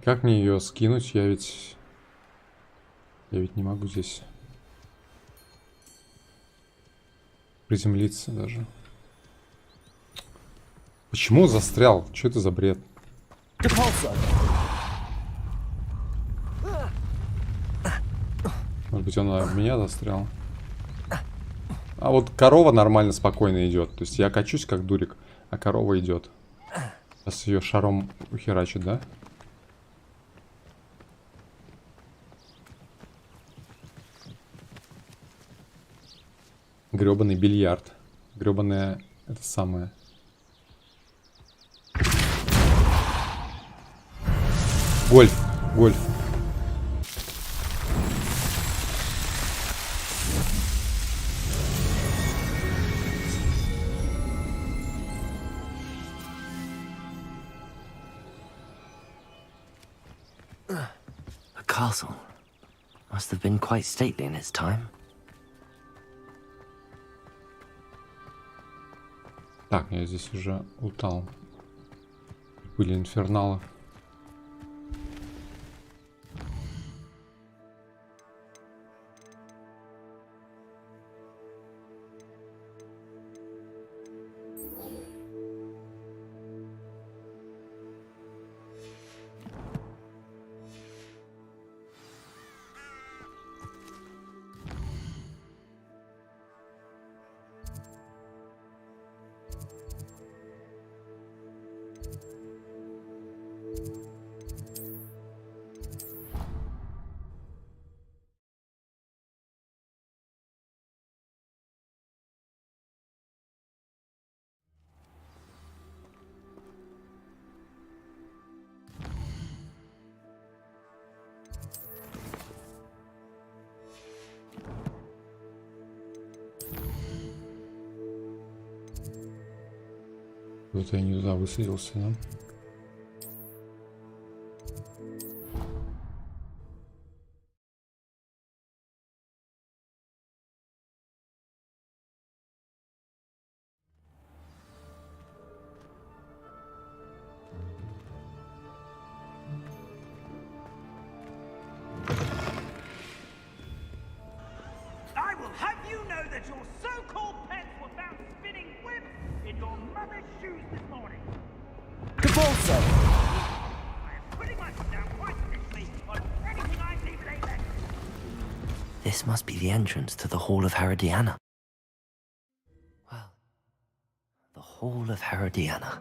Как мне ее скинуть? Я ведь не могу здесь приземлиться даже. Почему застрял? Что это за бред? Может быть, он в меня застрял. А вот корова нормально, спокойно идет. То есть я качусь как дурик, а корова идет. Сейчас ее шаром ухерачит, да? Гребаный бильярд. Гребаное это самое. Гольф. Гольф. A castle. Must have been quite stately in its time. Так, я здесь уже лутал. Были инферналы. Вот я не туда высадился, да? I will have you know that your so-called pets were found spinning whips in your mother's shoes this morning. Cabalso! I am putting my foot down quite officially on anything I leave at a left. This must be the entrance to the Hall of Herodiana. Well, the Hall of Herodiana.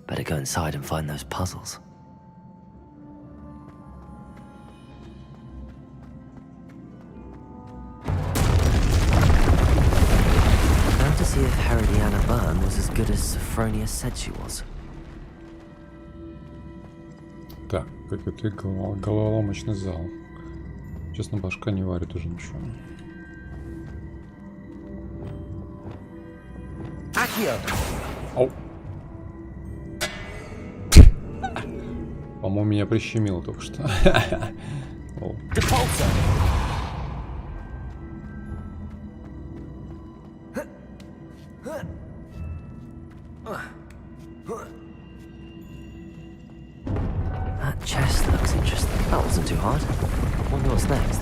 Better go inside and find those puzzles. Now to see if Herodiana Byrne was as good as Sophronia said she was. Так, какой-то головоломочный зал. Честно, башка не варит уже ничего. Ау. По-моему, меня прищемило только что. That chest looks interesting. That wasn't too hard. Wonder what's next.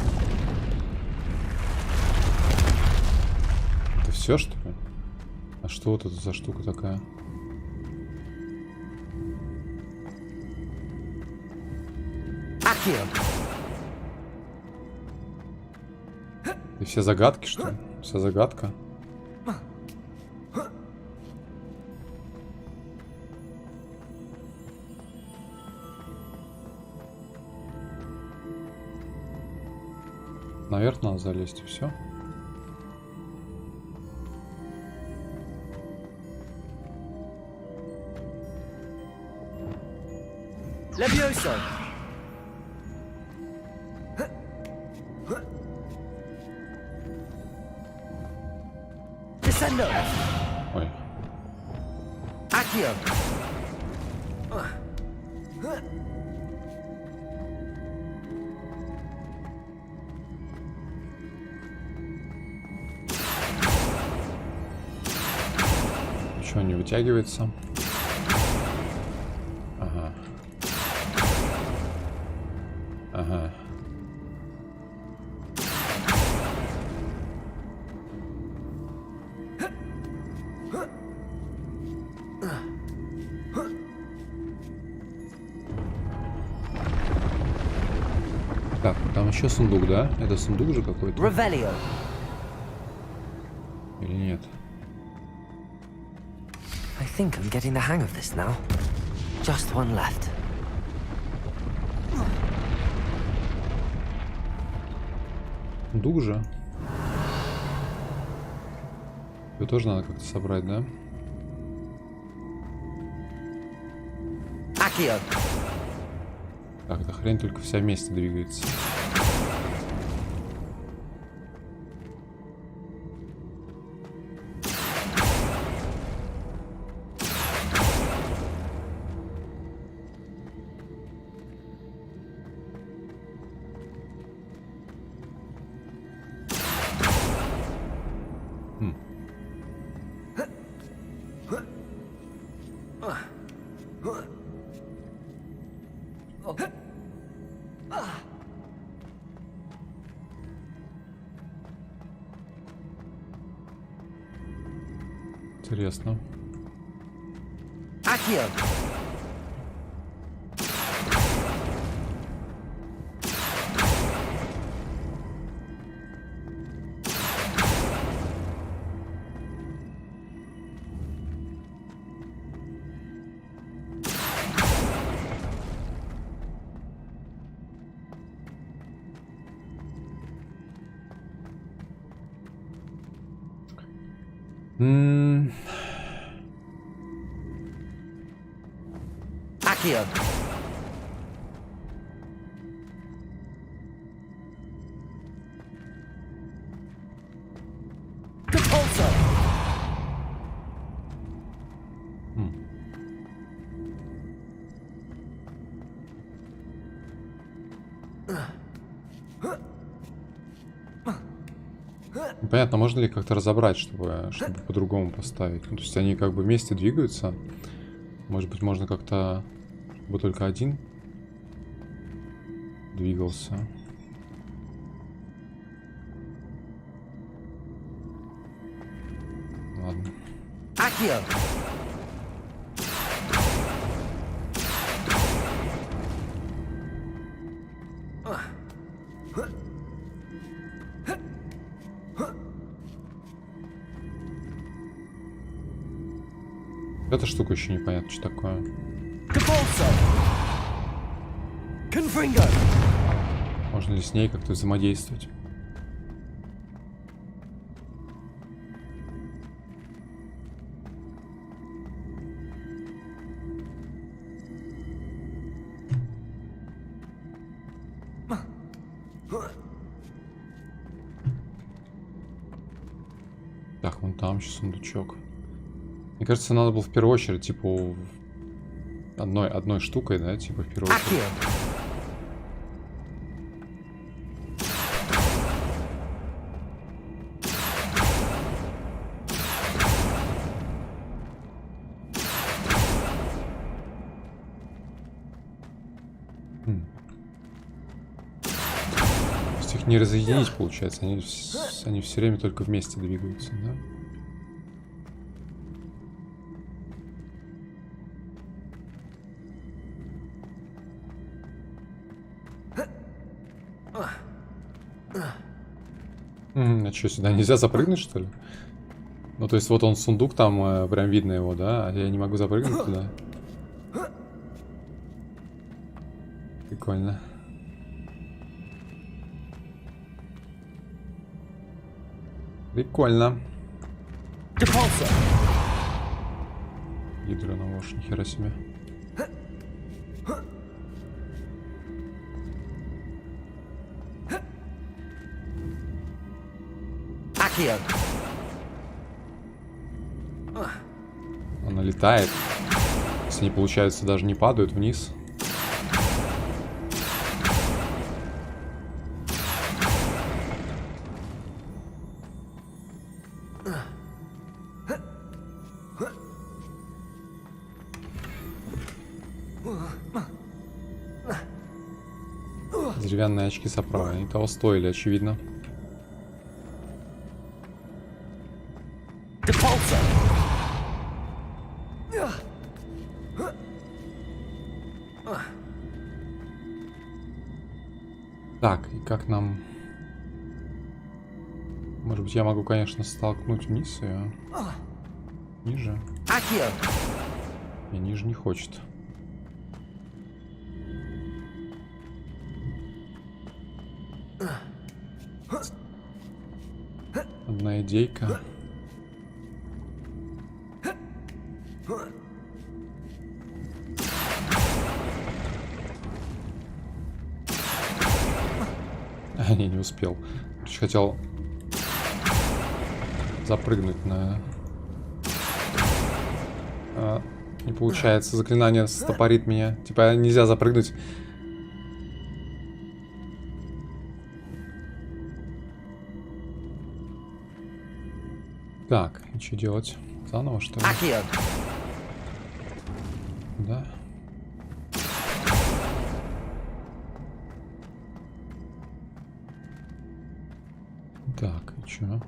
Это все, что ли? А что вот это за штука такая? И все загадки, что ли? Вся загадка? Наверх надо залезть, и все. Levioso! Descendo! Ой. Accio! Ничего не вытягивается. Ага. Ага. Еще сундук, да? Это сундук же какой-то? Revelio. Или нет? I think I'm getting the hang of this now. Just one left. Сундук же. Ее тоже надо как-то собрать, да? Accio. Так, эта хрень только вся вместе двигается. Интересно. Accio. Accio. Compulso. Непонятно, можно ли как-то разобрать, чтобы по-другому поставить. Ну, то есть они как бы вместе двигаются. Может быть, можно как-то, чтобы только один двигался. Ладно. Accio. Эта штука еще непонятно, что такое. Compulso. Confringo. Можно ли с ней как-то взаимодействовать? Так, вон там еще сундучок. Мне кажется, надо было в первую очередь, типа, одной штукой, да, типа, в первую очередь. То есть их не разъединить, получается, они все время только вместе двигаются, да? А что, сюда нельзя запрыгнуть, что ли? Ну, то есть, вот он сундук, там прям видно его, да? А я не могу запрыгнуть туда. Прикольно. Прикольно. Ядрёна вошь, нихера себе. Она летает. Если не получается, даже не падают вниз. Деревянные очки с оправой. Они того стоили, очевидно. Так, и как нам... Может быть, я могу, конечно, столкнуть вниз ее. Ниже. И ниже не хочет. Одна идейка. Не успел. Хотел запрыгнуть на... не получается. Заклинание стопорит меня. Типа нельзя запрыгнуть. Так, и что делать? Заново, что ли? Да. Так, и чё?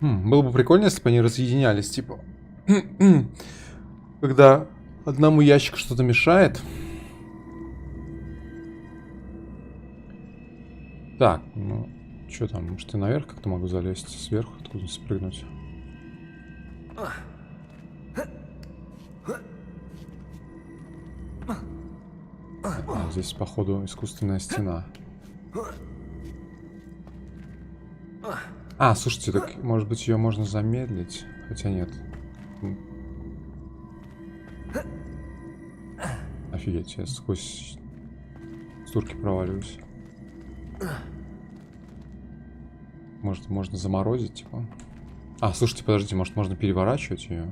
Было бы прикольно, если бы они разъединялись, типа, когда одному ящику что-то мешает. Так, ну, что там, может, я наверх как-то могу залезть, сверху откуда спрыгнуть? Здесь, походу, искусственная стена. Слушайте, так, может быть, ее можно замедлить? Хотя нет. Офигеть, я сквозь стурки проваливаюсь. Может, можно заморозить, типа? Слушайте, подождите, может, можно переворачивать ее?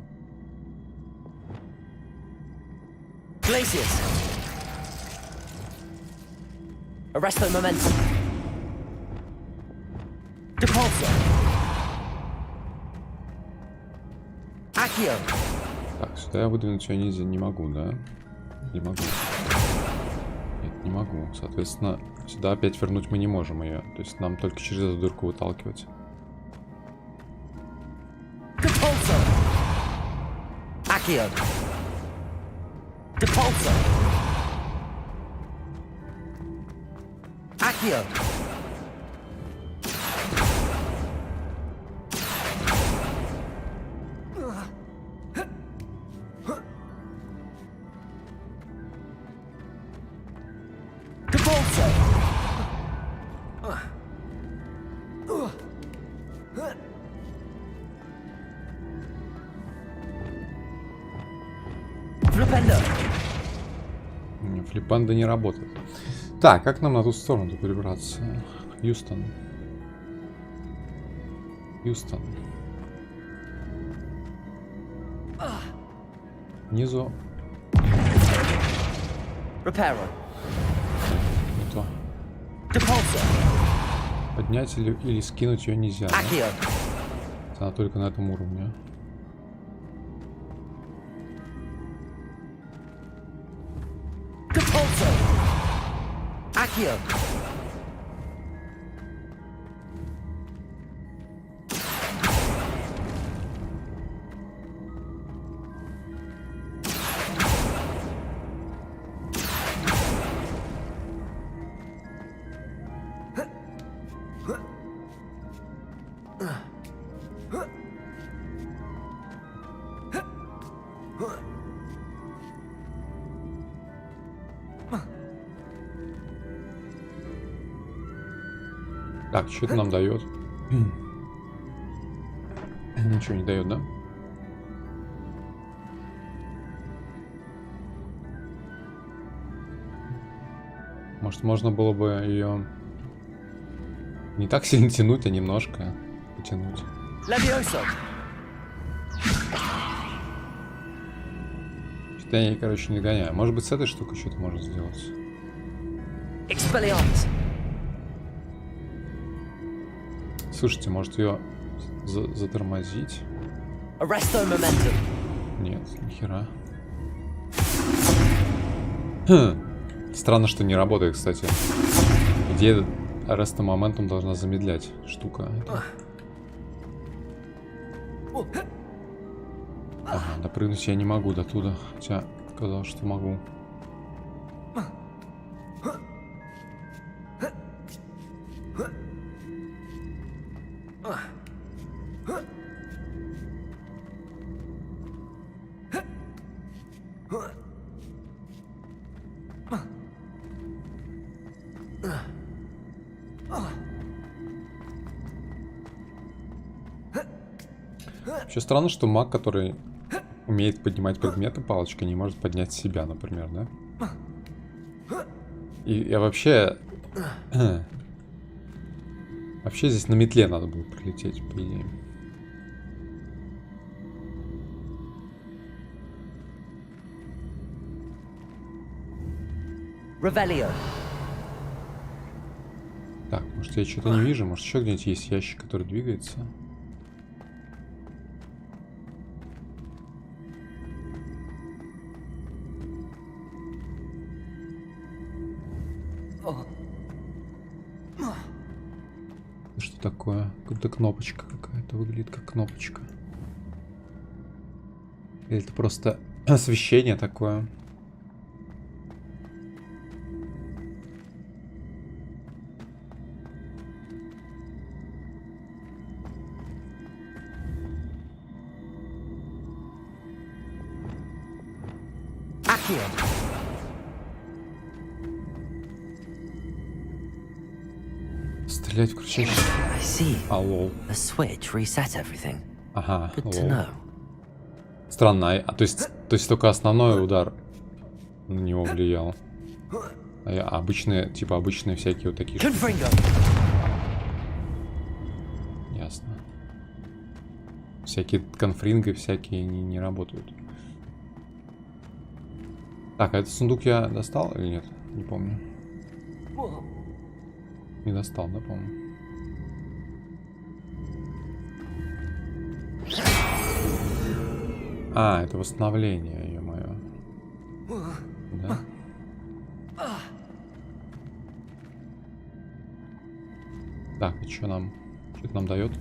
Так, сюда я выдвинуть ее нельзя, не могу, да? Не могу. Нет, не могу. Соответственно, сюда опять вернуть мы не можем ее. То есть нам только через эту дырку выталкивать. Флипанда не работает. Так, как нам на ту сторону перебраться? Хьюстон. Внизу. Не то. Поднять или скинуть ее нельзя. Да? Она только на этом уровне. Так, что это нам дает? Ничего не дает, да? Может, можно было бы ее не так сильно тянуть, а немножко потянуть. Да я, короче, не гоняю. Может быть, с этой штукой что-то можно сделать. Expelliarmus. Слушайте, может ее затормозить? Arresto momentum. Нет, нихера. Хм. Странно, что не работает, кстати. Где Arresto momentum должна замедлять штука. Ага, допрыгнуть я не могу до туда, хотя сказал, что могу. Вообще странно, что маг, который умеет поднимать предметы палочкой, не может поднять себя, например, да? И я вообще... Вообще здесь на метле надо было прилететь, по идее. Revelio. Так, может я что-то не вижу, может еще где-нибудь есть ящик, который двигается. Что такое? Какая-то кнопочка какая-то выглядит как кнопочка. Или это просто освещение такое? Стрелять в кричащий. I see. Лол. The switch reset everything. Ага, Good to лол. know. Странно, то есть только основной удар на него влиял. А обычные, типа обычные всякие вот такие штуки. Ясно. Всякие конфринги всякие не работают. Так, а этот сундук я достал или нет? Не помню. Не достал, да, по-моему? А, это восстановление, ё-моё. Да? Так, и что нам? Что это нам дает?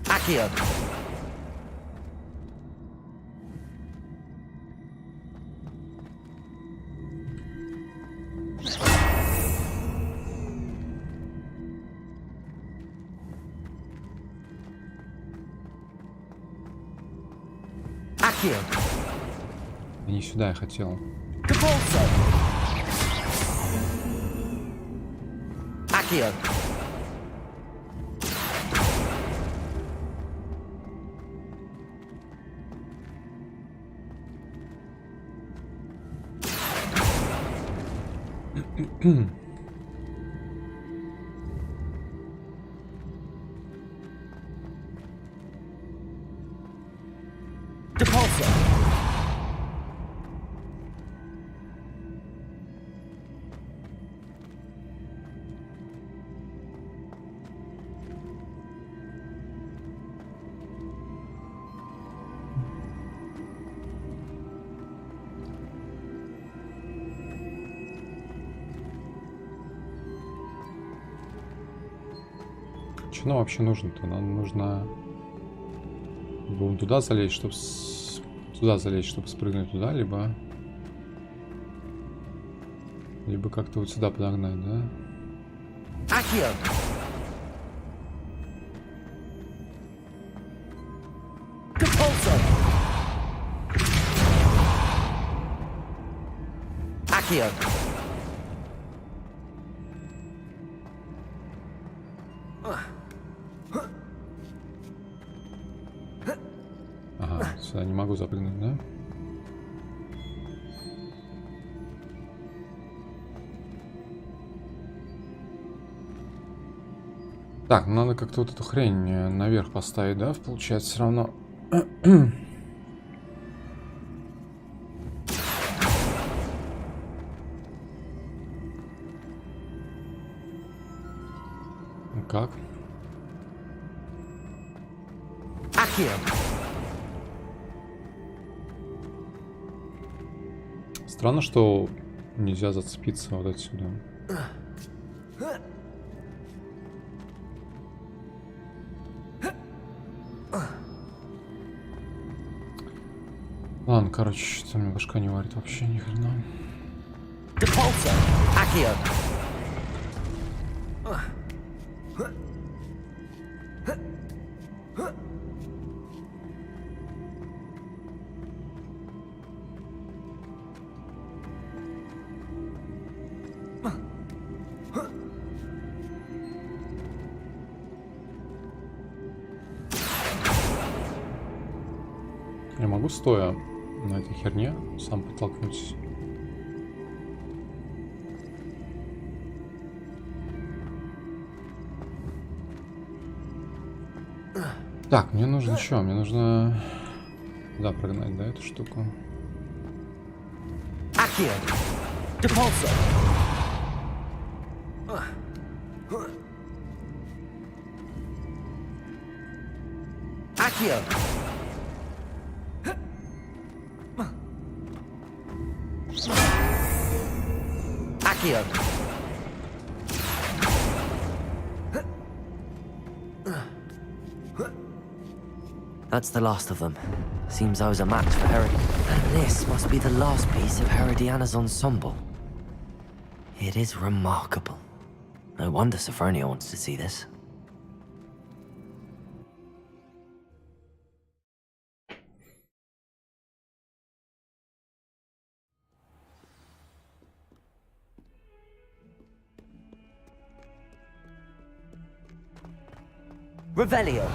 Не сюда я хотел. Что нам вообще нужно-то? Нам нужно либо туда залезть, чтобы спрыгнуть туда, либо как-то вот сюда подогнать, да? Ага, сюда не могу запрыгнуть, да? Так, надо как-то вот эту хрень наверх поставить, да? Получается, все равно. как? Странно, что нельзя зацепиться вот отсюда. Ладно, короче, что-то мне башка не варит вообще ни хрена. Я могу, стоя на этой херне, сам подтолкнуться? Так, мне нужно что? Мне нужно... Да, прогнать, да, эту штуку. That's the last of them. Seems I was a match for Herod. And this must be the last piece of Herodiana's ensemble. It is remarkable. No wonder Sophronia wants to see this. Revelio.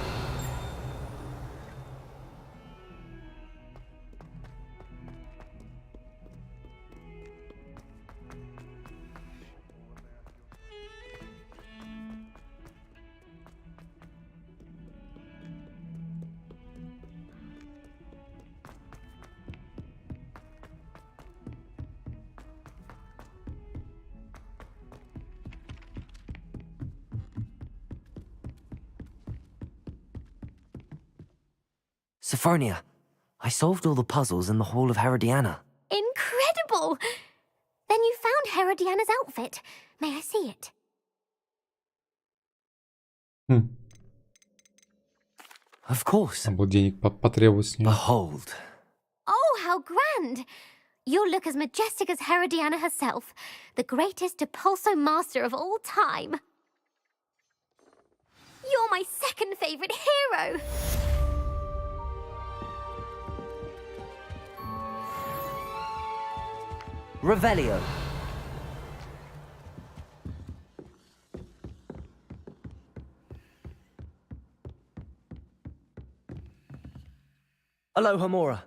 Sophronia, I solved all the puzzles in the Hall of Herodiana. Incredible! Then you found Herodiana's outfit. May I see it? Of course. Надо было денег потребовать с нее. Behold. Oh, how grand! You'll look as majestic as Herodiana herself, the greatest depulso master of all time. You're my second favorite hero! Revelio. Aloha Mora.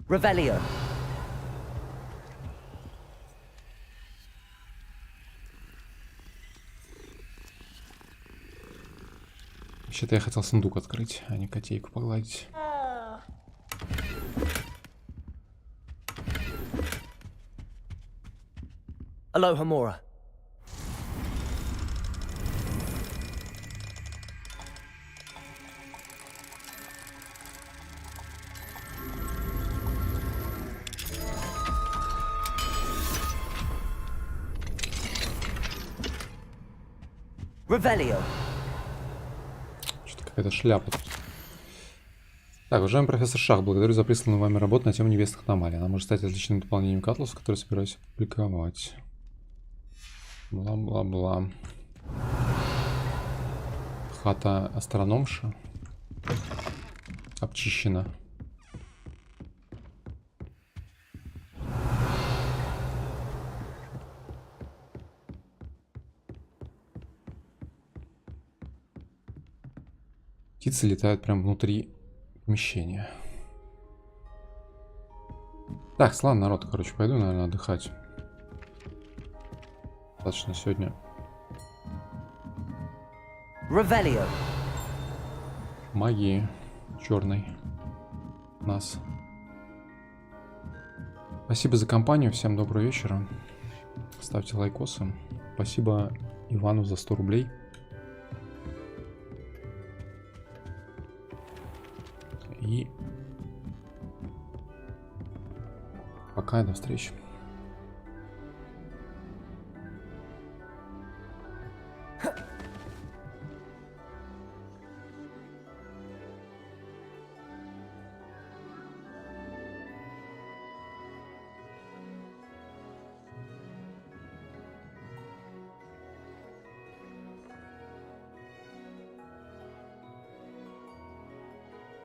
Revelio. Вообще-то я хотел сундук открыть, а не котейку погладить. Aloha Mora. Revelio. Что-то какая-то шляпа тут. Так, уважаемый профессор Шах, благодарю за присланную вами работу на тему невестных аномалий. Она может стать отличным дополнением к атласу, который собираюсь опубликовать. Бла-бла-бла. Хата астрономша. Обчищена. Птицы летают прямо внутри помещения. Так, ладно, народ, короче, пойду, наверное, отдыхать. Достаточно сегодня. Revelio. Магии черной. Нас. Спасибо за компанию, всем доброго вечера. Ставьте лайкосы. Спасибо Ивану за 100 рублей. И пока, до встречи.